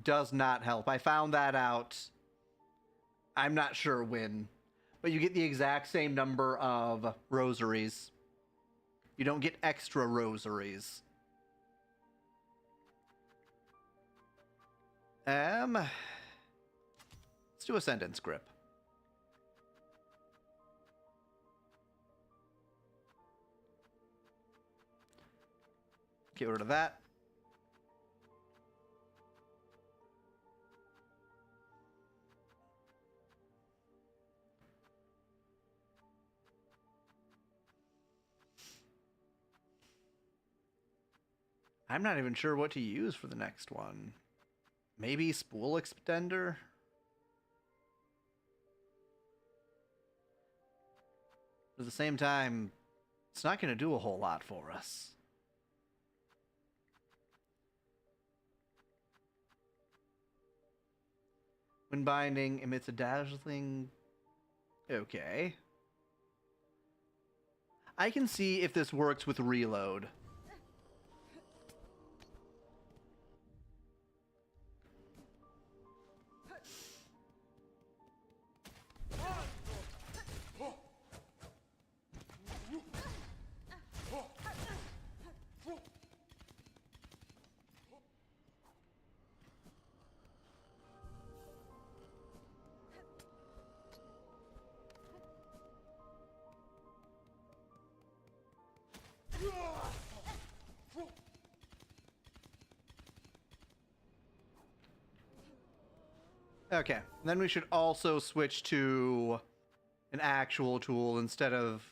S1: does not help. I found that out. I'm not sure when, but you get the exact same number of rosaries. You don't get extra rosaries. Let's do a sentence grip. Get rid of that. I'm not even sure what to use for the next one. Maybe spool extender? But at the same time, it's not going to do a whole lot for us. When binding, emits a dazzling... Okay. I can see if this works with reload. Okay, then we should also switch to an actual tool instead of,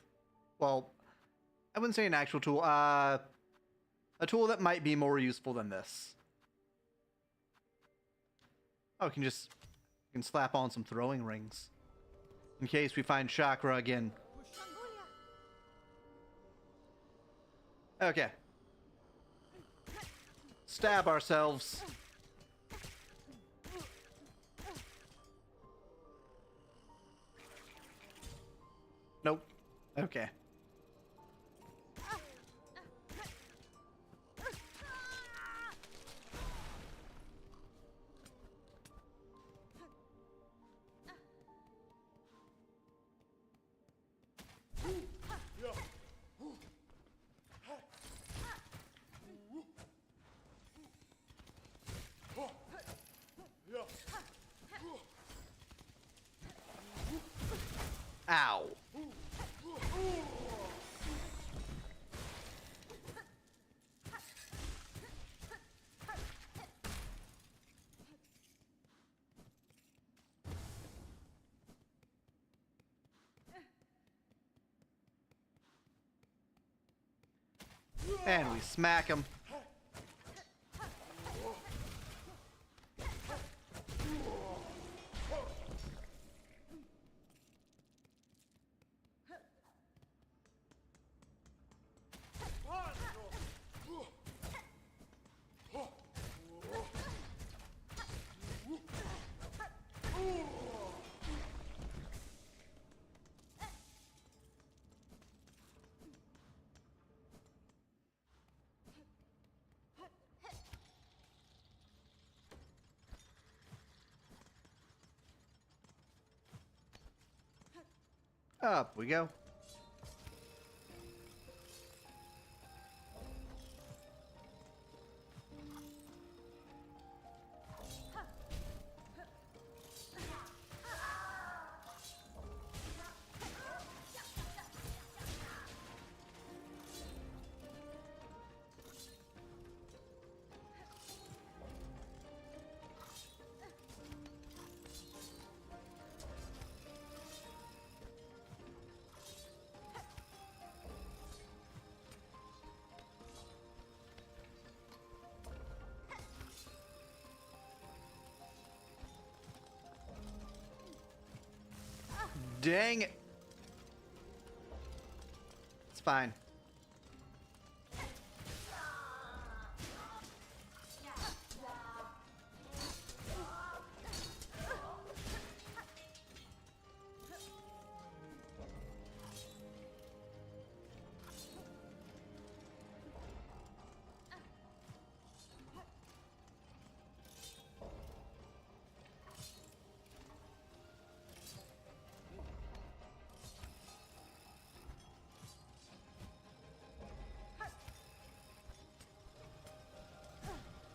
S1: well, I wouldn't say an actual tool, a tool that might be more useful than this. Oh, we can slap on some throwing rings in case we find chakra again. Okay. Stab ourselves. Nope. Okay. Ow. And we smack him. Up we go. Dang it. It's fine.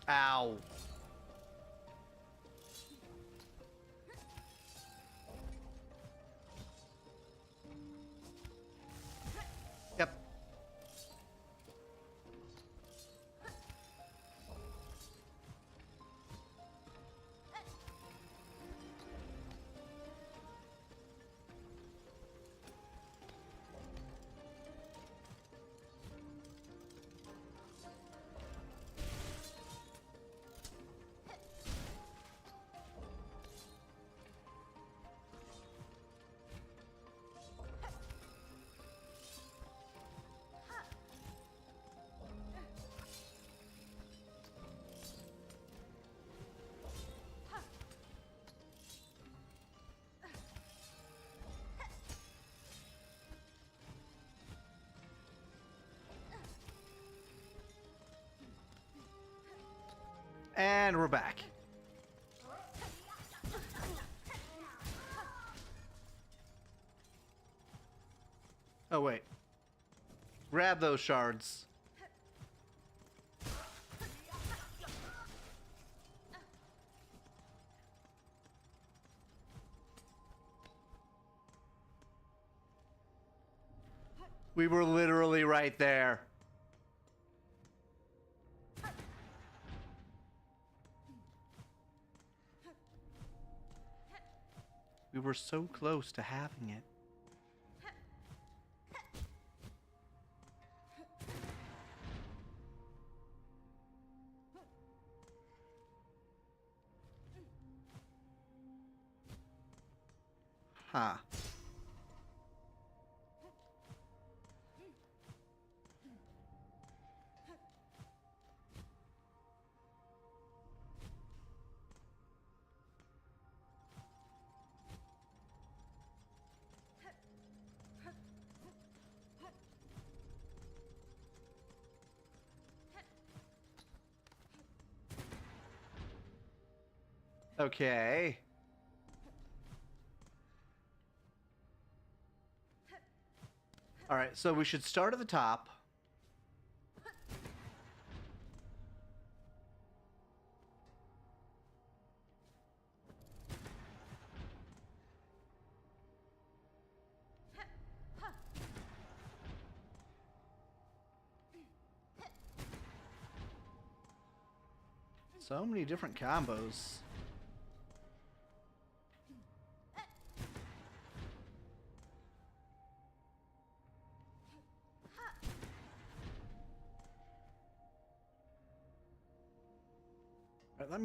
S1: Ow. Yep. And we're back. Oh, wait. Grab those shards. We were literally right there. We were so close to having it. Huh. Okay. All right, so we should start at the top. So many different combos. All right, let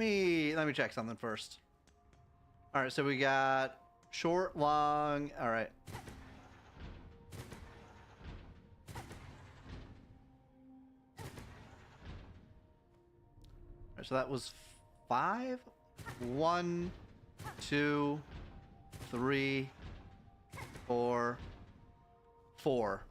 S1: me check something first. All right, so we got short, long. All right. All right, so that was 5. 1, 2, 3, 4, 4.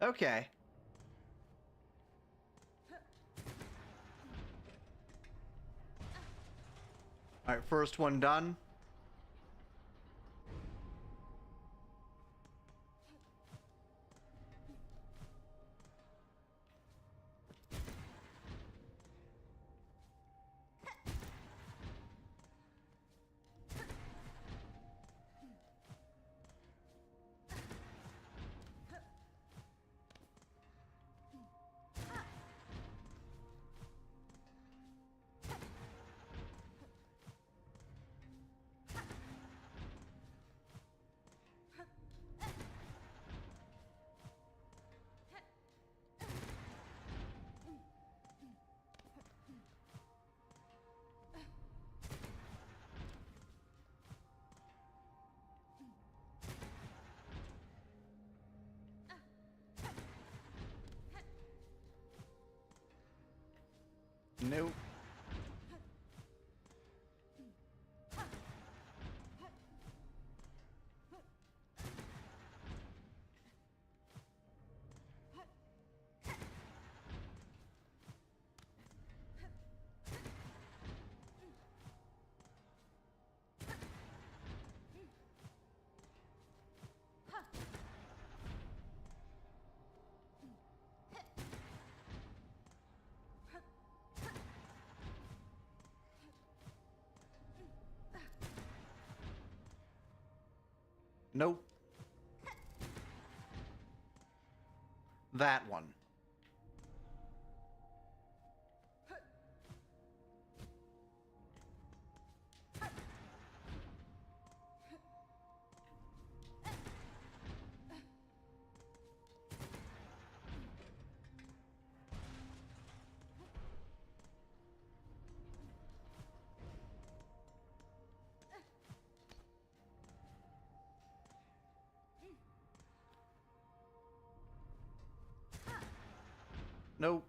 S1: Okay. All right, first one done. Nope. Nope. That one. Nope.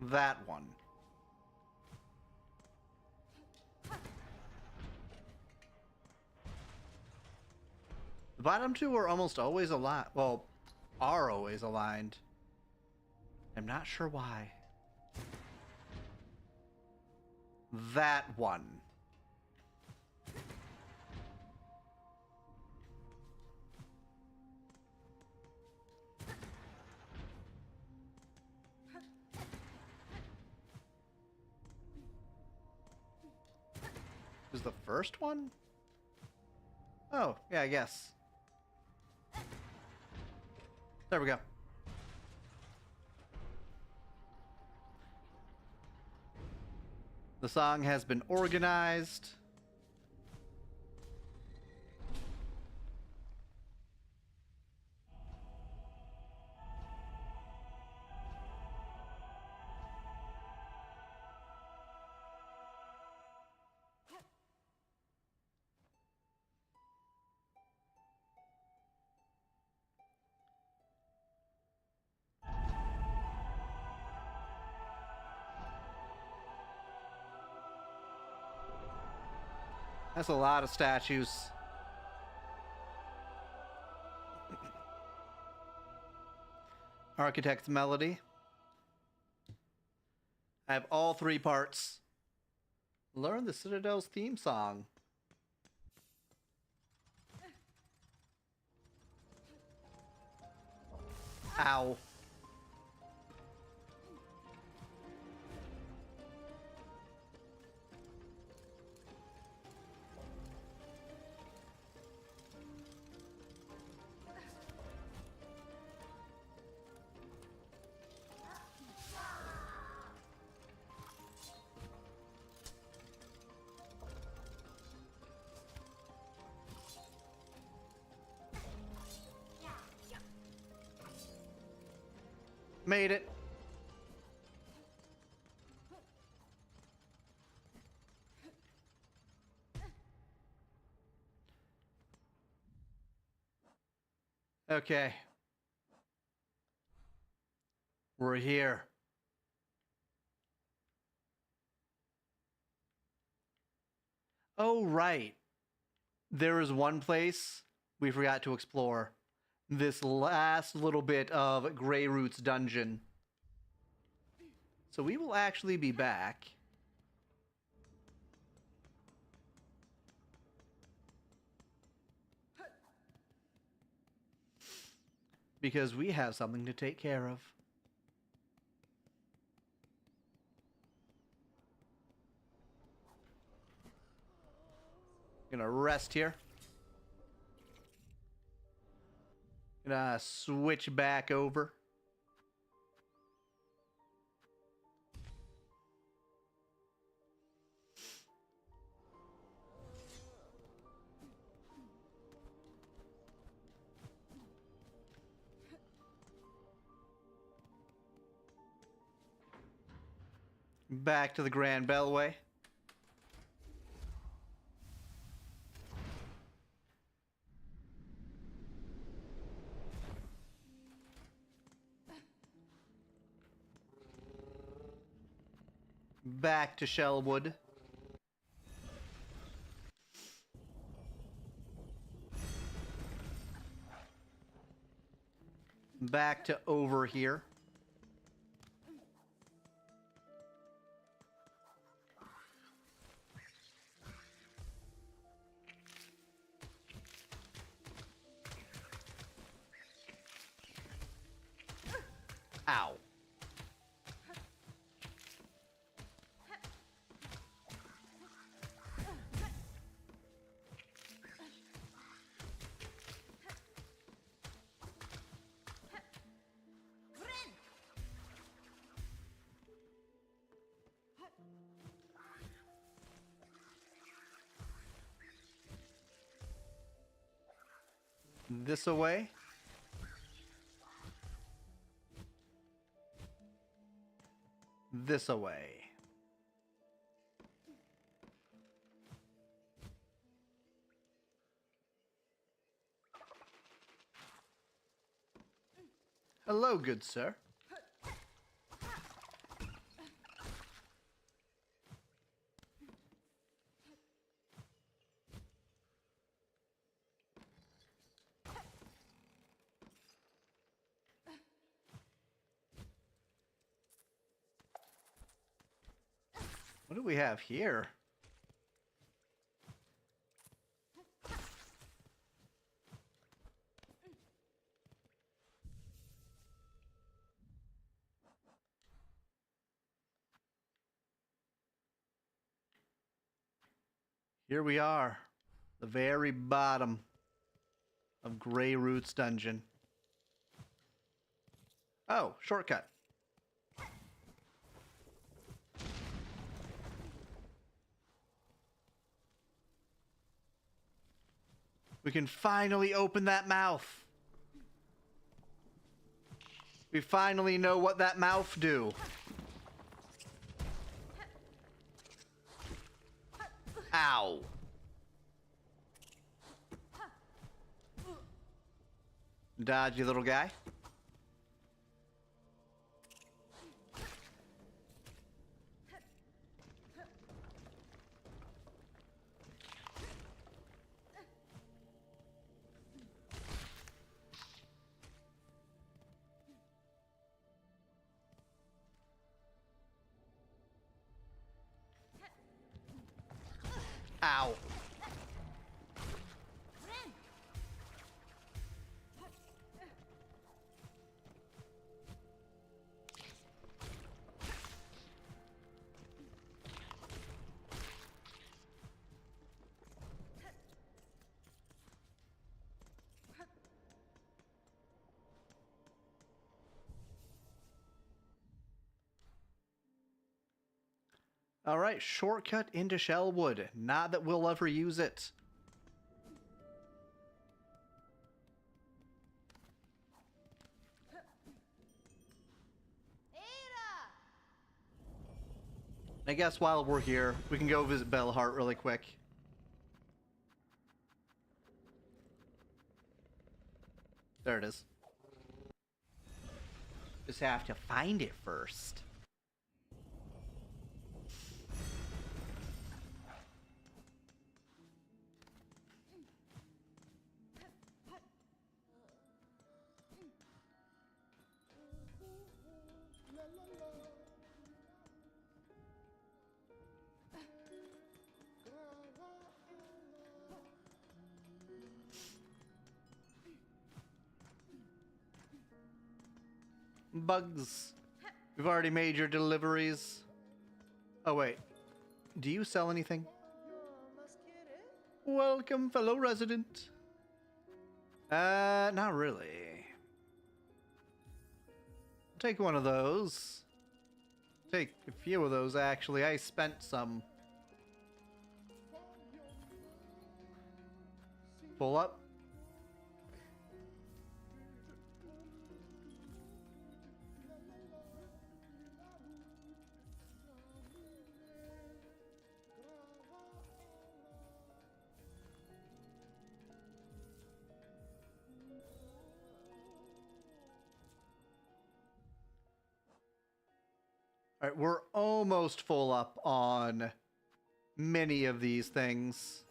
S1: That one. The bottom two are almost always aligned. Well, are always aligned. I'm not sure why. That one. Is the first one? Oh, yeah, I guess. There we go. The song has been organized. That's a lot of statues. Architect's Melody. I have all 3 parts. Learn the Citadel's theme song. Ow. Made it. Okay. We're here. Oh, right. There is one place we forgot to explore. This last little bit of Grey Root's dungeon. So we will actually be back. Because we have something to take care of. Gonna rest here. Gonna switch back over. Back to the Grand Bellway. Back to Shellwood. Back to over here. Ow. This away. This away. Hello, good sir. What do we have here? Here we are. The very bottom of Grey Roots Dungeon. Oh, shortcut. We can finally open that mouth. We finally know what that mouth do. Ow. Dodge, you little guy. Ow. All right, shortcut into Shellwood. Not that we'll ever use it. I guess while we're here, we can go visit Bellheart really quick. There it is. Just have to find it first. Bugs. We've already made your deliveries. Oh, wait. Do you sell anything? Welcome, fellow resident. Not really. Take one of those. Take a few of those, actually. I spent some. Pull up. All right, we're almost full up on many of these things.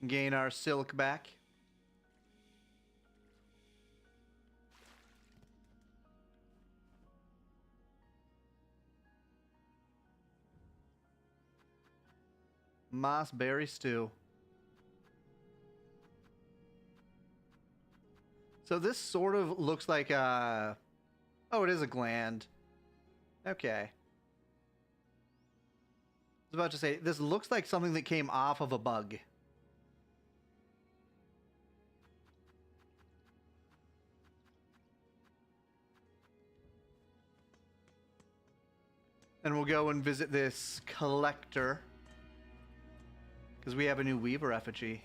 S1: Gain our silk back. Mossberry stew. So this sort of looks like a... Oh, it is a gland. Okay. I was about to say, this looks like something that came off of a bug. And we'll go and visit this collector. Because we have a new Weaver effigy.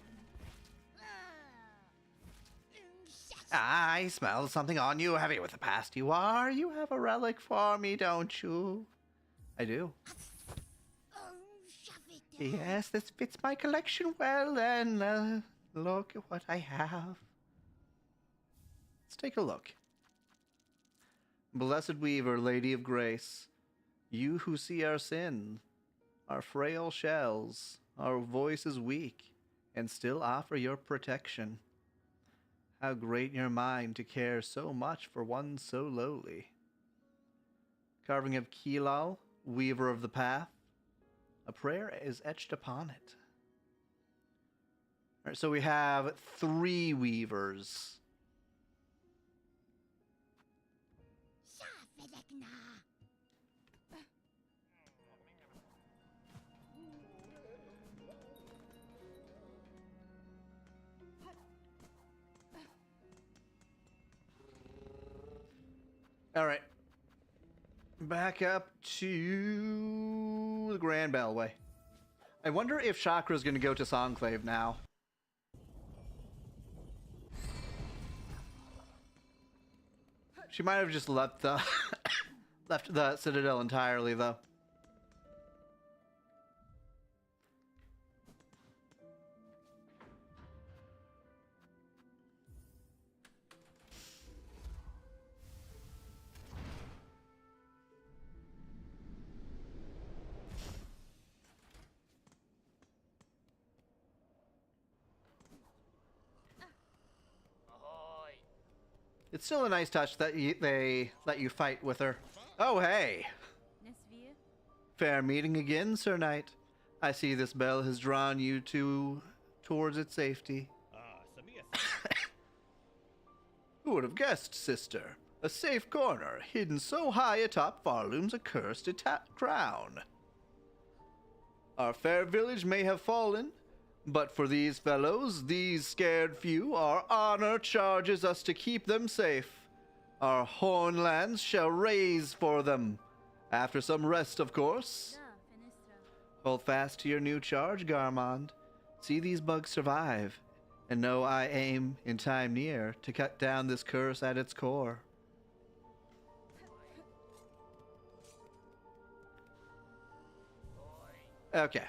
S1: I smell something on you. Heavy with the past you are. You have a relic for me, don't you? I do. Yes, this fits my collection well, and look at what I have. Let's take a look. Blessed Weaver, Lady of Grace, you who see our sin, our frail shells, our voice is weak, and still offer your protection. How great your mind to care so much for one so lowly. Carving of Kilal, Weaver of the Path. A prayer is etched upon it. All right, so we have 3 weavers. All right. Back up to the Grand Bellway. I wonder if Chakra's going to go to Songclave now. She might have just left the left the Citadel entirely, though. It's still a nice touch that they let you fight with her. Oh, hey! Fair meeting again, Sir Knight. I see this bell has drawn you towards its safety. Who would have guessed, sister? A safe corner, hidden so high atop Farloom's accursed crown. Our fair village may have fallen, but for these fellows, these scared few, our honor charges us to keep them safe. Our hornlands shall raise for them. After some rest, of course. Hold fast to your new charge, Garmond. See these bugs survive, and know I aim, in time near, to cut down this curse at its core. Okay.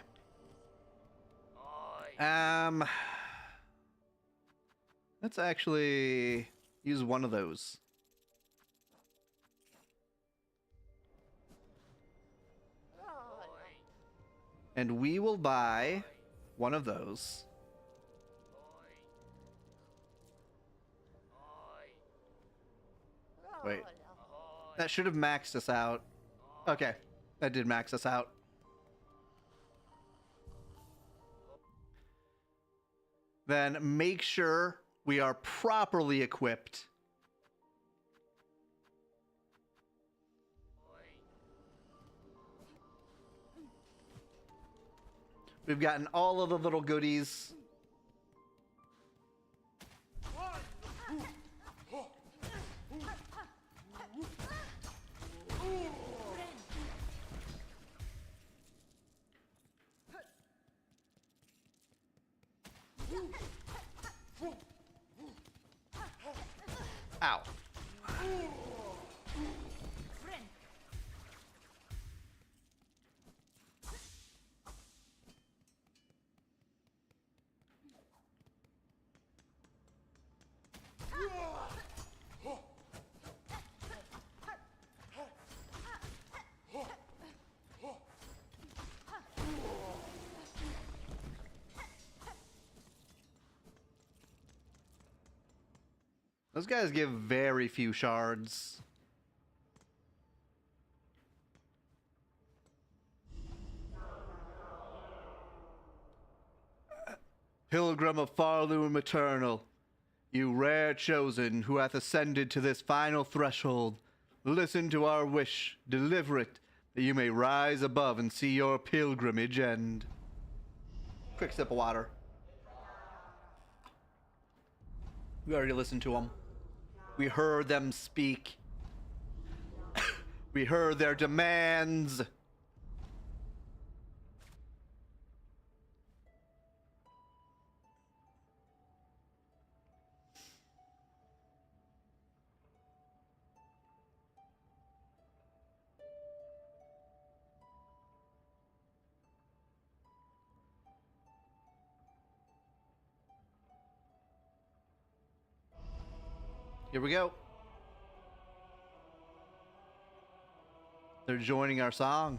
S1: Let's actually use one of those. And we will buy one of those. Wait. That should have maxed us out. Okay. That did max us out. Then make sure we are properly equipped. We've gotten all of the little goodies. Ow. Those guys give very few shards. Pilgrim of Farloom Eternal, you rare chosen who hath ascended to this final threshold, listen to our wish, deliver it, that you may rise above and see your pilgrimage end. Quick sip of water. We already listened to them. We heard them speak. We heard their demands. Here we go. They're joining our song.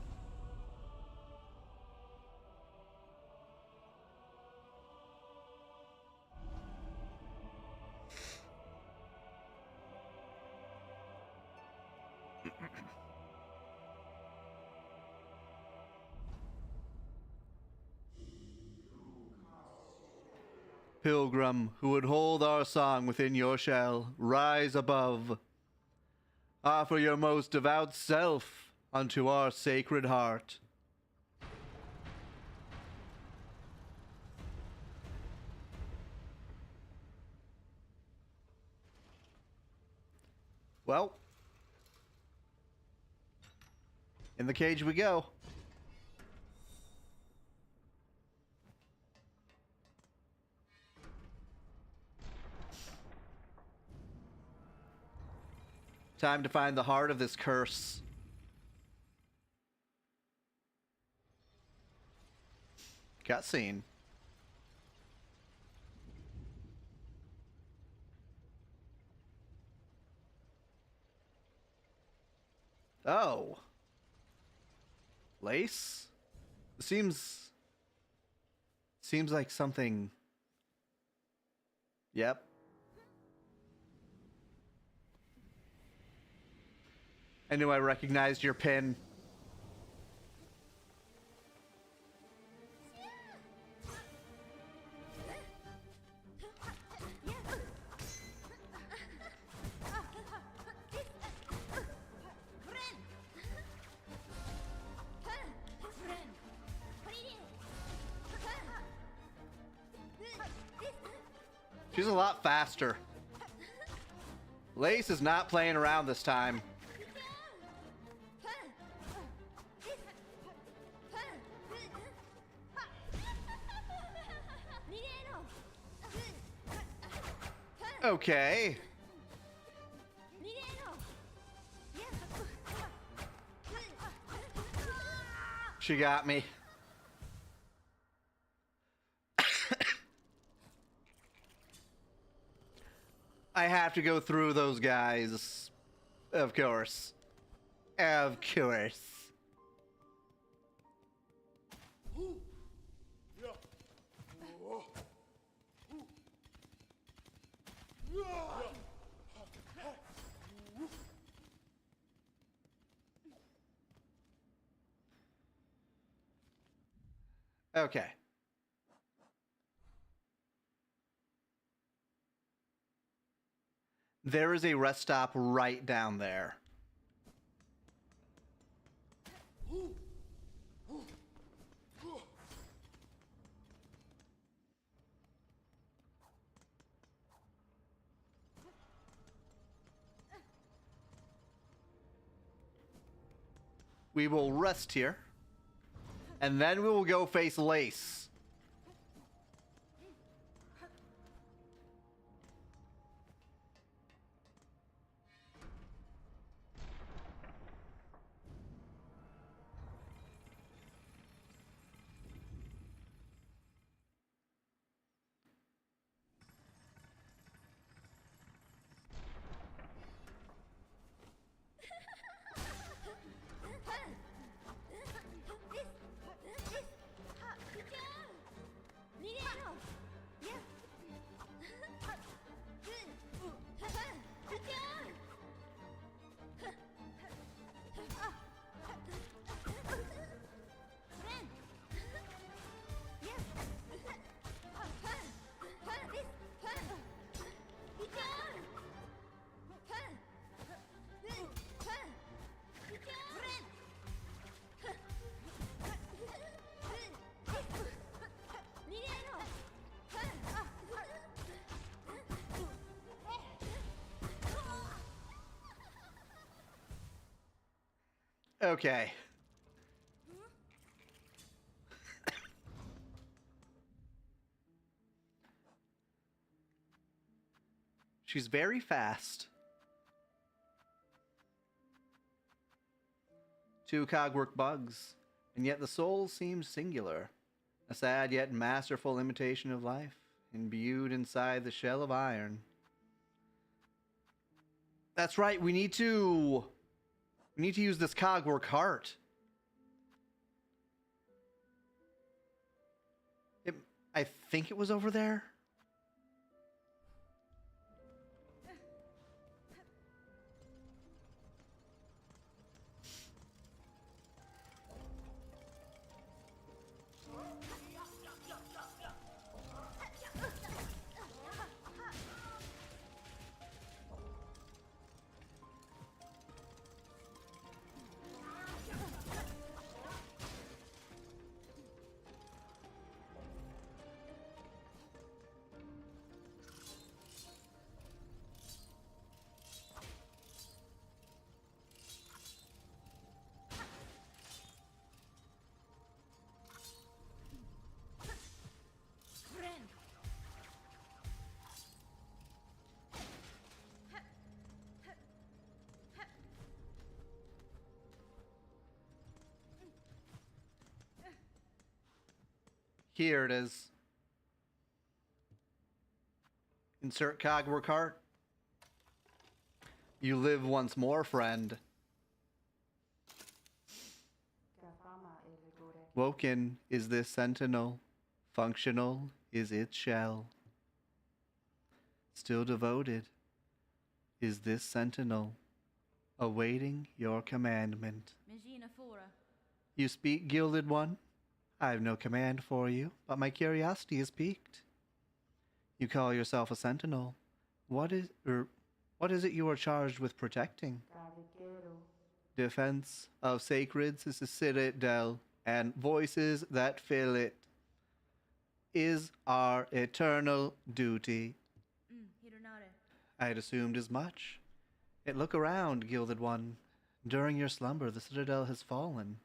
S1: pilgrim who would hold our song within your shell, rise above. Offer your most devout self unto our sacred heart. Well, in the cage we go. Time to find the heart of this curse. Cutscene. Oh. Lace? Seems like something. Yep. I knew I recognized your pin. She's a lot faster. Lace is not playing around this time. Okay. She got me. I have to go through those guys. Of course. Of course. Okay. There is a rest stop right down there. We will rest here. And then we will go face Lace. Okay. She's very fast. Two cogwork bugs, and yet the soul seems singular. A sad yet masterful imitation of life, imbued inside the shell of iron. That's right, we need to use this cogwork heart. I think it was over there. Here it is. Insert Kagura cart. You live once more, friend. Woken is this sentinel. Functional is its shell. Still devoted is this sentinel, awaiting your commandment. You speak, Gilded One? I have no command for you, but my curiosity is piqued. You call yourself a sentinel. What is it you are charged with protecting? Defense of sacreds is the citadel, and voices that fill it is our eternal duty. I had assumed as much. Yet look around, Gilded One. During your slumber, the citadel has fallen,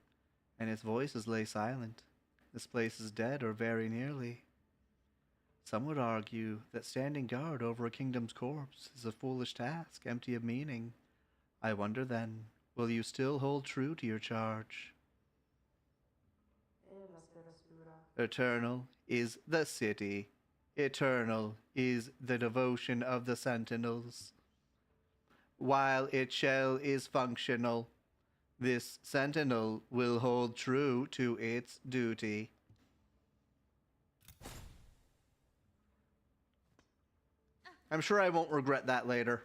S1: and its voices lay silent. This place is dead, or very nearly. Some would argue that standing guard over a kingdom's corpse is a foolish task, empty of meaning. I wonder then, will you still hold true to your charge? Eternal is the city. Eternal is the devotion of the sentinels. While its shell is functional, this sentinel will hold true to its duty. I'm sure I won't regret that later.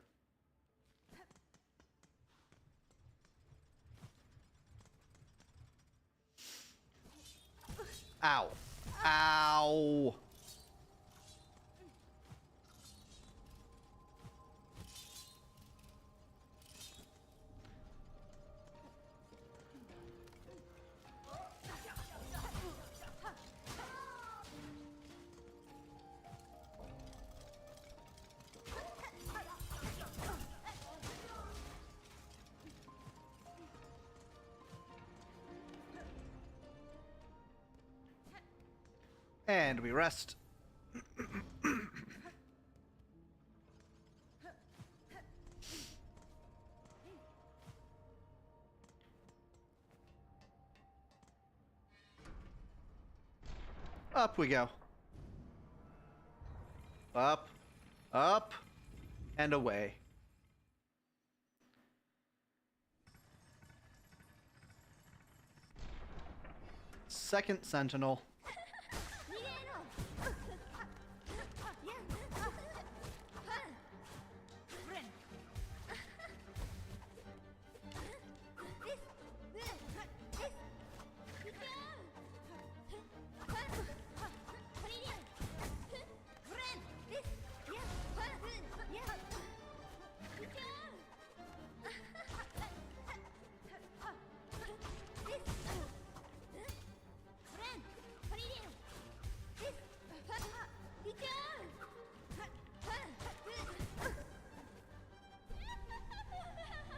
S1: Ow. Ow. And we rest. Up we go. Up, up, and away. Second sentinel.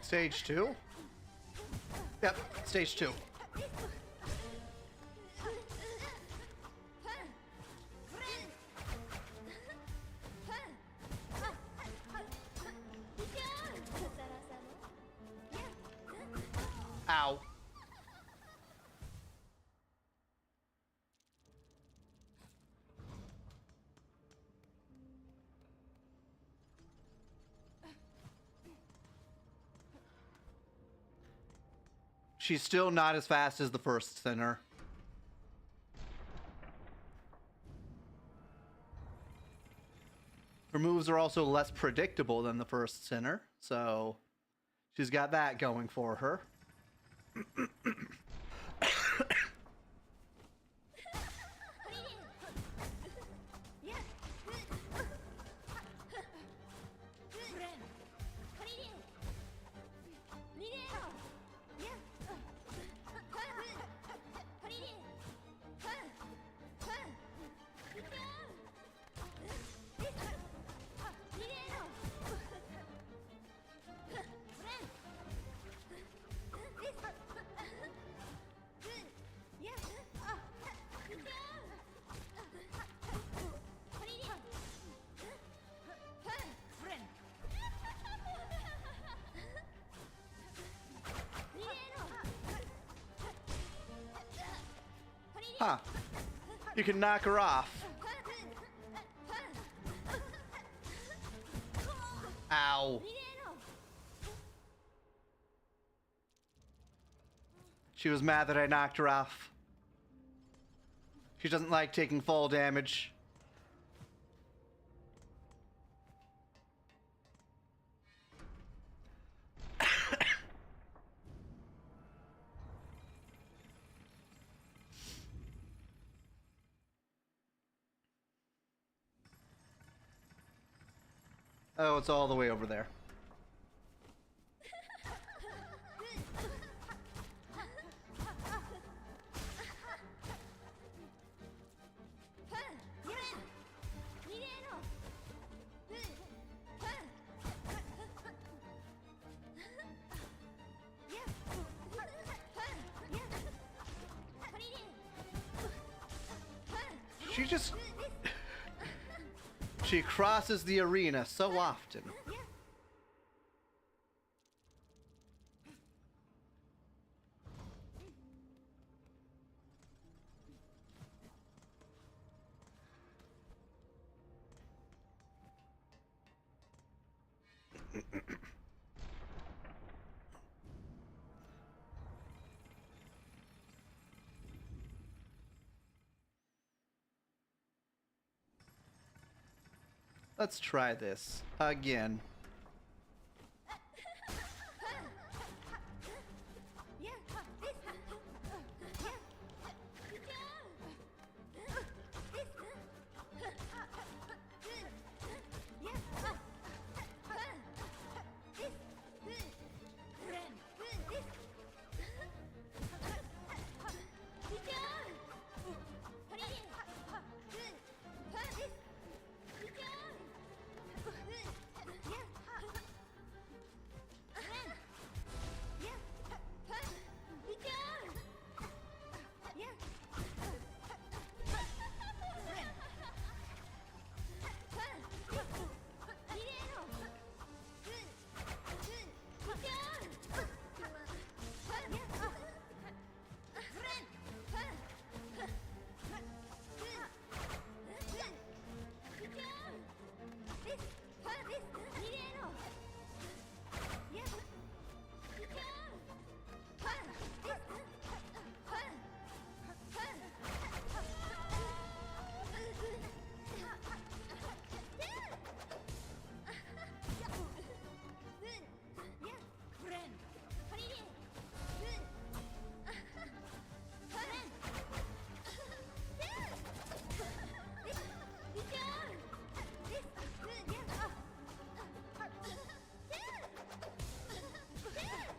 S1: Stage 2? Yep, stage 2. Ow. She's still not as fast as the first sinner. Her moves are also less predictable than the first sinner, so she's got that going for her. Huh. You can knock her off. Ow. She was mad that I knocked her off. She doesn't like taking fall damage. Oh, it's all the way over there. She crosses the arena so often. Let's try this again.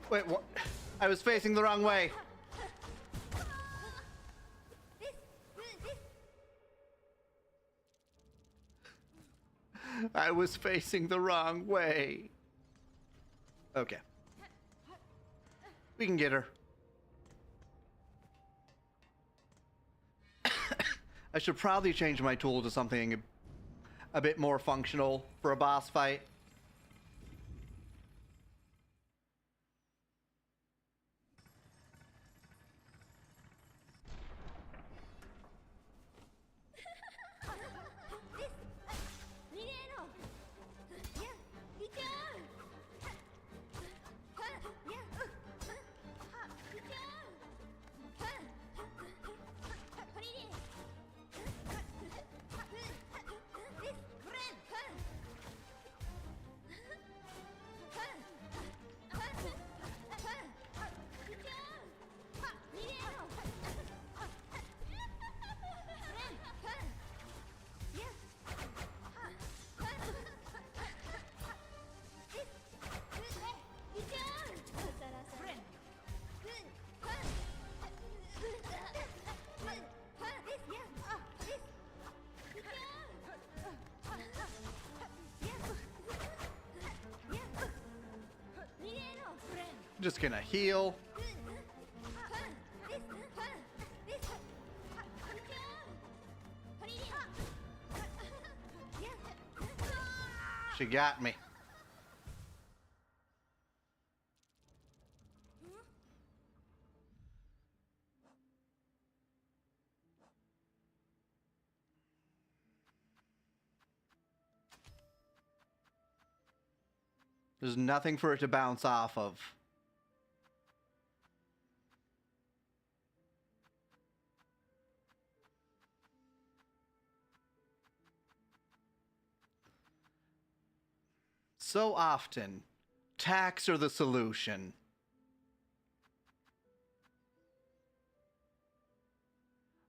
S1: Wait, what? I was facing the wrong way. I was facing the wrong way. Okay. We can get her. I should probably change my tool to something a bit more functional for a boss fight. Just gonna heal. She got me. There's nothing for it to bounce off of. So often, tacks are the solution.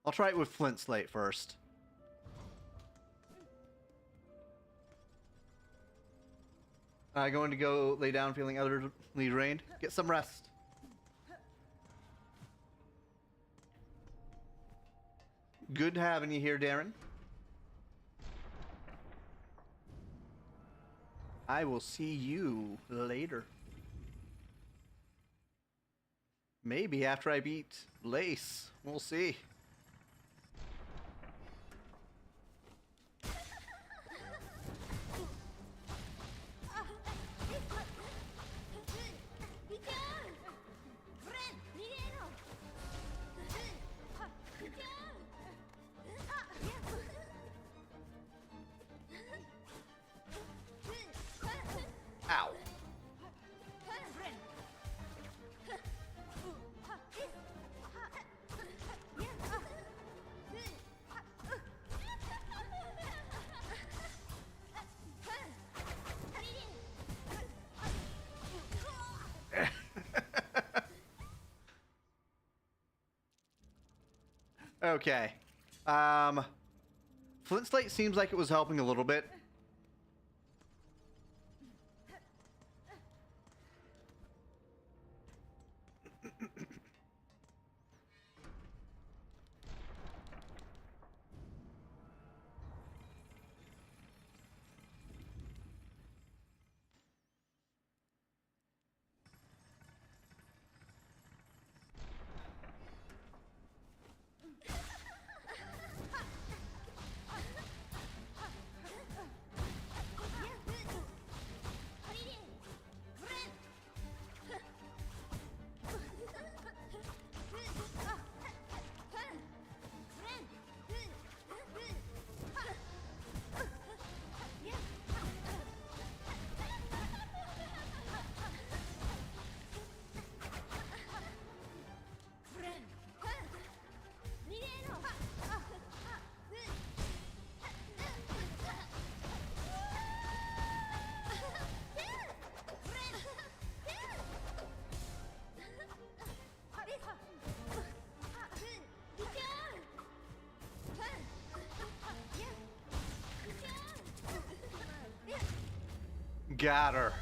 S1: I'll try it with flint slate first. Going to go lay down feeling utterly drained. Get some rest. Good having you here, Darren. I will see you later. Maybe after I beat Lace. We'll see. Ow. Okay. Flint Slate seems like it was helping a little bit. Got her.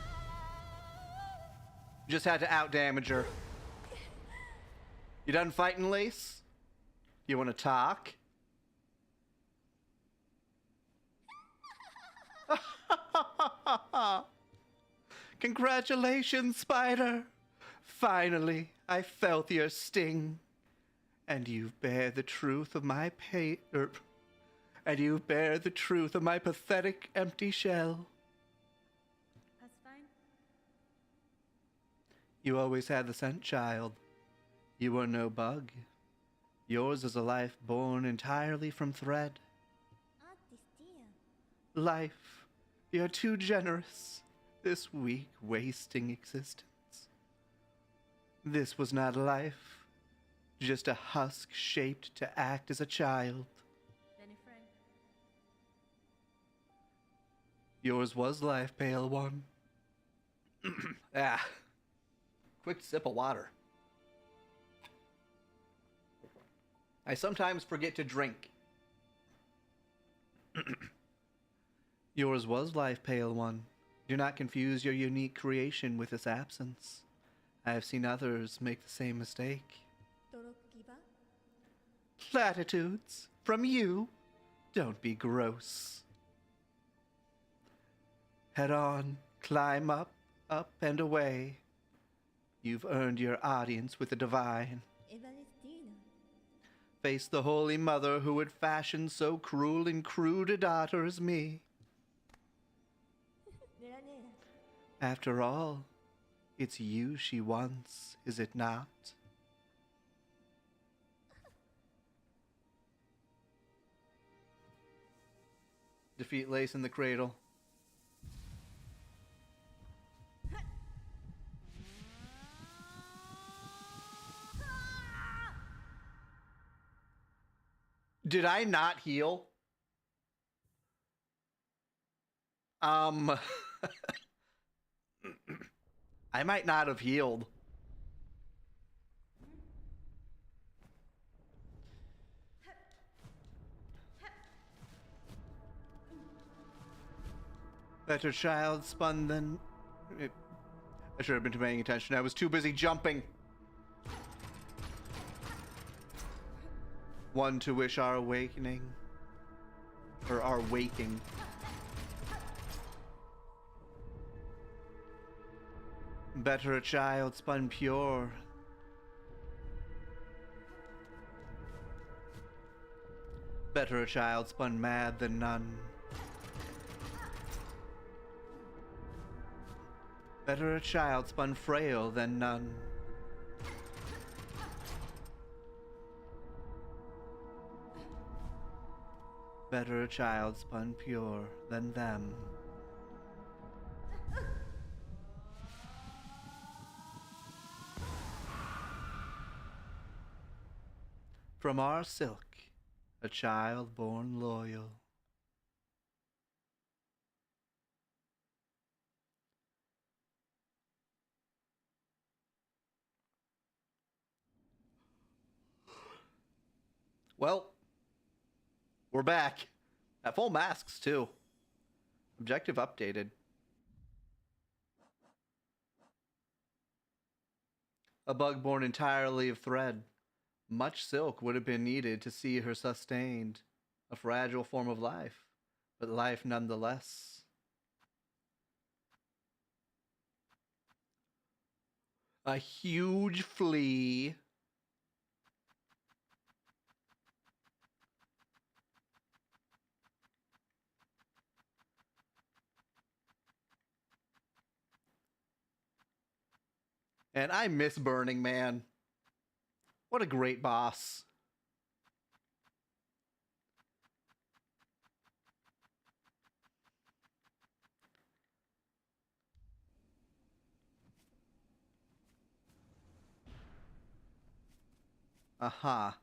S1: Just had to out-damage her. You done fighting, Lace? You want to talk? Congratulations, Spider. Finally, I felt your sting. And you bear the truth of my and you bear the truth of my pathetic empty shell.
S2: That's fine.
S1: You always had the scent, child. You were no bug. Yours is a life born entirely from thread. Life, you're too generous. This weak, wasting existence. This was not life. Just a husk shaped to act as a child.
S2: Then a friend.
S1: Yours was life, pale one. Ah. Quick sip of water. I sometimes forget to drink. Yours was life, pale one. Do not confuse your unique creation with its absence. I have seen others make the same mistake. Platitudes from you? Don't be gross. Head on, climb up, up and away. You've earned your audience with the divine. Face the Holy Mother who would fashion so cruel and crude a daughter as me. After all, it's you she wants, is it not? Defeat Lace in the cradle. Did I not heal? I might not have healed. Better child spun than... I should have been paying attention. I was too busy jumping. One to wish our awakening. Or our waking. Better a child spun pure. Better a child spun mad than none. Better a child spun frail than none. Better a child spun pure than them. From our silk, a child born loyal. Well, we're back. At full masks, too. Objective updated. A bug born entirely of thread. Much silk would have been needed to see her sustained. A fragile form of life, but life nonetheless. A huge flea. And I miss Burning Man. What a great boss. Aha.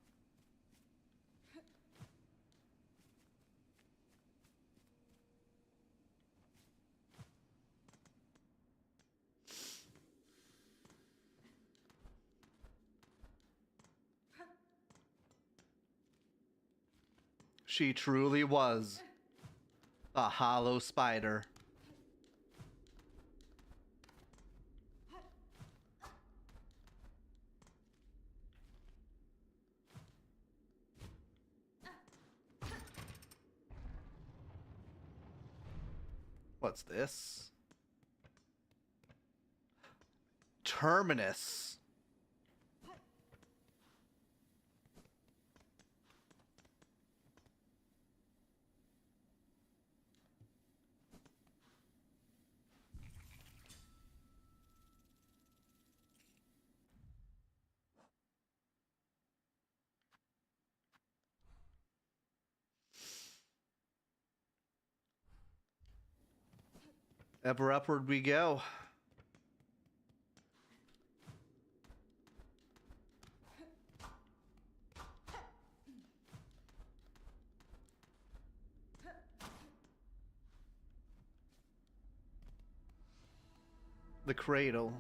S1: She truly was a hollow spider. What's this? Terminus. Ever upward we go. The cradle.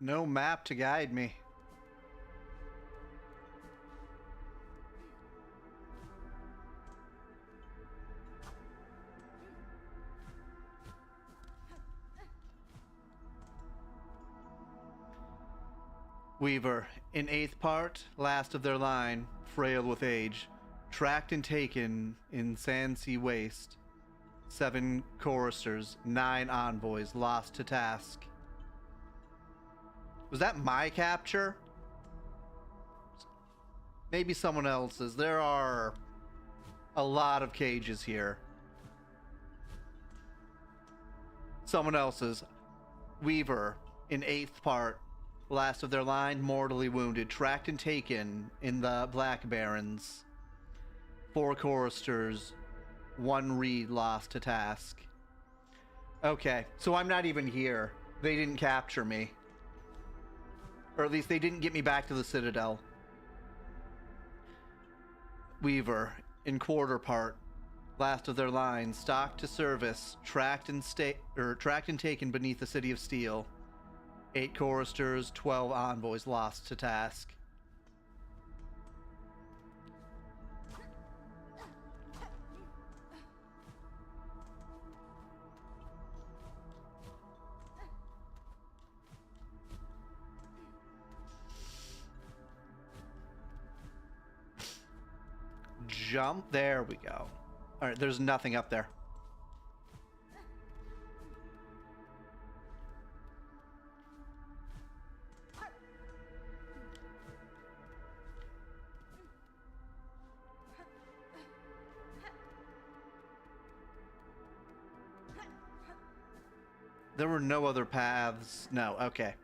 S1: No map to guide me. Weaver, in eighth part, last of their line, frail with age, tracked and taken in Sandsea Waste. 7 choristers, 9 envoys lost to task. Was that my capture? Maybe someone else's. There are a lot of cages here. someone else's. Weaver, in 8th part, last of their line, mortally wounded, tracked and taken in the Black Barrens. 4 choristers, 1 reed lost to task. Okay, so I'm not even here. They didn't capture me. Or at least they didn't get me back to the Citadel. Weaver, in quarter part, last of their line, stocked to service, tracked and taken beneath the City of Steel. 8 choristers, 12 envoys lost to task. Jump. There we go. All right, there's nothing up there. There were no other paths. No, okay.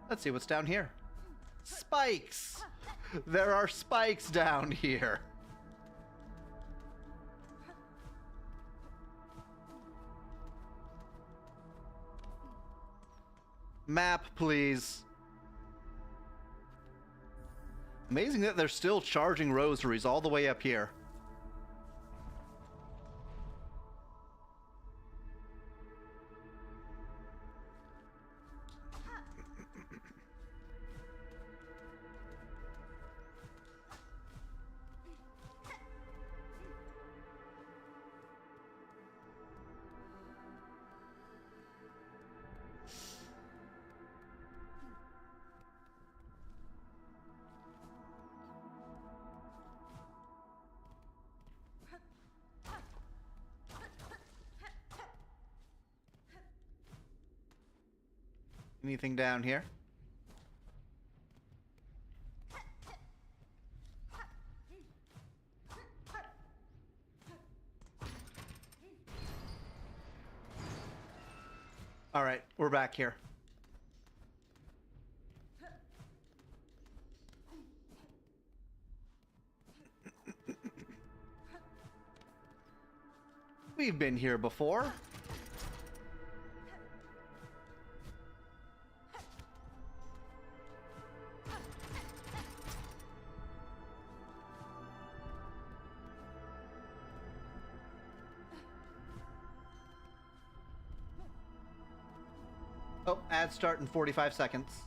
S1: Let's see what's down here. Spikes! There are spikes down here. Map, please. Amazing that they're still charging rosaries all the way up here. Anything down here? All right, we're back here. We've been here before. Oh, ad start in 45 seconds.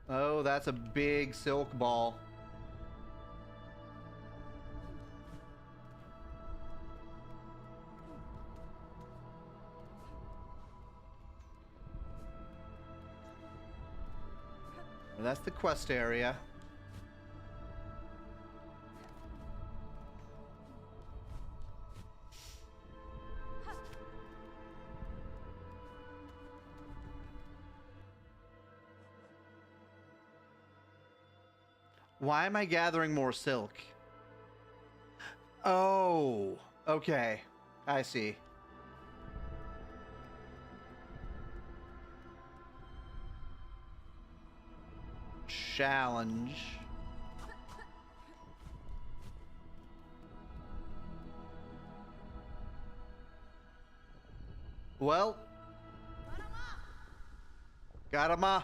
S1: Oh, that's a big silk ball. Well, that's the quest area. Why am I gathering more silk? Oh, okay. I see. Challenge. Well. Got him.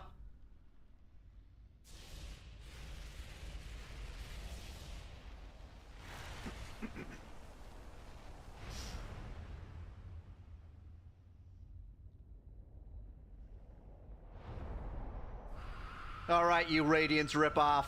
S1: All right, you Radiance ripoff.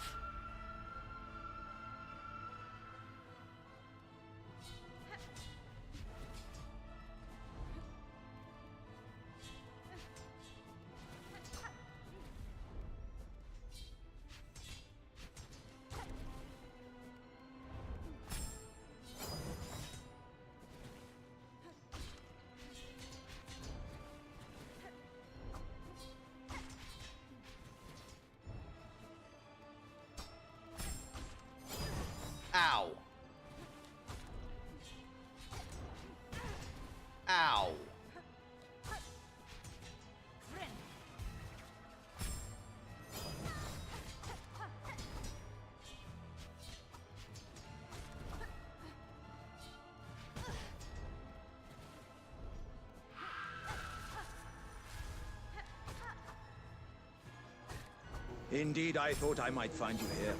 S3: Indeed, I thought I might find you here.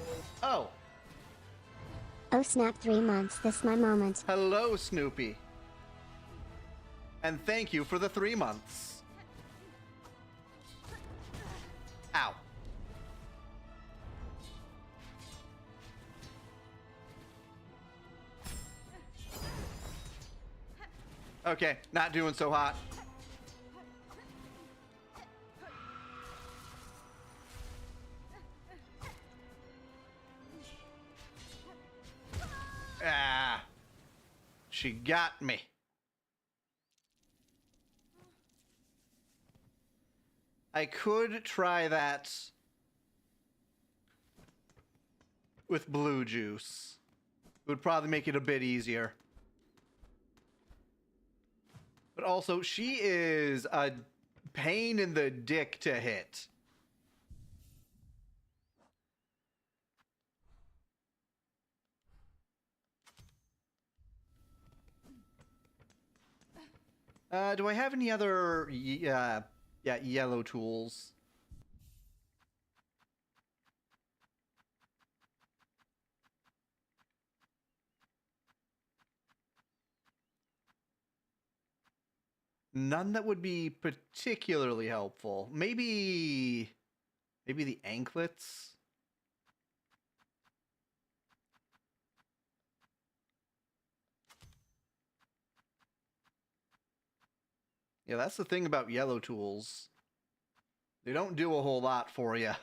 S1: Oh,
S4: Oh snap, 3 months, this my moment.
S1: hello, Snoopy. And thank you for the 3 months. Ow. Okay, not doing so hot. Ah. She got me. I could try that with blue juice. It would probably make it a bit easier. But also, she is a pain in the dick to hit. Do I have any other, yellow tools? None that would be particularly helpful. Maybe the anklets? Yeah, that's the thing about yellow tools. They don't do a whole lot for you.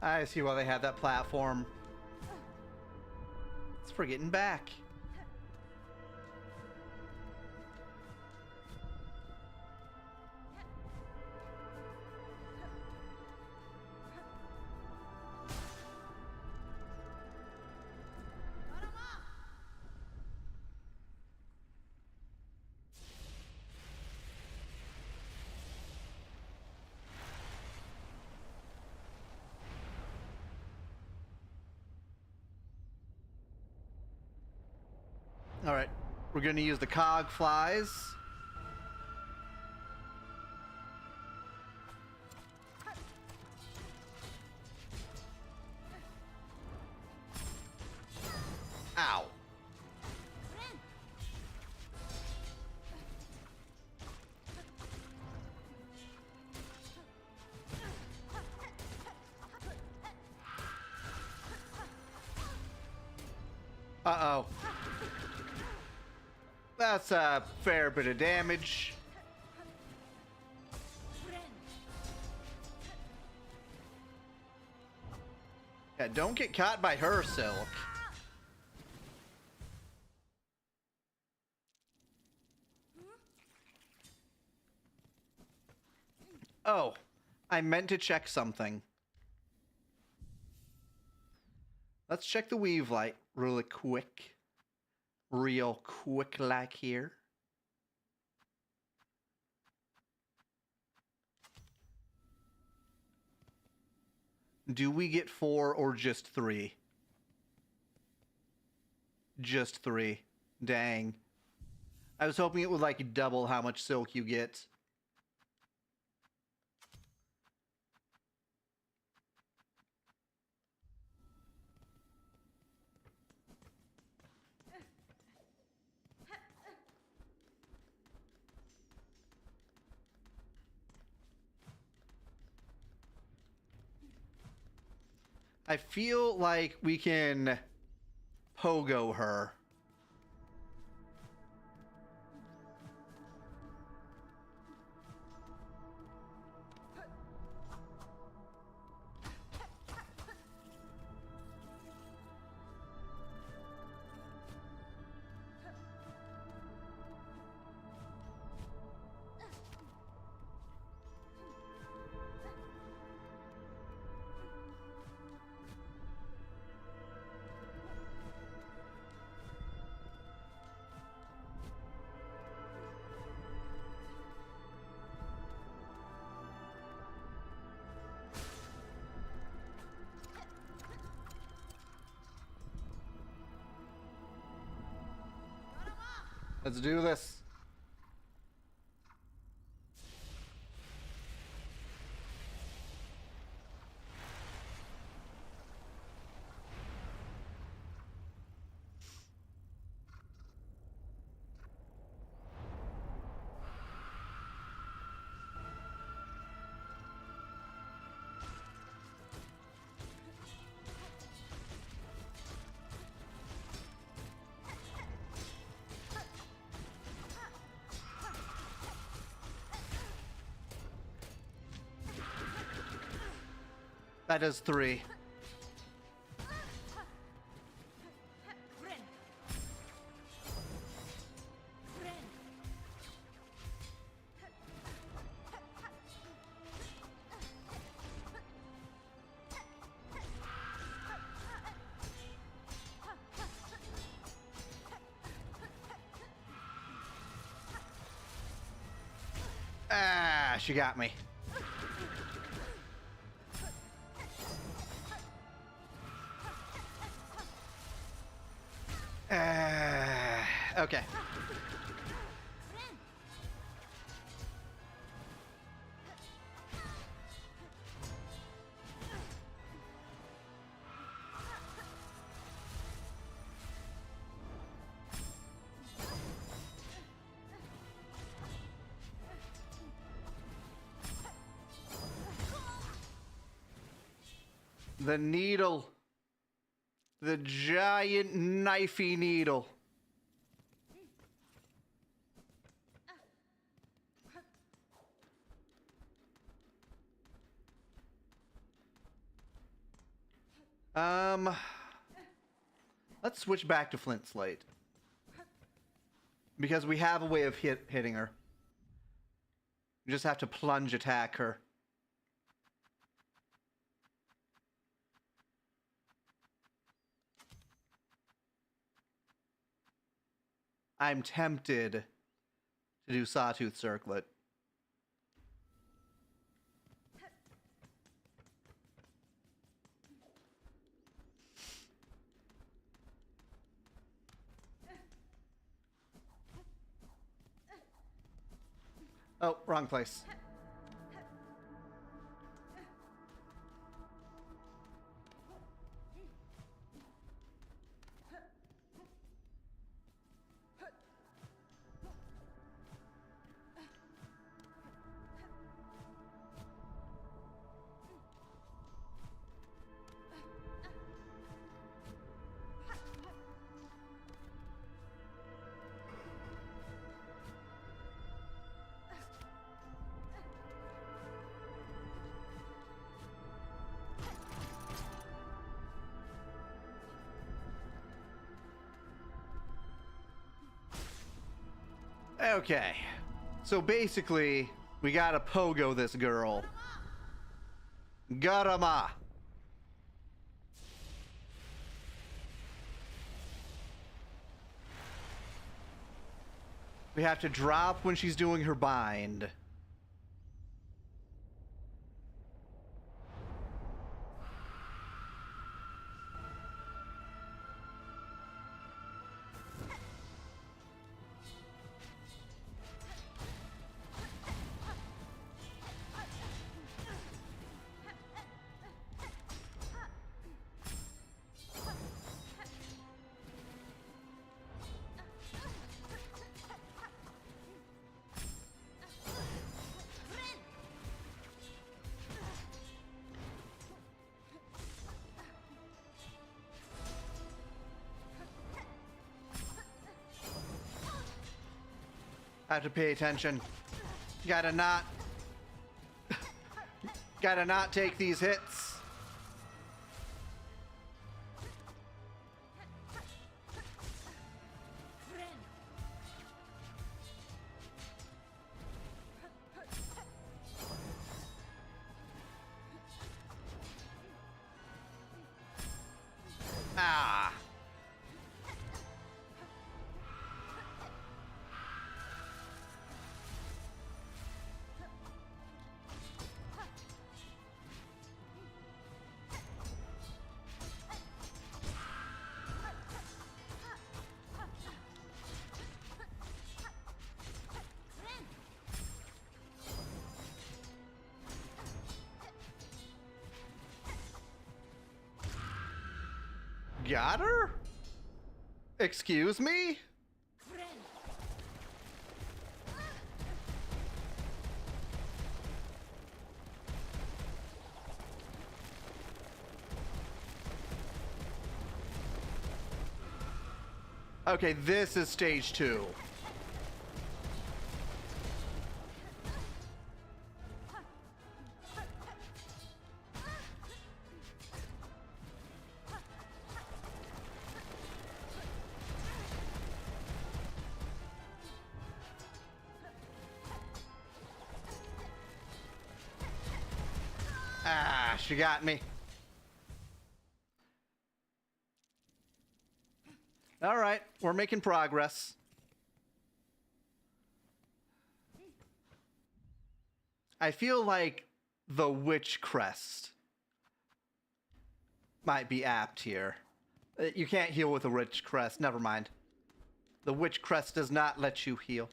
S1: I see why they have that platform. It's for getting back. All right, we're going to use the cog flies. Ow. Uh-oh. That's a fair bit of damage. Yeah, don't get caught by her, Silk. Oh, I meant to check something. Let's check the weave light really quick. Real quick like here. Do we get 4 or just 3? Just 3. Dang. I was hoping it would like double how much silk you get. I feel like we can pogo her. Let's do this. That is 3. Ah, she got me. Okay. The needle. The giant knifey needle. Let's switch back to Flint Slate. Because we have a way of hitting her. You just have to plunge attack her. I'm tempted to do Sawtooth Circlet. Oh, wrong place. Okay, so basically, we gotta pogo this girl. Garama. We have to drop when she's doing her bind. I have to pay attention. Gotta not take these hits. Ah. got her? Excuse me? Okay, this is stage 2. Ah, she got me. All right, we're making progress. I feel like the witch crest might be apt here. You can't heal with a witch crest. Never mind. The witch crest does not let you heal.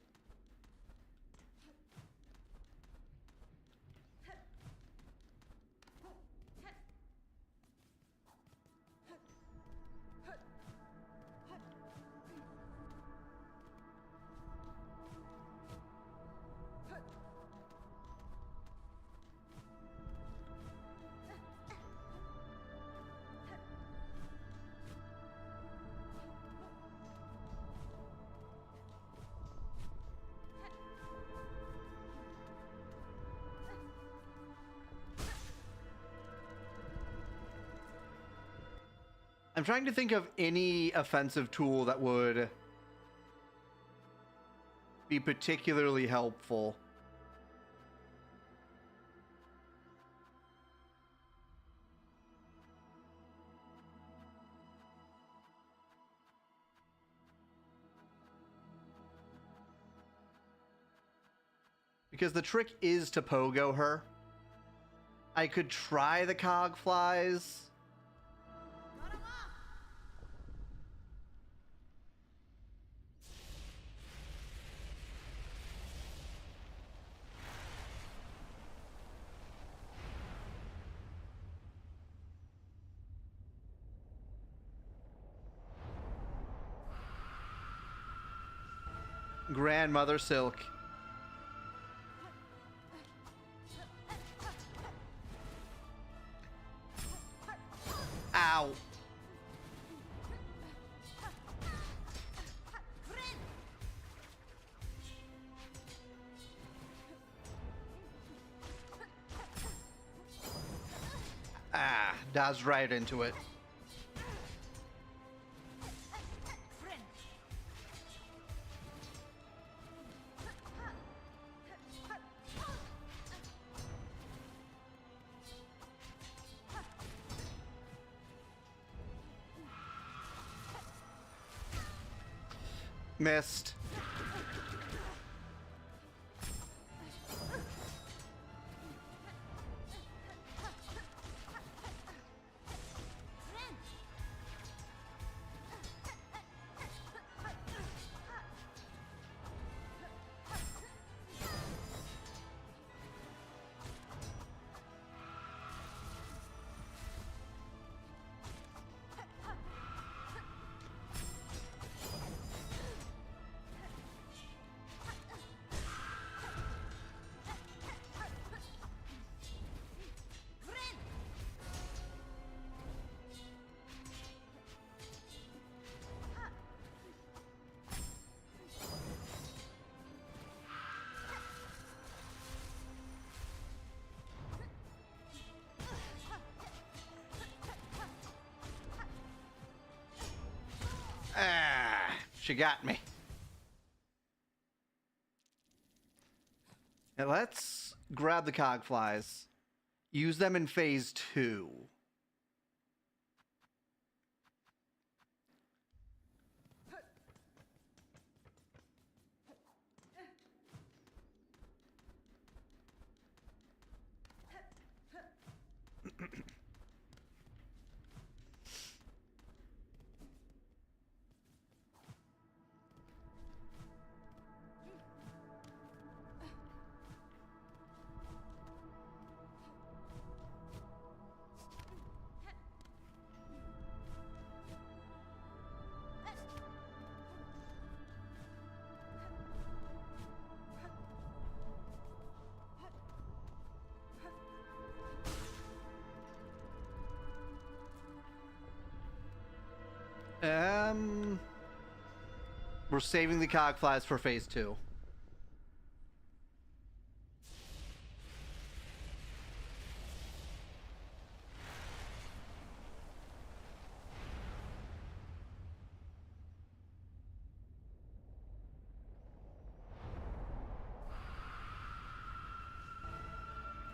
S1: I'm trying to think of any offensive tool that would be particularly helpful. Because the trick is to pogo her. I could try the cog flies. Grandmother Silk. Ow. Ah, dodged right into it. Missed. Ah, she got me. Now let's grab the cog flies. Use them in phase 2. We're saving the cogflies for phase 2.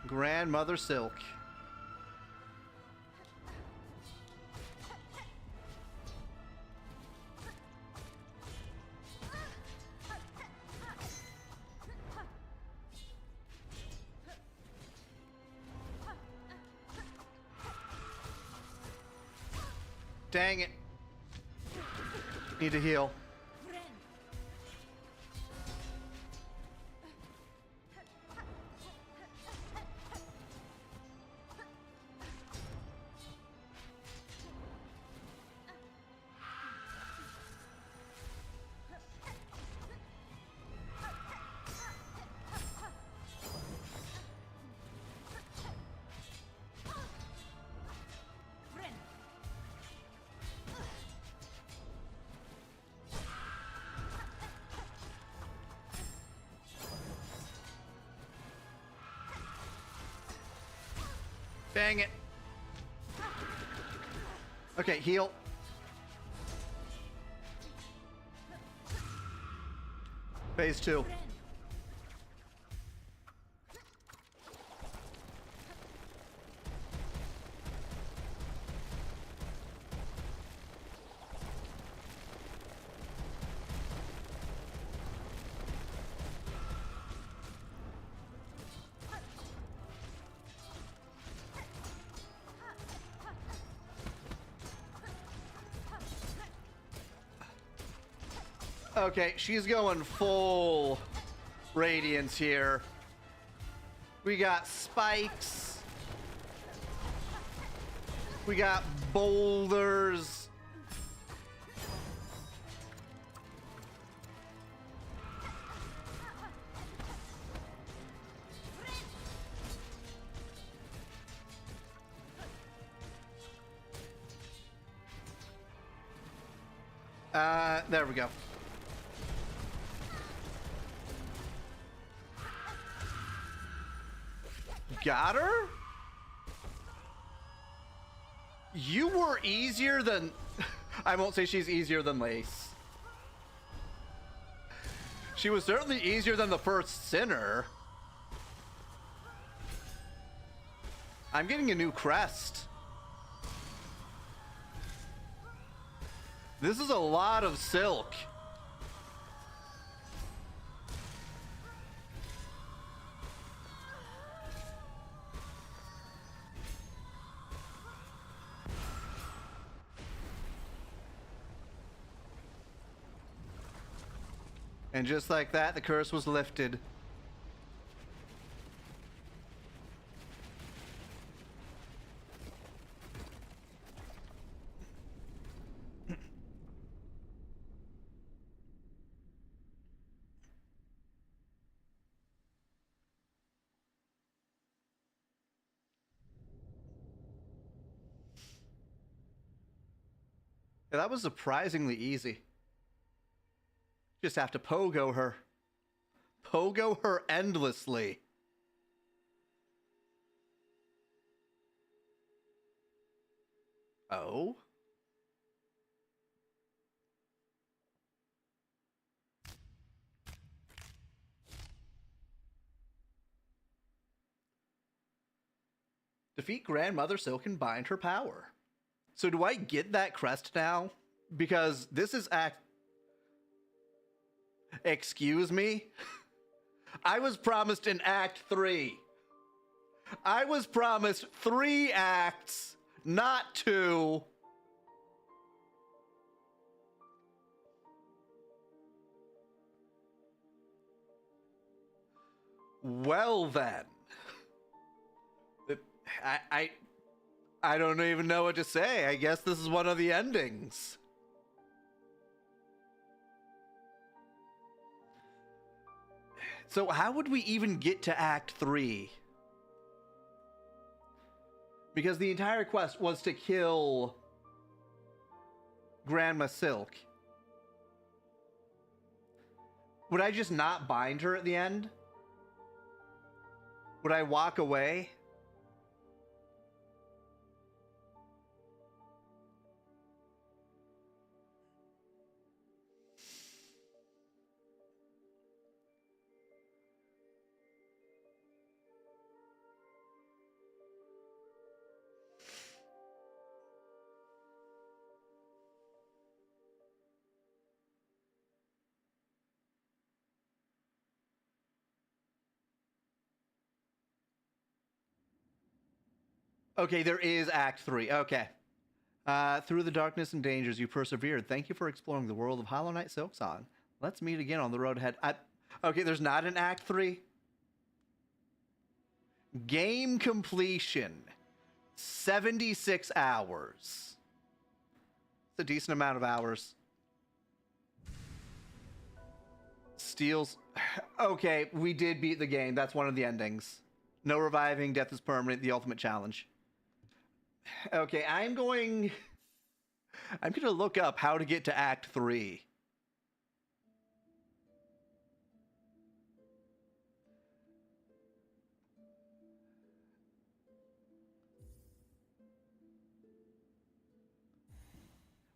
S1: Grandmother Silk. Dang it. Need to heal. Dang it. Okay, heal. Phase 2. Okay, she's going full radiance here. We got spikes. We got boulders. There we go. Got her? You were easier than... I won't say she's easier than Lace. She was certainly easier than the first Sinner. I'm getting a new crest. This is a lot of silk. And just like that, the curse was lifted. Yeah, that was surprisingly easy. Just have to pogo her. Pogo her endlessly. Oh? Defeat Grandmother Silk and bind her power. So do I get that crest now? Because this is act... Excuse me? I was promised an Act 3. I was promised 3 acts, not 2. Well then. I don't even know what to say. I guess this is one of the endings. So how would we even get to Act 3? Because the entire quest was to kill Grandma Silk. Would I just not bind her at the end? Would I walk away? Okay, there is Act 3. Okay. Through the darkness and dangers, you persevered. Thank you for exploring the world of Hollow Knight Silksong. Let's meet again on the road ahead. Okay, there's not an Act 3. Game completion. 76 hours. It's a decent amount of hours. Steals. Okay, we did beat the game. That's one of the endings. No reviving, death is permanent, the ultimate challenge. Okay, I'm gonna look up how to get to Act 3.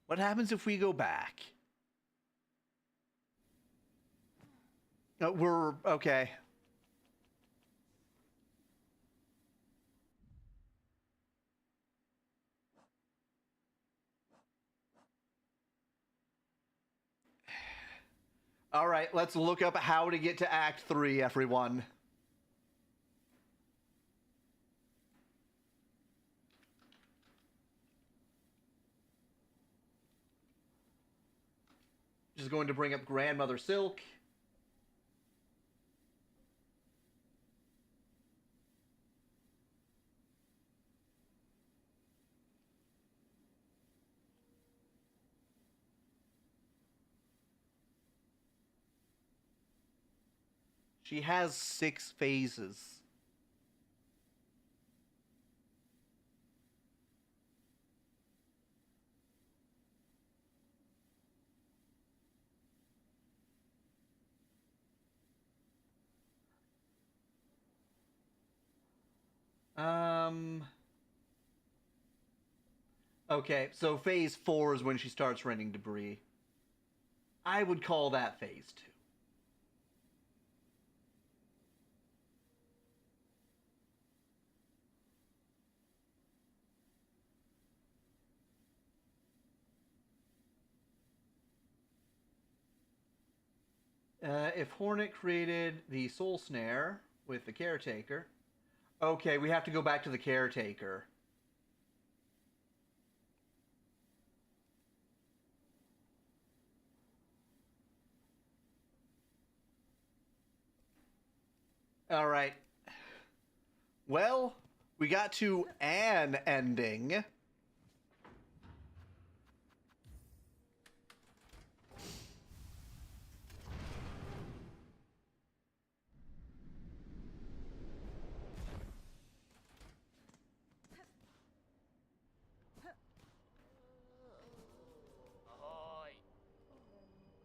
S1: What happens if we go back? We're okay. All right, let's look up how to get to Act 3, everyone. Just going to bring up Grandmother Silk. She has 6 phases. Okay, so phase 4 is when she starts raining debris. I would call that phase 2. If Hornet created the soul snare with the caretaker. Okay, we have to go back to the caretaker. All right. Well, we got to an ending.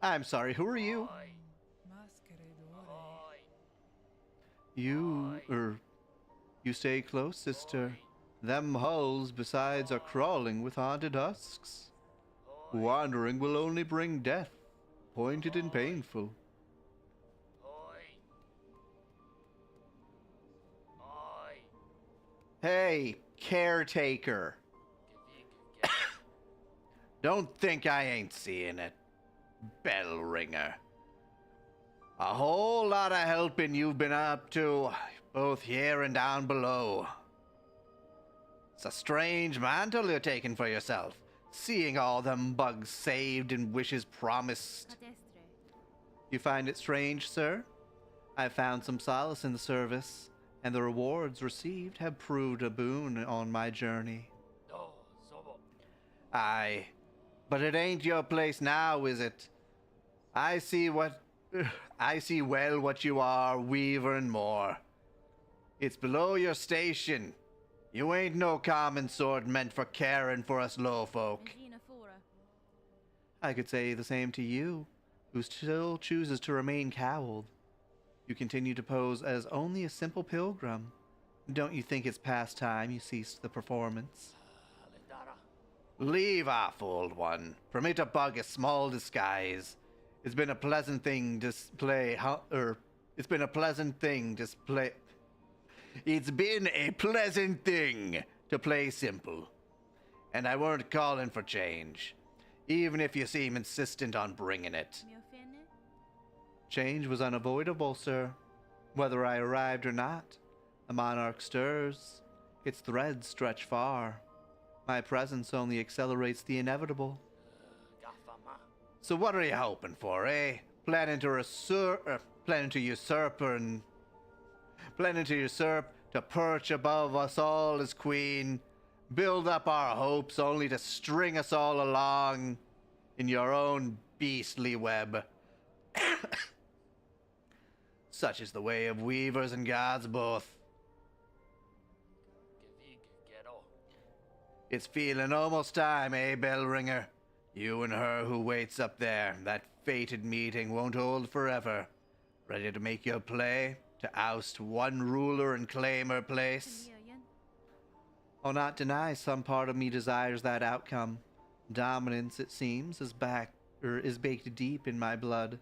S1: I'm sorry, who are you? You stay close, sister. Them hulls besides are crawling with haunted husks. Wandering will only bring death, pointed and painful. Hey, caretaker. Don't think I ain't seeing it. Bell ringer. A whole lot of helping you've been up to, both here and down below. It's a strange mantle you're taking for yourself, seeing all them bugs saved and wishes promised. You find it strange, sir? I've found some solace in the service, and the rewards received have proved a boon on my journey. Aye, but it ain't your place now, is it? I see well what you are, weaver and more. It's below your station. You ain't no common sword meant for caring for us low folk. I could say the same to you, who still chooses to remain cowled. You continue to pose as only a simple pilgrim. Don't you think it's past time you ceased the performance? Leave off, old one. Permit a bug a small disguise. It's been a pleasant thing to play. It's been a pleasant thing to play. It's been a pleasant thing to play simple. And I weren't calling for change, even if you seem insistent on bringing it.
S2: Me offended?
S1: Change was unavoidable, sir. Whether I arrived or not, the monarch stirs. Its threads stretch far. My presence only accelerates the inevitable. So what are you hoping for, eh? Planning to usurp, to perch above us all as queen, build up our hopes only to string us all along in your own beastly web. Such is the way of weavers and gods both. It's feeling almost time, eh, Bellringer? You and her who waits up there, that fated meeting won't hold forever. Ready to make your play? To oust one ruler and claim her place? I'll not deny some part of me desires that outcome. Dominance, it seems, is baked deep in my blood.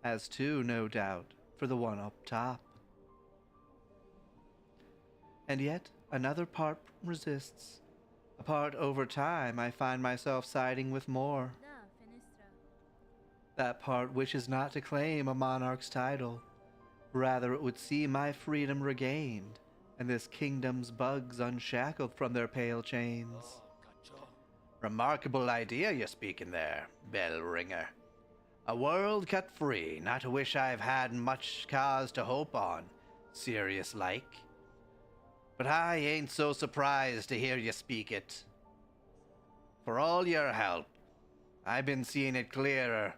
S1: As too, no doubt, for the one up top. And yet, another part resists. A part over time I find myself siding with more.
S2: Da, Fenestra.
S1: That part wishes not to claim a monarch's title. Rather, it would see my freedom regained, and this kingdom's bugs unshackled from their pale chains. Remarkable idea you're speaking there, Bellringer. A world cut free, not a wish I've had much cause to hope on, serious like. But I ain't so surprised to hear you speak it. For all your help, I've been seeing it clearer.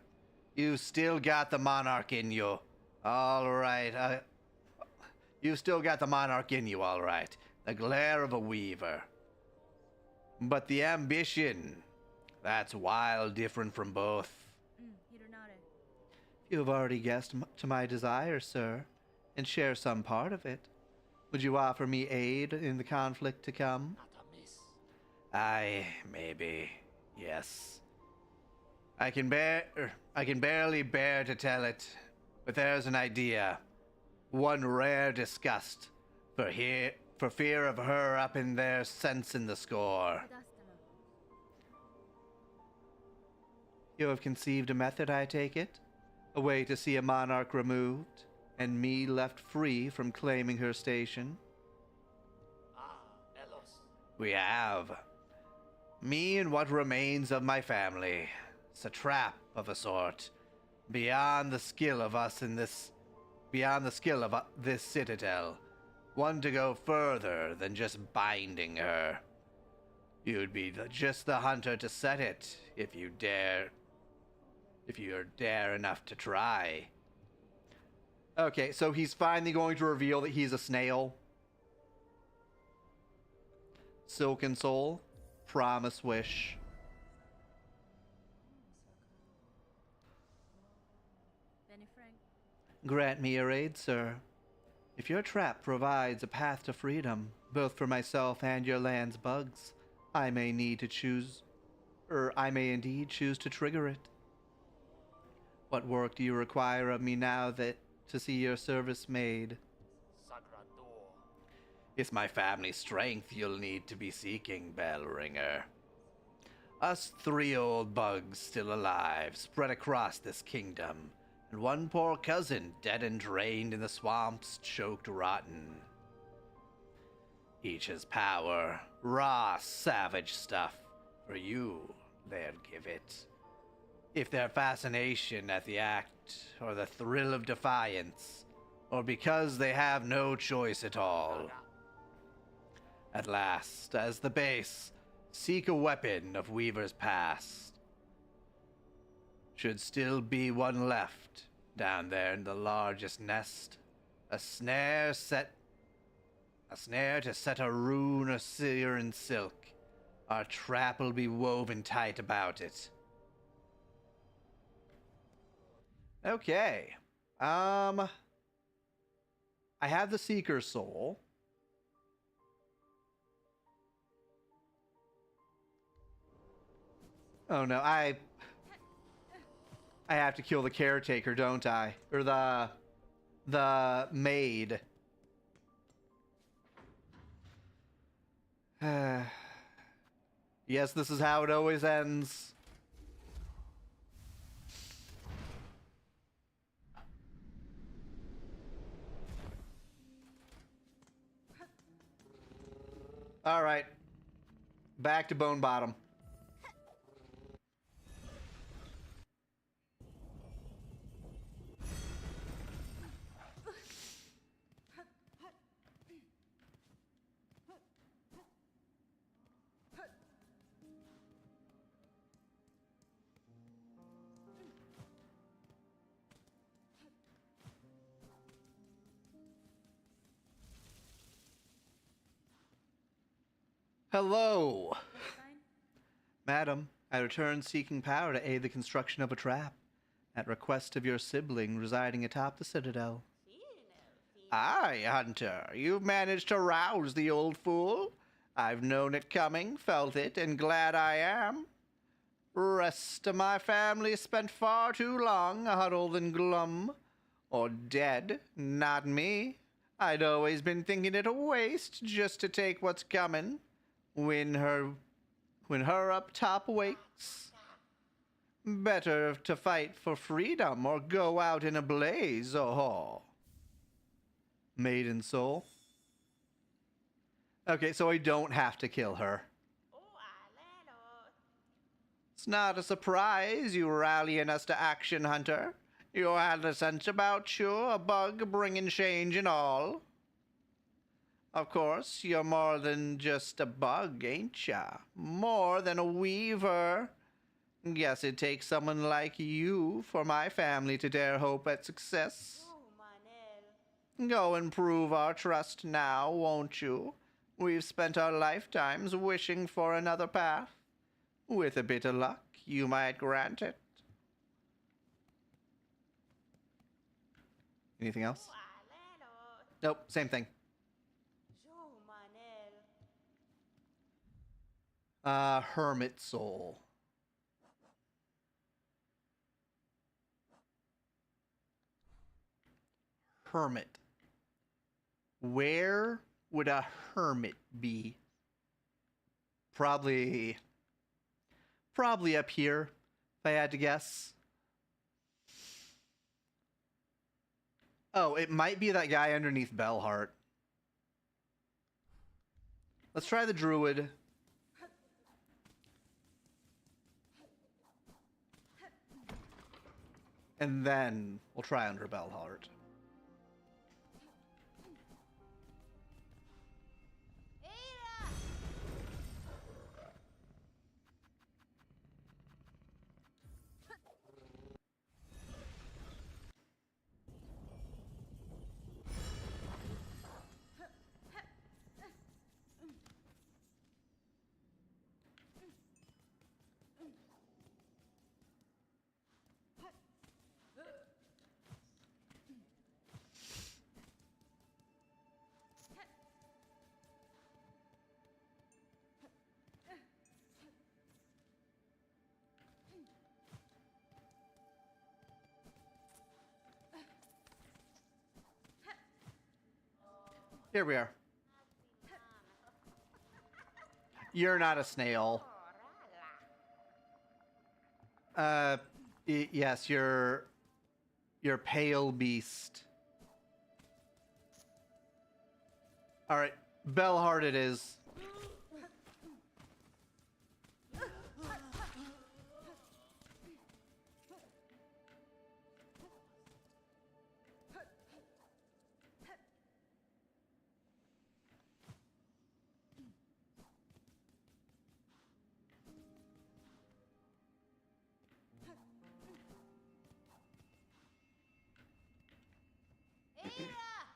S1: You've still got the monarch in you. All right, you've still got the monarch in you, all right. The glare of a weaver. But the ambition, that's wild different from both.
S2: You don't know it.
S1: You have already guessed to my desire, sir, and share some part of it. Would you offer me aid in the conflict to come? Aye, maybe, yes. I can barely bear to tell it, but there's an idea. One rare disgust, for fear of her up in there sensing the score. You have conceived a method, I take it? A way to see a monarch removed, and me left free from claiming her station? We have. Me and what remains of my family. It's a trap of a sort. Beyond the skill of this citadel. One to go further than just binding her. You'd be just the hunter to set it, if you're dare enough to try. Okay, so he's finally going to reveal that he's a snail. Silken Soul, Promise Wish.
S2: Benny Frank.
S1: Grant me your aid, sir. If your trap provides a path to freedom, both for myself and your land's bugs, I may indeed choose to trigger it. What work do you require of me now to see your service made? It's my family strength you'll need to be seeking, Bellringer. Us 3 old bugs still alive, spread across this kingdom, and one poor cousin dead and drained in the swamps, choked rotten. Each has power, raw, savage stuff. For you, they'd give it. If their fascination at the act, or the thrill of defiance, or because they have no choice at all. At last, as the base, seek a weapon of Weaver's past. Should still be one left, down there in the largest nest. A snare to set a rune or sear in silk. Our trap'll be woven tight about it. Okay. I have the Seeker Soul. Oh no, I have to kill the caretaker, don't I? Or the maid. Yes, this is how it always ends. All right. Back to Bone Bottom. Hello.
S2: Fine.
S1: Madam, I return seeking power to aid the construction of a trap, at request of your sibling residing atop the citadel. Aye, Hunter, you've managed to rouse the old fool. I've known it coming, felt it, and glad I am. Rest of my family spent far too long huddled and glum, or dead, not me. I'd always been thinking it a waste just to take what's coming. When her up top wakes, better to fight for freedom or go out in a blaze, oh. Maiden soul. Okay, so I don't have to kill her. It's not a surprise you rallying us to action, Hunter. You had a sense about you, a bug bringing change and all. Of course, you're more than just a bug, ain't ya? More than a weaver. Guess it takes someone like you for my family to dare hope at success. Go and prove our trust now, won't you? We've spent our lifetimes wishing for another path. With a bit of luck, you might grant it. Anything else? Nope, same thing. Hermit soul. Hermit. Where would a hermit be? Probably up here, if I had to guess. Oh, it might be that guy underneath Bellheart. Let's try the druid. And then we'll try under Bellheart. Here we are. You're not a snail. Yes, you're pale beast. All right, Bellheart it is.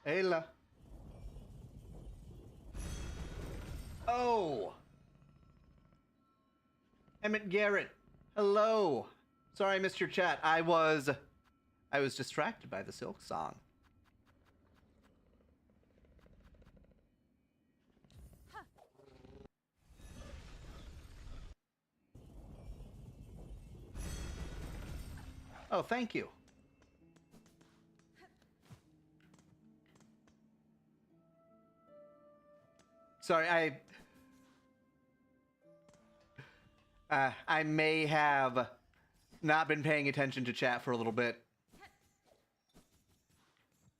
S1: Ayla. Oh. Emmett Garrett. Hello. Sorry I missed your chat. I was I was distracted by the Silksong. Oh, thank you. Sorry, I may have not been paying attention to chat for a little bit.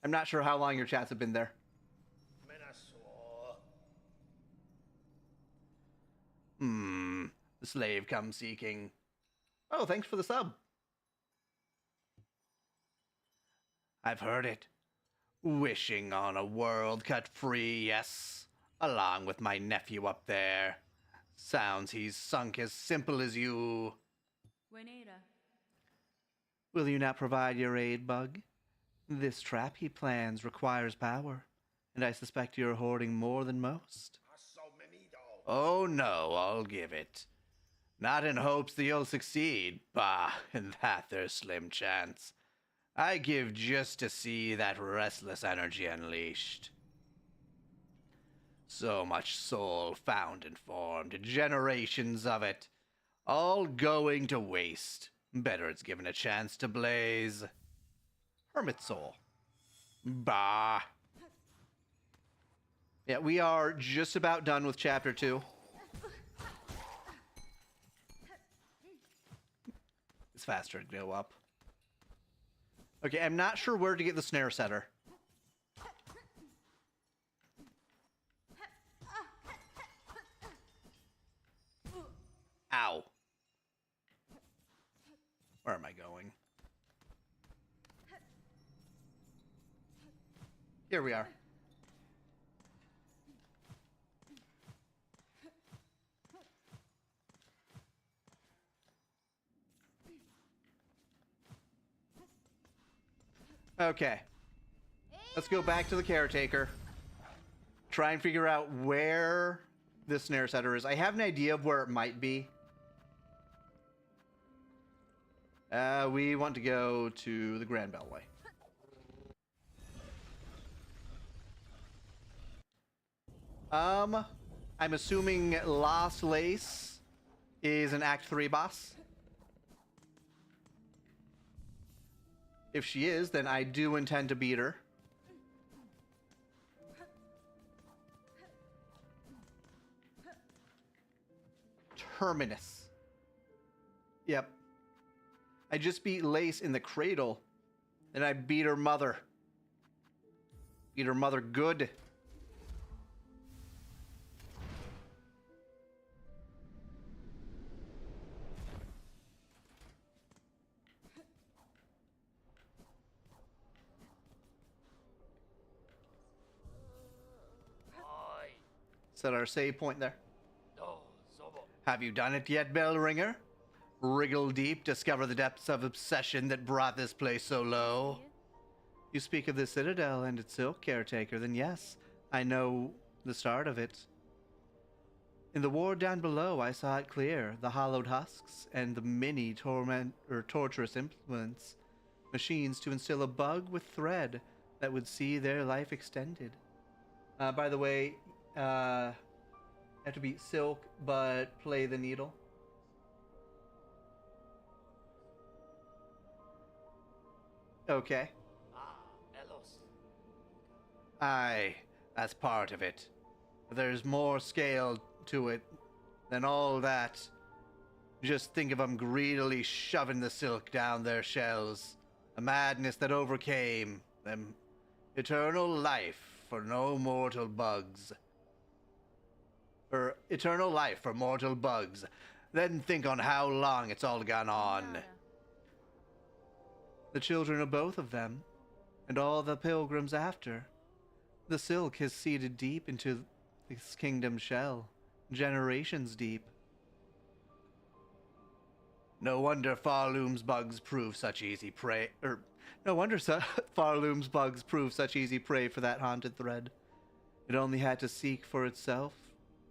S1: I'm not sure how long your chats have been there. The slave comes seeking. Oh, thanks for the sub. I've heard it. Wishing on a world cut free, yes. Along with my nephew up there. Sounds he's sunk as simple as you.
S2: Buenera.
S1: Will you not provide your aid, Bug? This trap he plans requires power, and I suspect you're hoarding more than most. Oh no, I'll give it. Not in hopes that you'll succeed. Bah, in that there's slim chance. I give just to see that restless energy unleashed. So much soul found and formed, generations of it, all going to waste. Better it's given a chance to blaze. Hermit soul. Bah. Yeah, we are just about done with chapter 2. It's faster to go up. Okay, I'm not sure where to get the snare setter. Ow. Where am I going? Here we are. Okay. Let's go back to the caretaker. Try and figure out where the snare setter is. I have an idea of where it might be. We want to go to the Grand Beltway. I'm assuming Lost Lace is an Act 3 boss. If she is, then I do intend to beat her. Terminus. Yep. I just beat Lace in the cradle, and I beat her mother. Beat her mother good. Set our save point there. Have you done it yet, bell ringer? Wriggle deep, discover the depths of obsession that brought this place so low. You speak of the Citadel and its silk caretaker, then yes, I know the start of it. In the ward down below, I saw it clear, the hollowed husks and the many torturous implements, machines to instill a bug with thread that would see their life extended. By the way, have to beat Silk, but play the needle. Okay. Aye, that's part of it. There's more scale to it than all that. Just think of them greedily shoving the silk down their shells. A madness that overcame them. Eternal life for no mortal bugs. Or eternal life for mortal bugs. Then think on how long it's all gone on. The children of both of them, and all the pilgrims after. The silk has seeded deep into this kingdom's shell, generations deep. No wonder Farloom's bugs prove such easy prey. No wonder Farloom's bugs prove such easy prey for that haunted thread. It only had to seek for itself,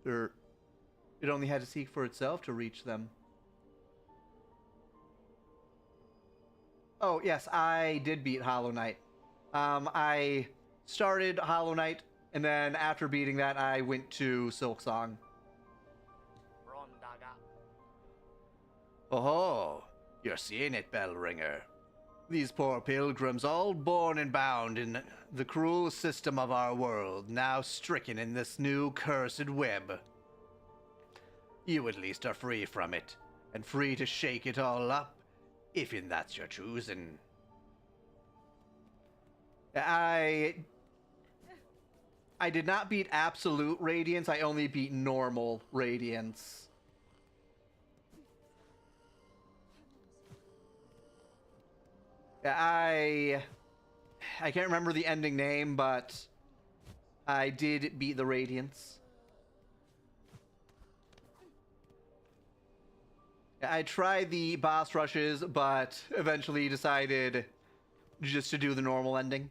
S1: to reach them. Oh, yes, I did beat Hollow Knight. I started Hollow Knight, and then after beating that, I went to Silksong. Oh, you're seeing it, Bellringer. These poor pilgrims, all born and bound in the cruel system of our world, now stricken in this new cursed web. You at least are free from it, and free to shake it all up, if in that's your choosing. I did not beat Absolute Radiance, I only beat Normal Radiance. I can't remember the ending name, but I did beat the Radiance. I tried the boss rushes, but eventually decided just to do the normal ending.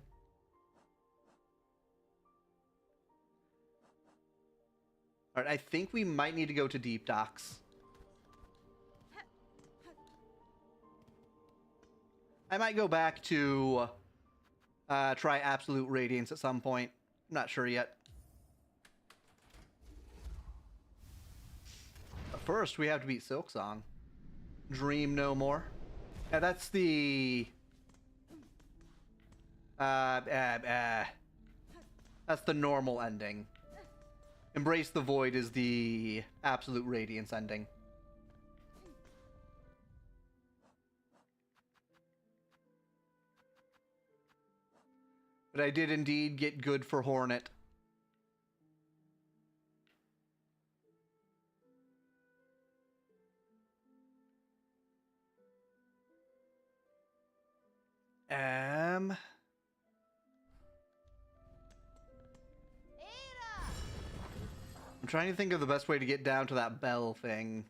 S1: Alright, I think we might need to go to Deep Docks. I might go back to try Absolute Radiance at some point. I'm not sure yet. But first, we have to beat Silksong. Dream no more. Yeah, that's the... that's the normal ending. Embrace the Void is the Absolute Radiance ending. But I did indeed get good for Hornet. I'm trying to think of the best way to get down to that bell thing.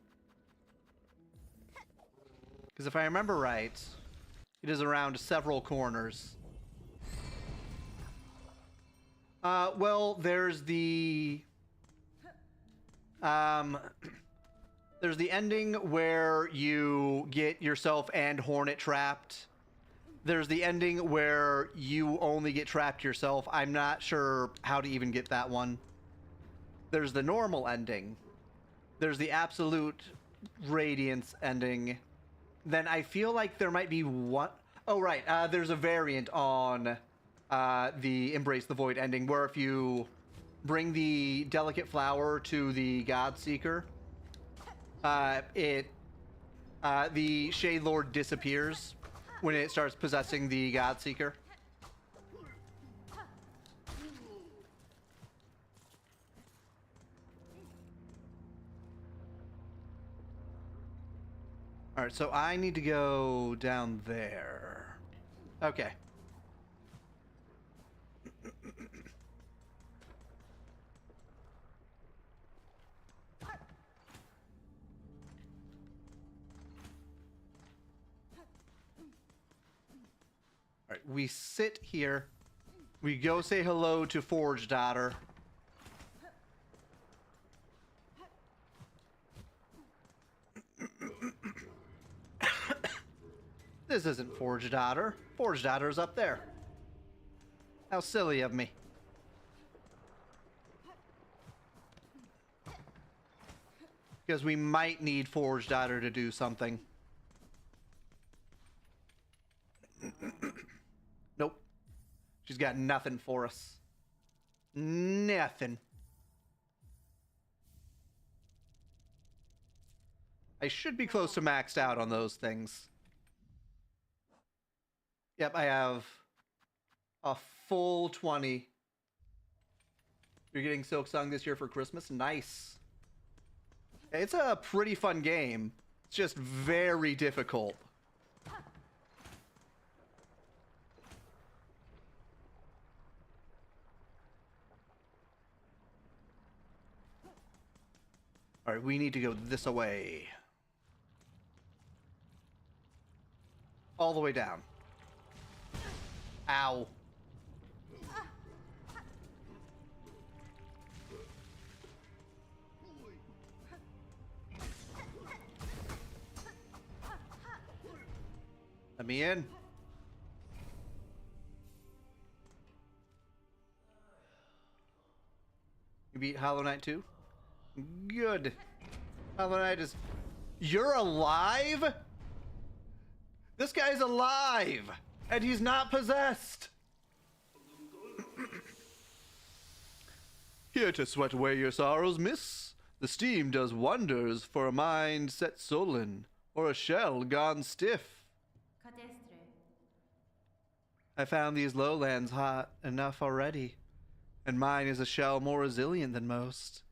S1: Because if I remember right, it is around several corners. Well, there's the ending where you get yourself and Hornet trapped. There's the ending where you only get trapped yourself. I'm not sure how to even get that one. There's the normal ending. There's the Absolute Radiance ending. Then I feel like there might be one... Oh, right. There's a variant on the Embrace the Void ending, where if you bring the Delicate Flower to the God Seeker, the Shade Lord disappears when it starts possessing the God Seeker. Alright, so I need to go down there. Okay. Alright, we sit here. We go say hello to Forge Daughter. This isn't Forge Daughter. Forge Daughter's up there. How silly of me. Because we might need Forge Daughter to do something. Nope. She's got nothing for us. Nothing. I should be close to maxed out on those things. Yep, I have a full 20. You're getting Silksong this year for Christmas? Nice. It's a pretty fun game. It's just very difficult. Alright, we need to go this way. All the way down. Ow. Let me in. You beat Hollow Knight too? Good. Hollow Knight is... You're alive? This guy's alive! And he's not possessed! Here to sweat away your sorrows, miss. The steam does wonders for a mind set sullen, or a shell gone stiff.
S2: Cadestre.
S1: I found these lowlands hot enough already, and mine is a shell more resilient than most.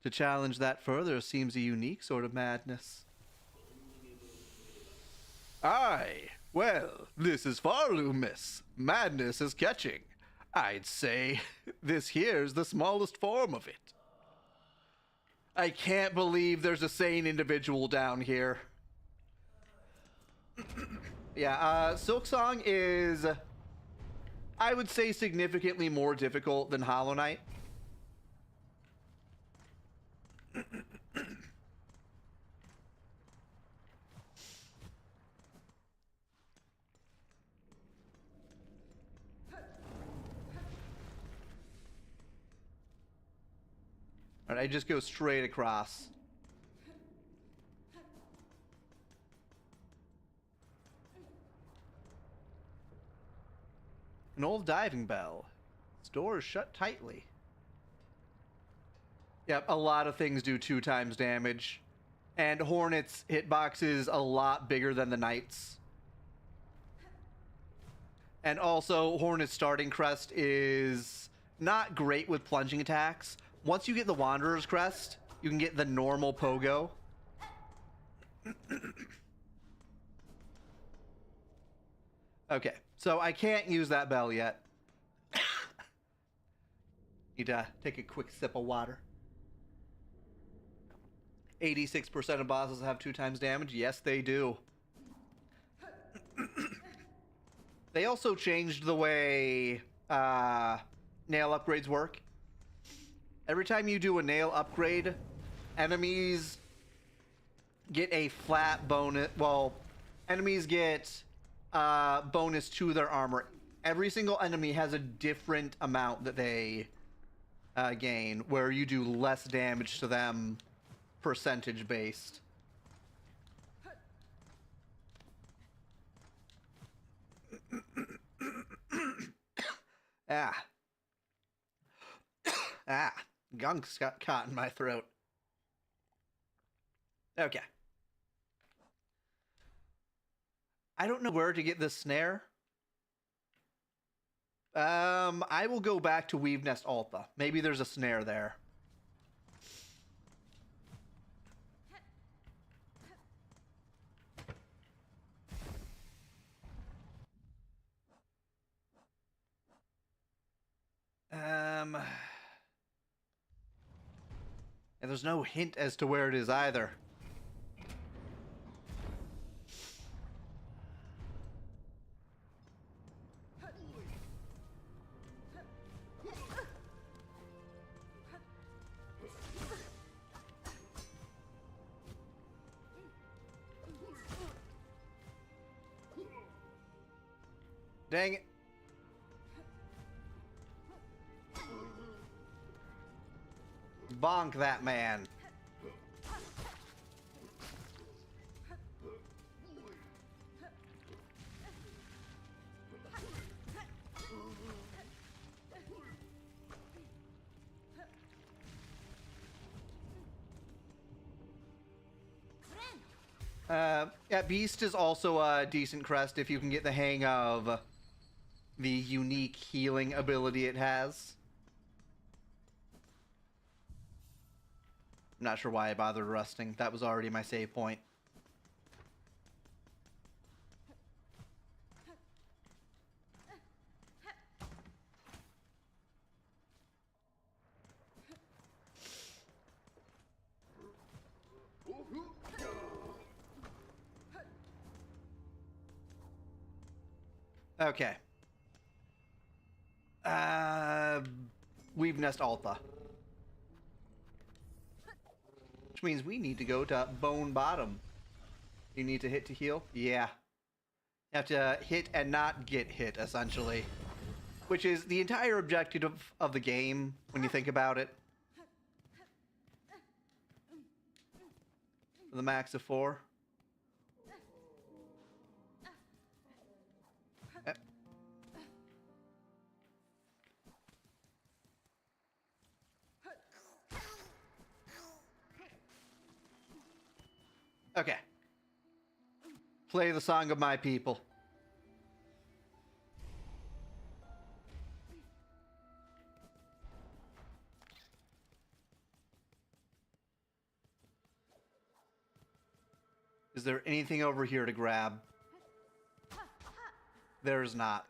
S1: To challenge that further seems a unique sort of madness. Aye, well, this is Farlu, miss. Madness is catching. I'd say this here's the smallest form of it. I can't believe there's a sane individual down here. Yeah, Silksong is, I would say, significantly more difficult than Hollow Knight. Alright, I just go straight across. An old diving bell. Its door is shut tightly. Yep, a lot of things do 2 times damage. And Hornet's hitbox is a lot bigger than the Knight's. And also, Hornet's starting crest is not great with plunging attacks. Once you get the Wanderer's crest, you can get the normal pogo. Okay, so I can't use that bell yet. Need to take a quick sip of water. 86% of bosses have 2 times damage. Yes, they do. They also changed the way nail upgrades work. Every time you do a nail upgrade, enemies get a flat bonus. Well, enemies get bonus to their armor. Every single enemy has a different amount that they gain, where you do less damage to them percentage based. Gunk's got caught in my throat. Okay. I don't know where to get this snare. I will go back to Weave Nest Alta. Maybe there's a snare there. And there's no hint as to where it is either. Dang it. Bonk that man. Yeah, Beast is also a decent crest if you can get the hang of the unique healing ability it has. I'm not sure why I bothered rusting. That was already my save point. Okay. Weave Nest Alta. Which means we need to go to Bone Bottom. You need to hit to heal? Yeah. You have to hit and not get hit, essentially. which is the entire objective of the game when you think about it. For the max of 4. Okay. Play the song of my people. Is there anything over here to grab? There's not.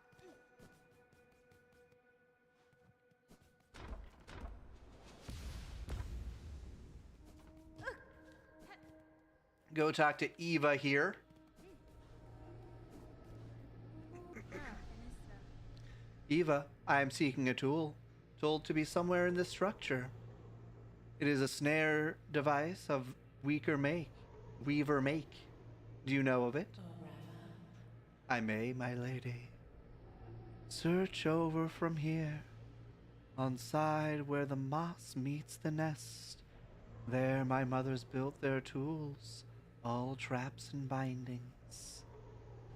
S1: Go talk to Eva here. Eva, I am seeking a tool, told to be somewhere in this structure. It is a snare device of weaver make. Do you know of it? I may, my lady. Search over from here, on side where the moss meets the nest. There my mothers built their tools, all traps and bindings.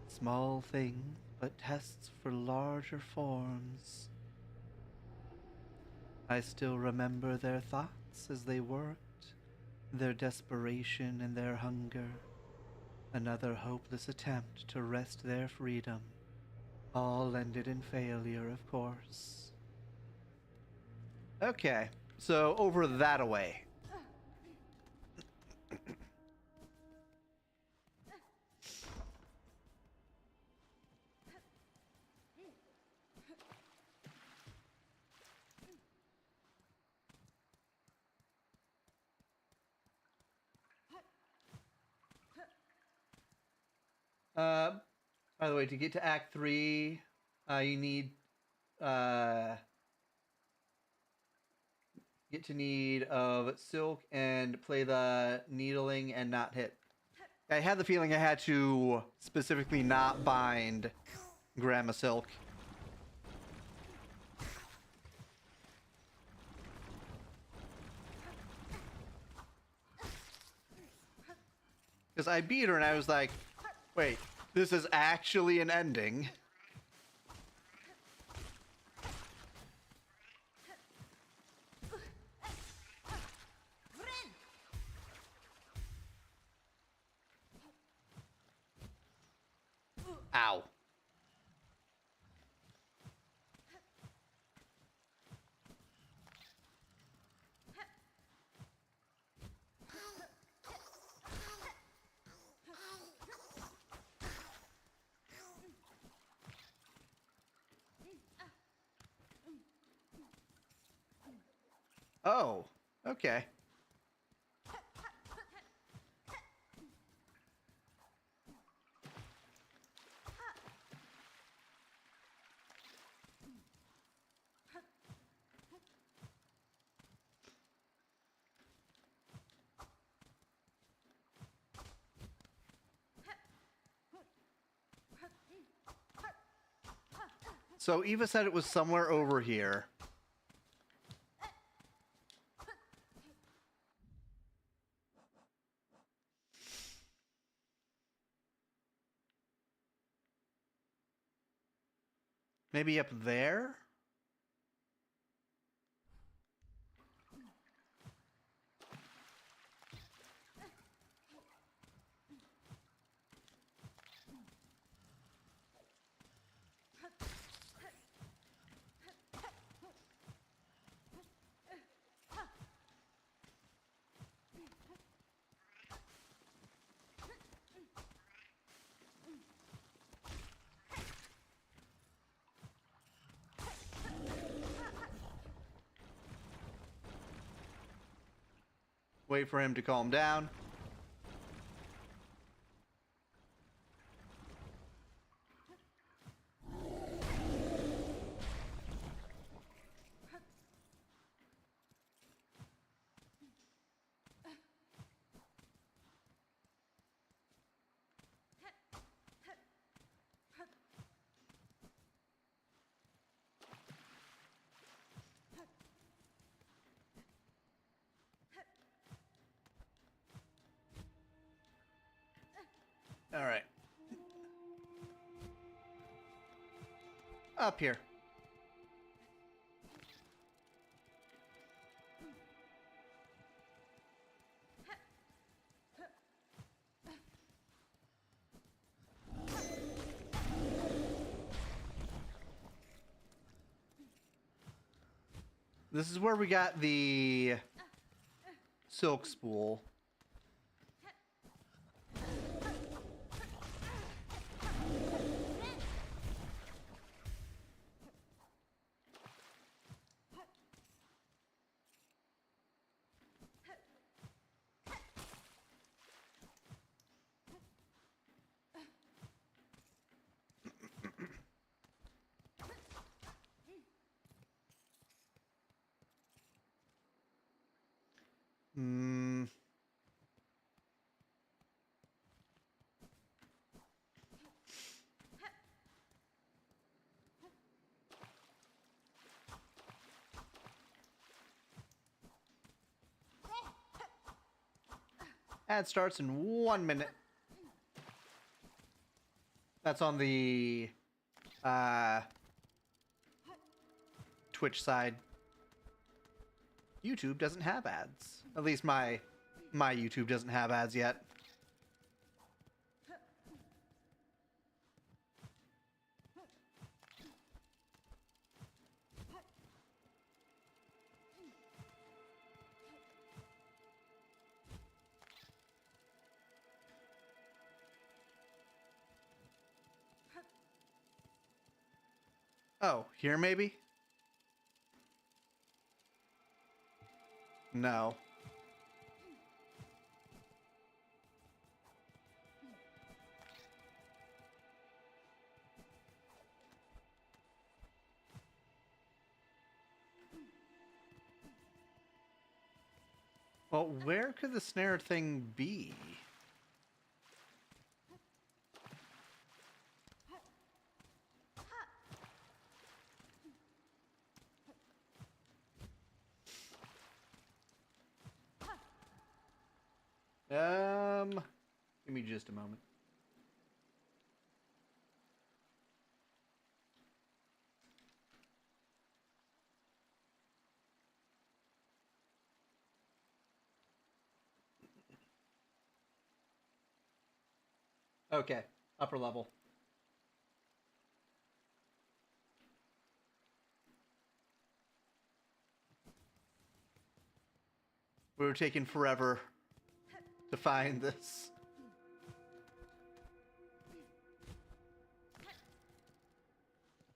S1: Small thing, but tests for larger forms. I still remember their thoughts as they worked, their desperation and their hunger. Another hopeless attempt to wrest their freedom. All ended in failure, of course. Okay, so over that away. By the way, to get to Act 3, you need get to need of Silk and play the needling and not hit. I had the feeling I had to specifically not bind Grandma Silk. Because I beat her and I was like, wait, this is actually an ending. Ow. Oh, okay. So Eva said it was somewhere over here. Maybe up there? Wait for him to calm down. All right. Up here. This is where we got the silk spool. Hmm. Ad starts in 1 minute. That's on the Twitch side. YouTube doesn't have ads. At least my YouTube doesn't have ads yet. Oh, here maybe? No. Well, where could the snare thing be? Give me just a moment. Okay, upper level. We were taking forever to find this.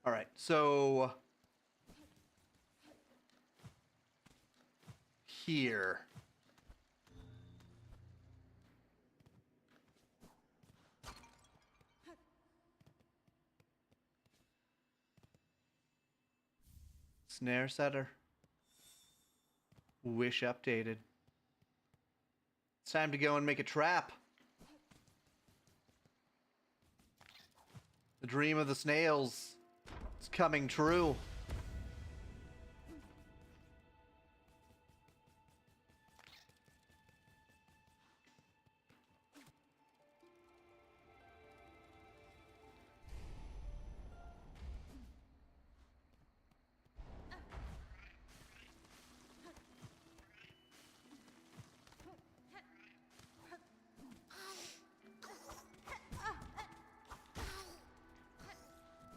S1: All right, so here. Snare setter. Wish updated. It's time to go and make a trap. The dream of the snails is coming true.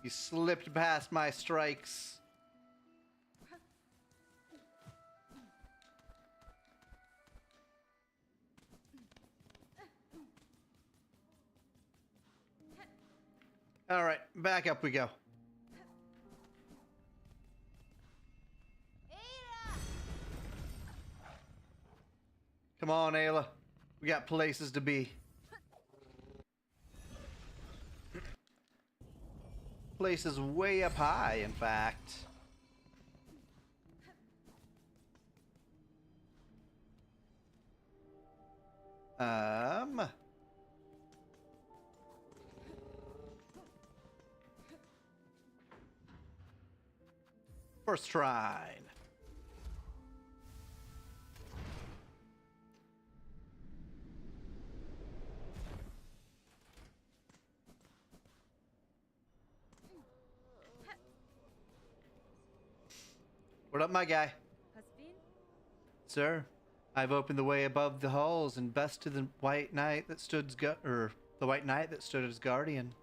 S1: You slipped past my strikes. All right, back up we go. Come on, Ayla. We got places to be. Places way up high, in fact. First try. What up, my guy?
S2: Has been?
S1: Sir, I've opened the way above the halls and bested the white knight that stood as guardian.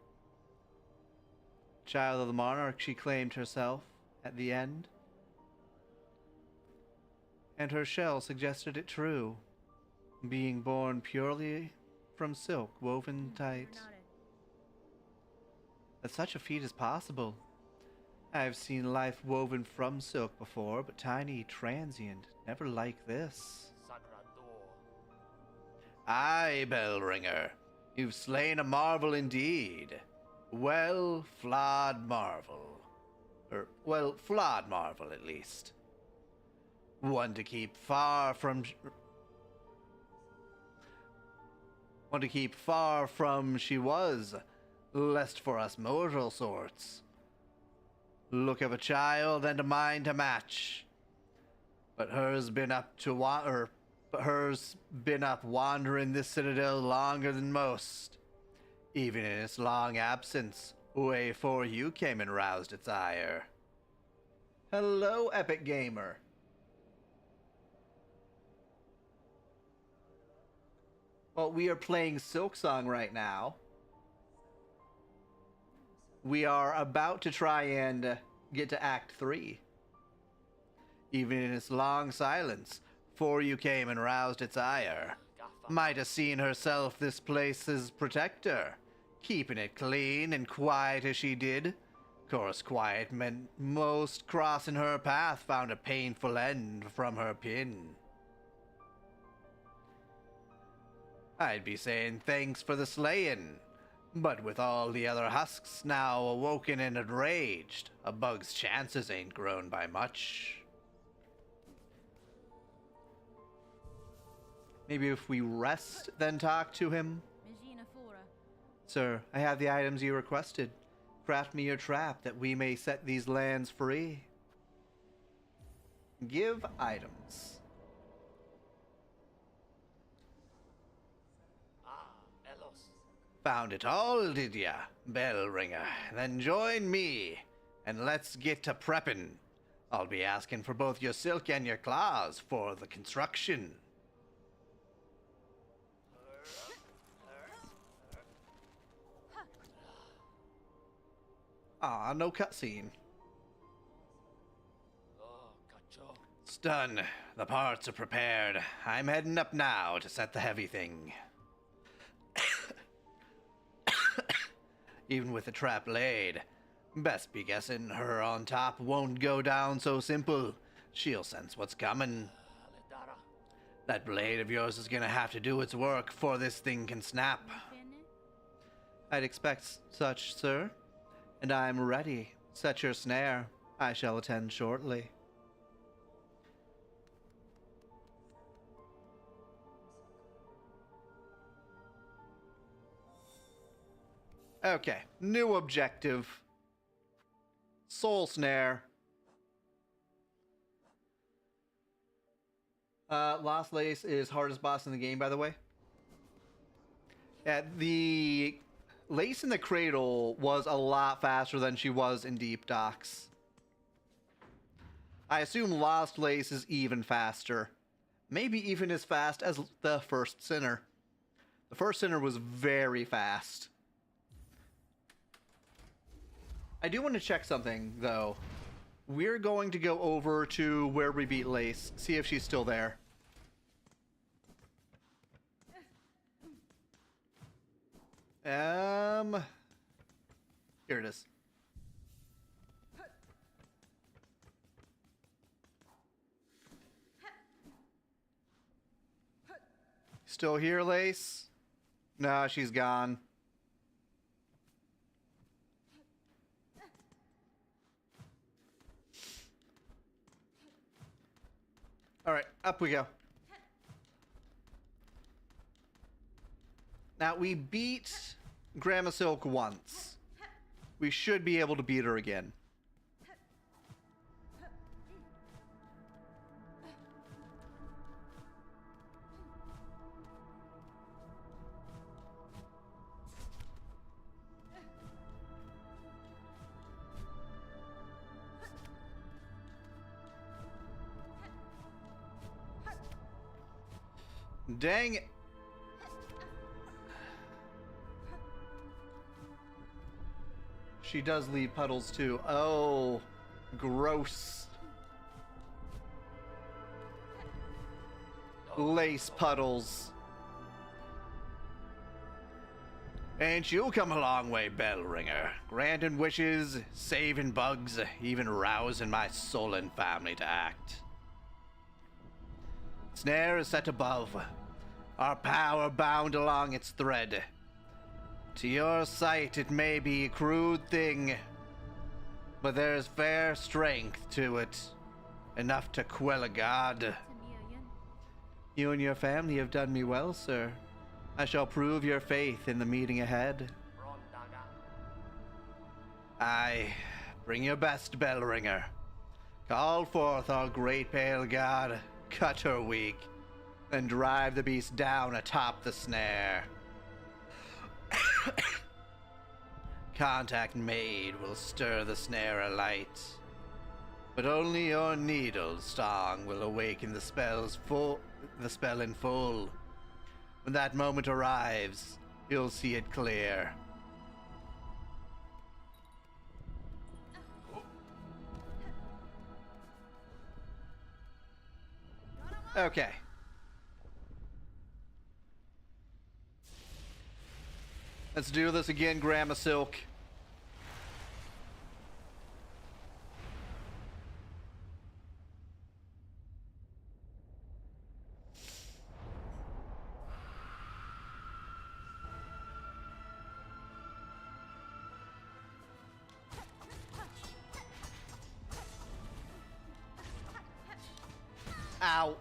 S1: Child of the monarch, she claimed herself at the end. And her shell suggested it true, being born purely from silk woven tight.
S2: You're not it.
S1: That such a feat is possible. I've seen life woven from silk before, but tiny, transient, never like this. Aye, Bellringer, you've slain a marvel indeed. Well, flawed marvel. Flawed marvel at least. One to keep far from she was, lest for us mortal sorts. Look of a child and a mind to match. But hers been up wandering this citadel longer than most. Even in its long absence, way fore you came and roused its ire. Hello, Epic Gamer. Well, we are playing Silksong right now. We are about to try and get to Act 3. Even in its long silence, fore you came and roused its ire. Might have seen herself this place's protector, keeping it clean and quiet as she did. Course quiet meant most crossing her path found a painful end from her pin. I'd be saying thanks for the slaying, but with all the other husks now awoken and enraged, a bug's chances ain't grown by much. Maybe if we rest, then talk to him?
S2: Megina Fora.
S1: Sir, I have the items you requested. Craft me your trap that we may set these lands free. Give items. Found it all, did ya, Bellringer? Then join me, and let's get to preppin'. I'll be asking for both your silk and your claws for the construction. Ah, no cutscene. Stun. The parts are prepared. I'm heading up now to set the heavy thing. Even with the trap laid, best be guessing her on top won't go down so simple. She'll sense what's coming. That blade of yours is gonna have to do its work before this thing can snap. I'd expect such, sir. And I am ready. Set your snare. I shall attend shortly. Okay, new objective. Soul Snare. Lost Lace is hardest boss in the game, by the way. The Lace in the Cradle was a lot faster than she was in Deep Docks. I assume Lost Lace is even faster. Maybe even as fast as the First Sinner. The First Sinner was very fast. I do want to check something, though. We're going to go over to where we beat Lace, see if she's still there. Here it is. Still here, Lace? No, she's gone. All right, up we go. Now, we beat Grandma Silk once. We should be able to beat her again. Dang it. She does leave puddles too. Oh, gross. Lace puddles. Ain't you come a long way, bell ringer, granting wishes, saving bugs, even rousing my sullen family to act. Snare is set above, our power bound along its thread. To your sight it may be a crude thing, but there is fair strength to it, enough to quell a god.
S2: To me, yun.
S1: You and your family have done me well, sir. I shall prove your faith in the meeting ahead. Aye, bring your best, bell ringer. Call forth our great pale god, cut her weak, then drive the beast down atop the snare. Contact made will stir the snare alight, but only your needle song will awaken the spell in full. When that moment arrives, you'll see it clear. Okay. Let's do this again, Grandma Silk. Ow.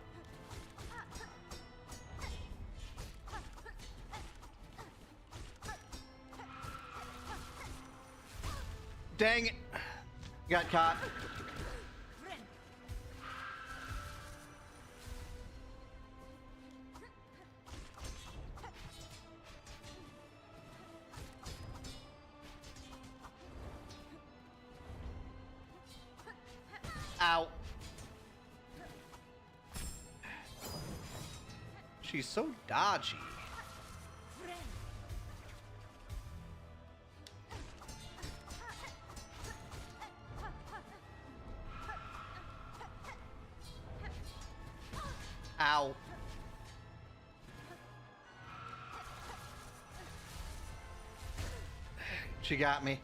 S1: Dang it. Got caught. Ow. She's so dodgy. Ow. She got me.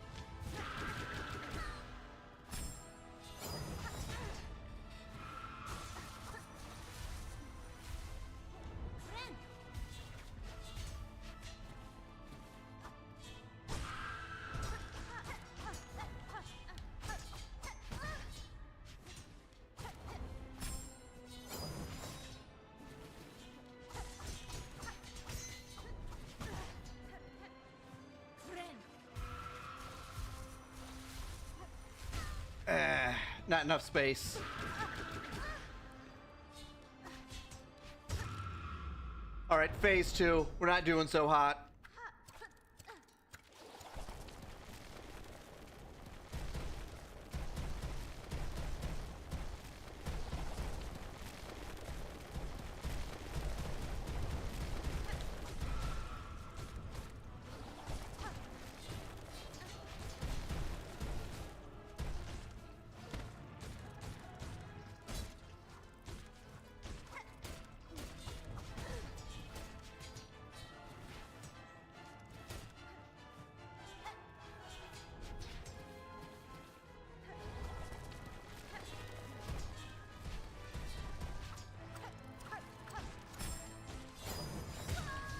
S1: Not enough space. All right, phase 2. We're not doing so hot.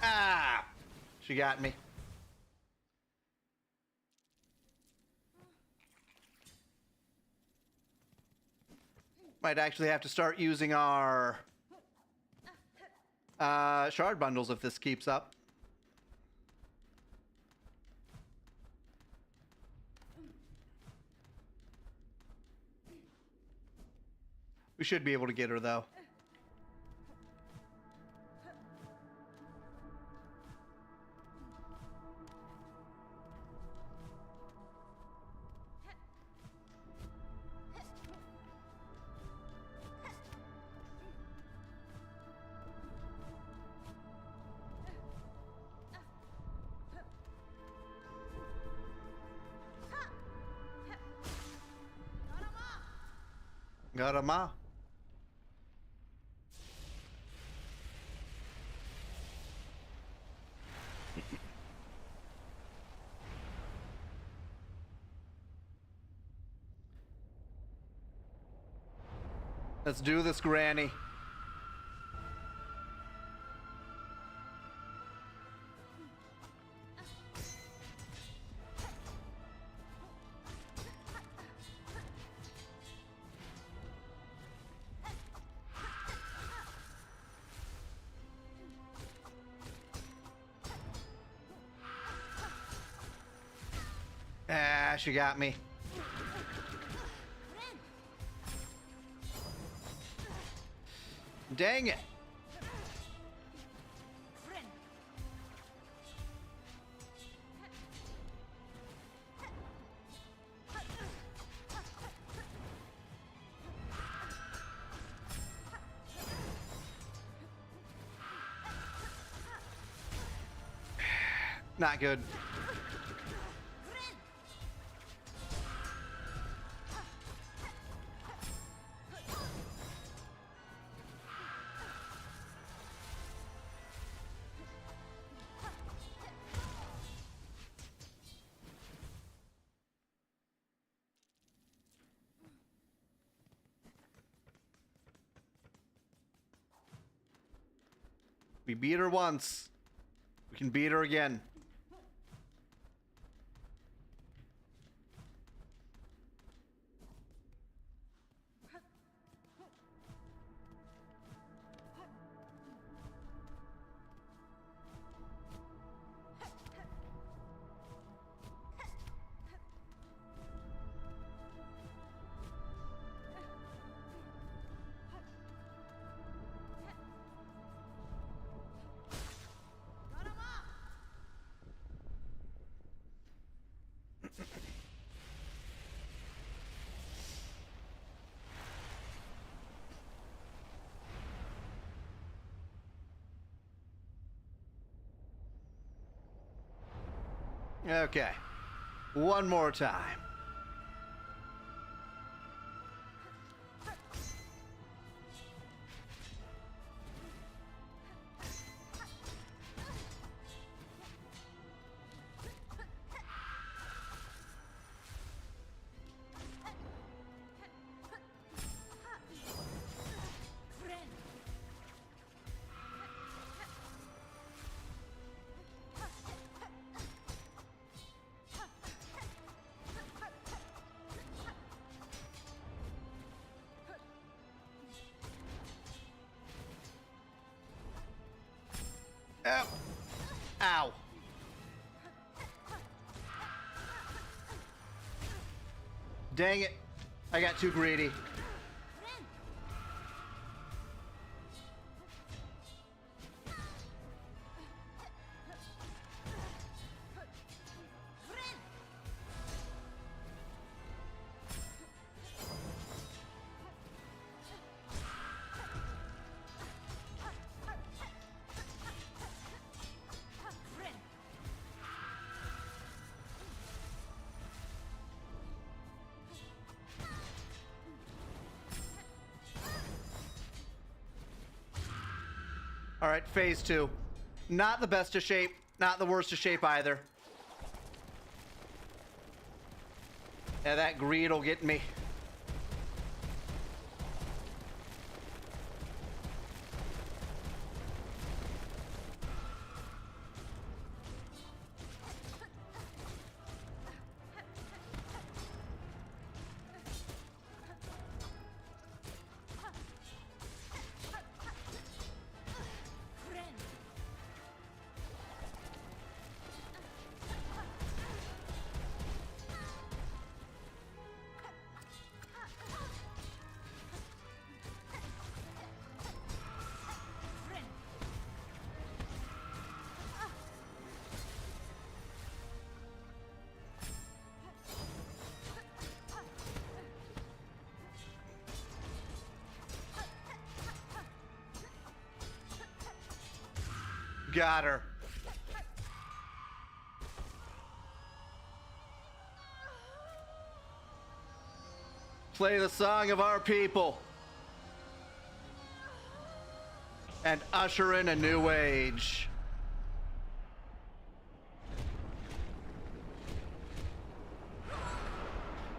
S1: Ah! She got me. Might actually have to start using our shard bundles if this keeps up. We should be able to get her though. Got a ma. Let's do this, Granny. Ah, she got me. Dang it. Not good. We beat her once. We can beat her again. Okay. One more time. Ow. Ow. Dang it. I got too greedy. All right, phase 2. Not the best of shape, not the worst of shape either. Yeah, that greed will get me. Got her. play the song of our people and usher in a new age.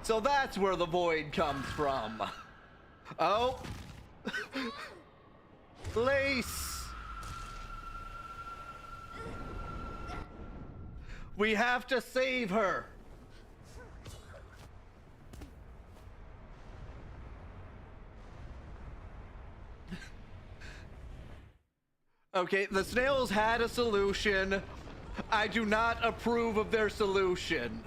S1: So that's where the void comes from. Oh. Lace. We have to save her. Okay, the snails had a solution. I do not approve of their solution.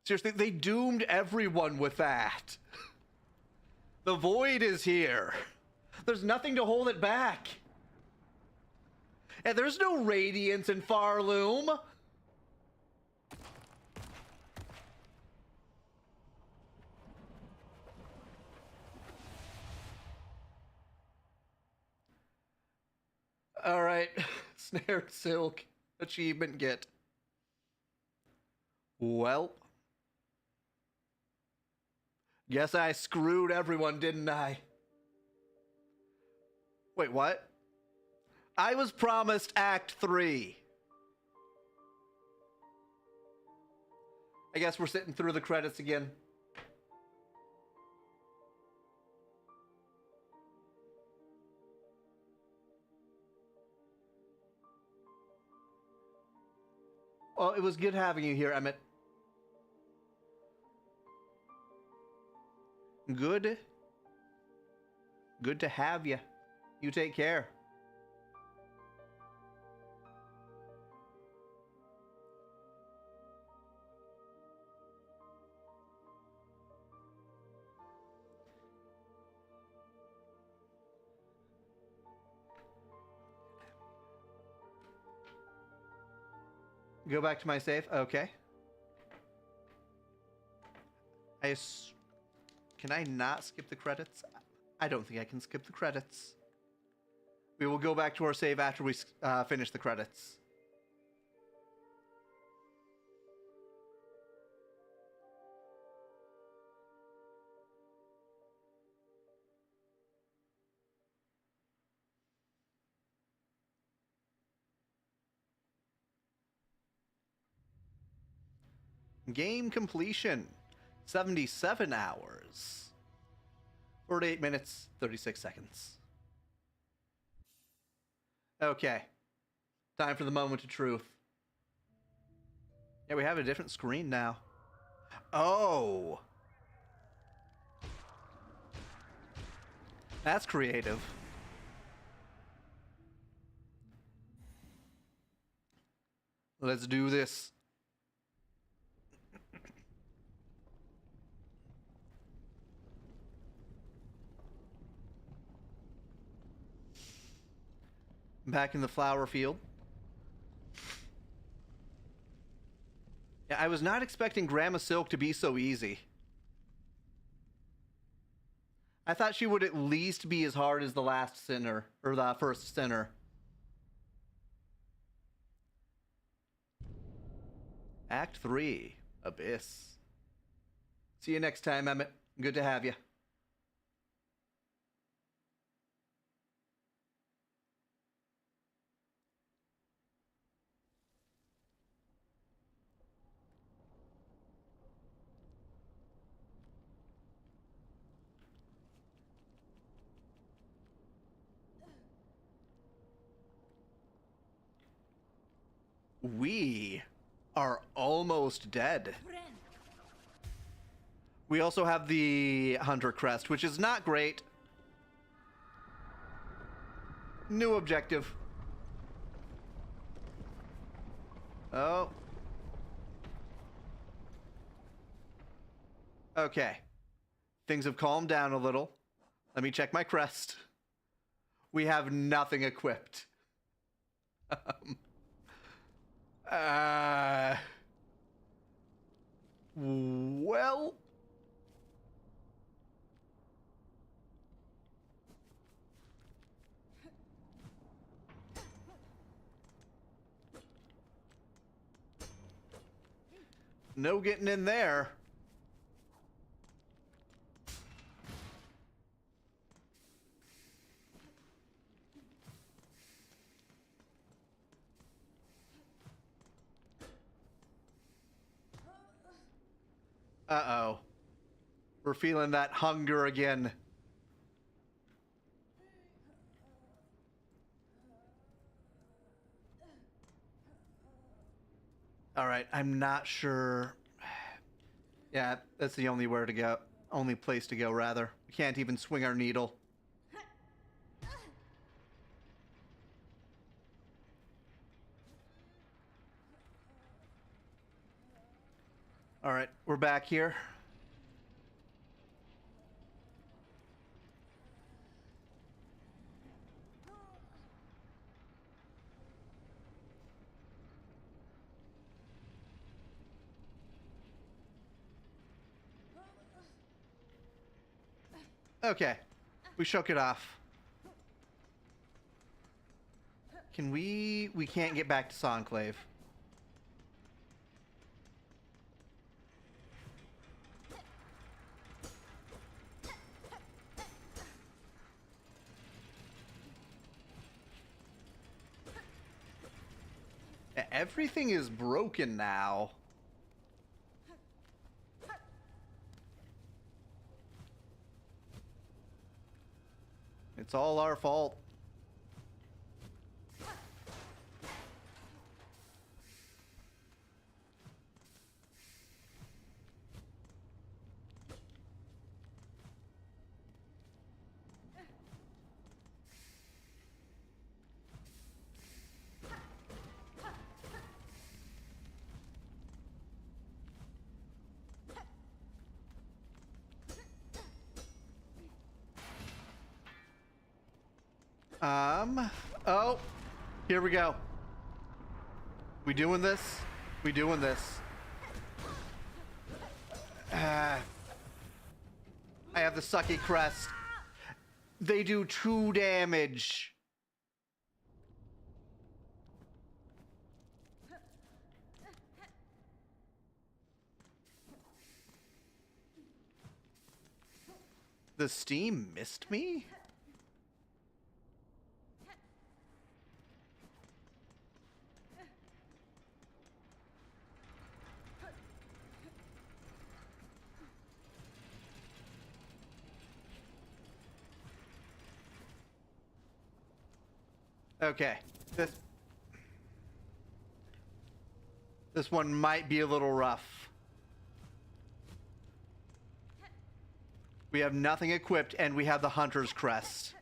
S1: Seriously, they doomed everyone with that. The void is here. There's nothing to hold it back. And there's no radiance in Farloom. All right, Snared Silk achievement get. Well, guess I screwed everyone, didn't I? Wait, what? I was promised Act 3. I guess we're sitting through the credits again. Well, it was good having you here, Emmett. Good to have you. You take care. Go back to my safe. Okay. Can I not skip the credits? I don't think I can skip the credits. We will go back to our save after we finish the credits. Game completion. 77 hours. 48 minutes, 36 seconds. Okay. Time for the moment of truth. Yeah, we have a different screen now. Oh. That's creative. Let's do this. Back in the flower field. Yeah, I was not expecting Grandma Silk to be so easy. I thought she would at least be as hard as the last sinner, or the first sinner. Act 3, Abyss. See you next time, Emmett. Good to have you. We are almost dead. We also have the Hunter Crest, which is not great. New objective. Oh. Okay. Things have calmed down a little. Let me check my crest. We have nothing equipped. Well. No getting in there. Uh-oh. We're feeling that hunger again. All right, I'm not sure. Yeah, that's the only where to go. Only place to go, rather. We can't even swing our needle. All right, we're back here. Okay, we shook it off. Can we can't get back to Songclave. Everything is broken now. It's all our fault. Oh, here we go. We doing this? We doing this? I have the sucky crest. They do 2 damage. The steam missed me? Okay. This one might be a little rough. We have nothing equipped and we have the Hunter's Crest.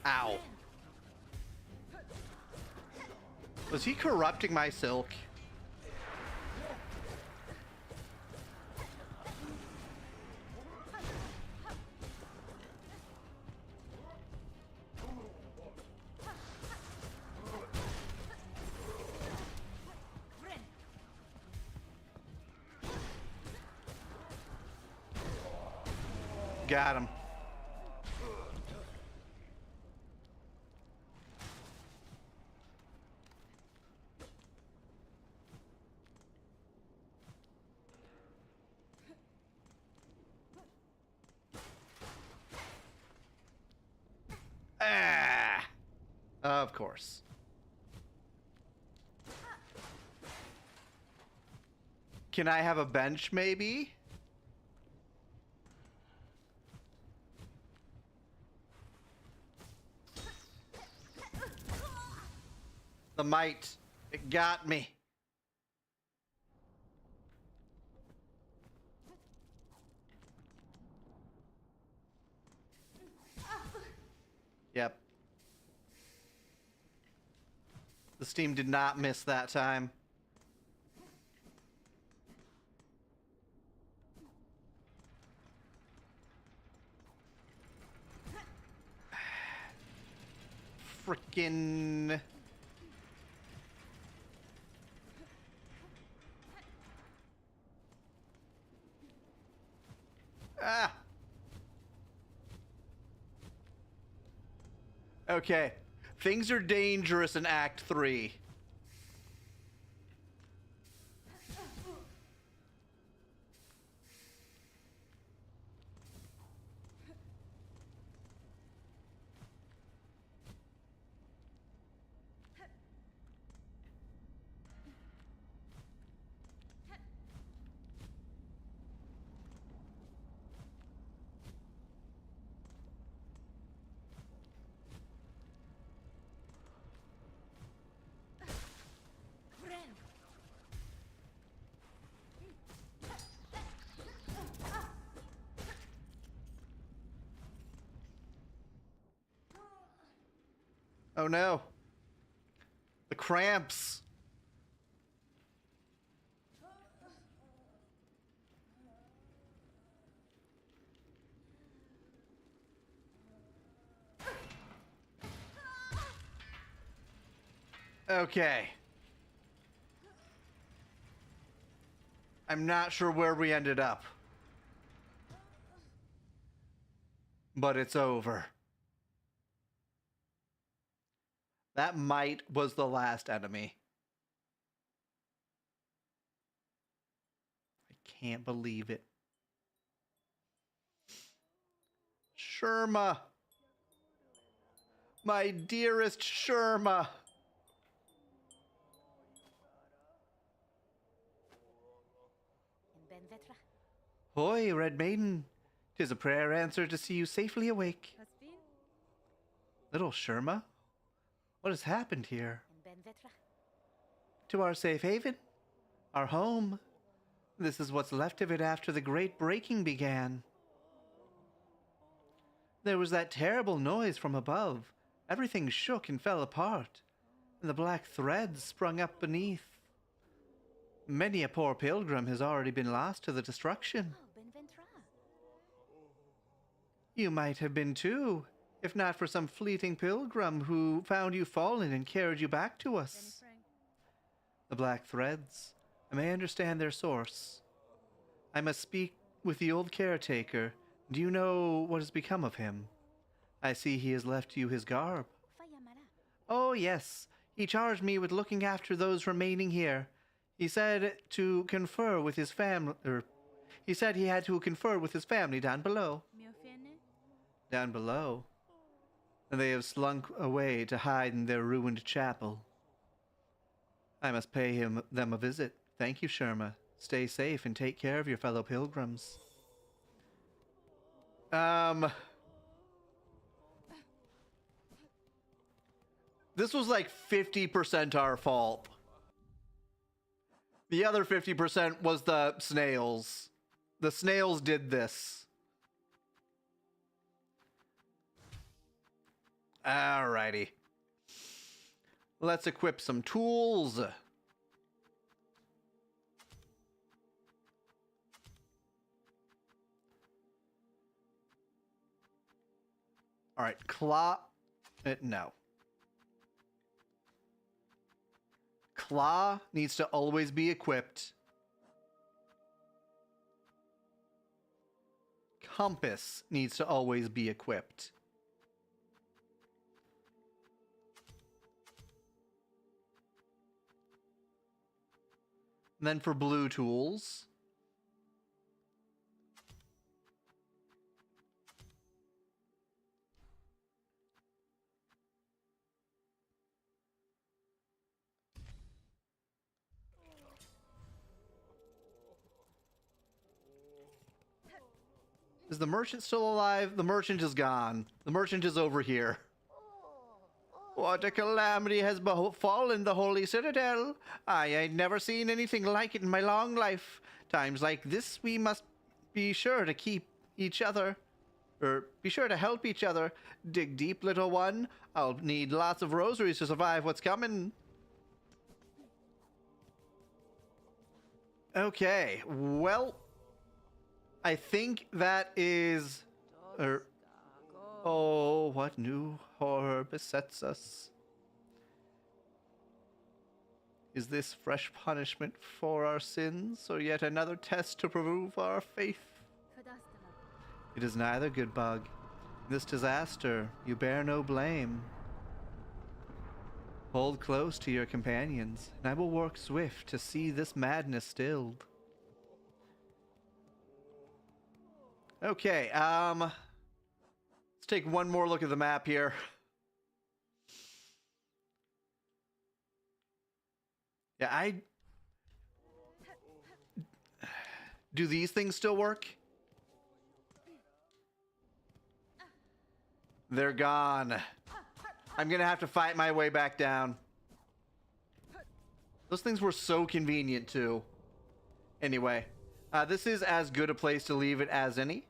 S1: Ow. Was he corrupting my silk? Got him. Ah, of course. Can I have a bench, maybe? The might. It got me. Yep. The steam did not miss that time. frickin'... Ah! Okay. Things are dangerous in Act 3. Oh no. The cramps. Okay. I'm not sure where we ended up. But it's over. That might was the last enemy. I can't believe it. Sherma. My dearest Sherma. Hoy, Red Maiden. 'Tis a prayer answered to see you safely awake.
S2: Has been?
S1: Little Sherma? What has happened here? To our safe haven. Our home. This is what's left of it after the great breaking began. There was that terrible noise from above. Everything shook and fell apart, and the black threads sprung up beneath. Many a poor pilgrim has already been lost to the destruction. You might have been too, if not for some fleeting pilgrim who found you fallen and carried you back to us. The black threads. I may understand their source. I must speak with the old caretaker. Do you know what has become of him? I see he has left you his garb. Oh, yes. He charged me with looking after those remaining here. He said to confer with his family, he said he had to confer with his family down below. Down below. And they have slunk away to hide in their ruined chapel. I must pay them a visit. Thank you, Sherma. Stay safe and take care of your fellow pilgrims. This was like 50% our fault. The other 50% was the snails. The snails did this. Alrighty. Let's equip some tools. Alright, claw. No. Claw needs to always be equipped. Compass needs to always be equipped. And then for blue tools. Is the merchant still alive? The merchant is gone. The merchant is over here. What a calamity has befallen the Holy Citadel. I ain't never seen anything like it in my long life. Times like this, we must be sure to keep each other. Be sure to help each other. Dig deep, little one. I'll need lots of rosaries to survive what's coming. Okay, well, I think that is... Oh, what new horror besets us? Is this fresh punishment for our sins, or yet another test to prove our faith? It is neither, good bug. In this disaster, you bear no blame. Hold close to your companions, and I will work swift to see this madness stilled. Okay, let's take one more look at the map here. Yeah, do these things still work? They're gone. I'm gonna have to fight my way back down. Those things were so convenient too. Anyway, this is as good a place to leave it as any.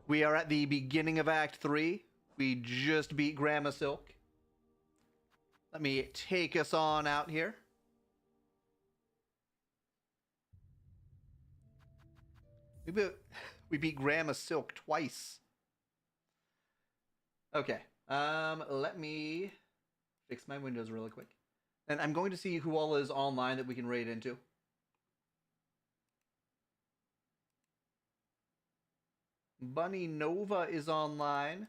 S1: We are at the beginning of Act 3. We just beat Grandma Silk. Let me take us on out here. We beat Grandma Silk twice. Okay. Let me fix my windows really quick. And I'm going to see who all is online that we can raid into. Bunny Nova is online. You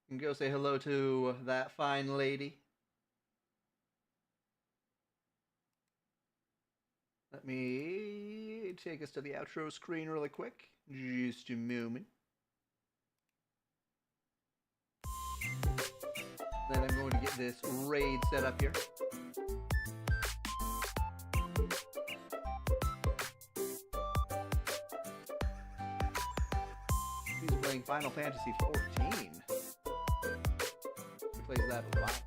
S1: can go say hello to that fine lady. Let me take us to the outro screen really quick. Just a moment. Then I'm going to get this raid set up here. He's playing Final Fantasy 14. He plays that a lot.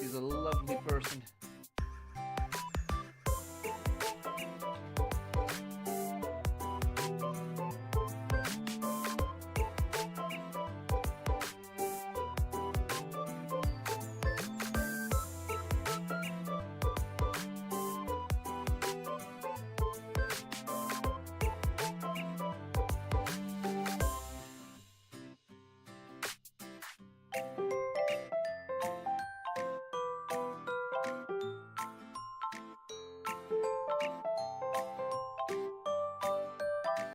S1: He's a lovely person.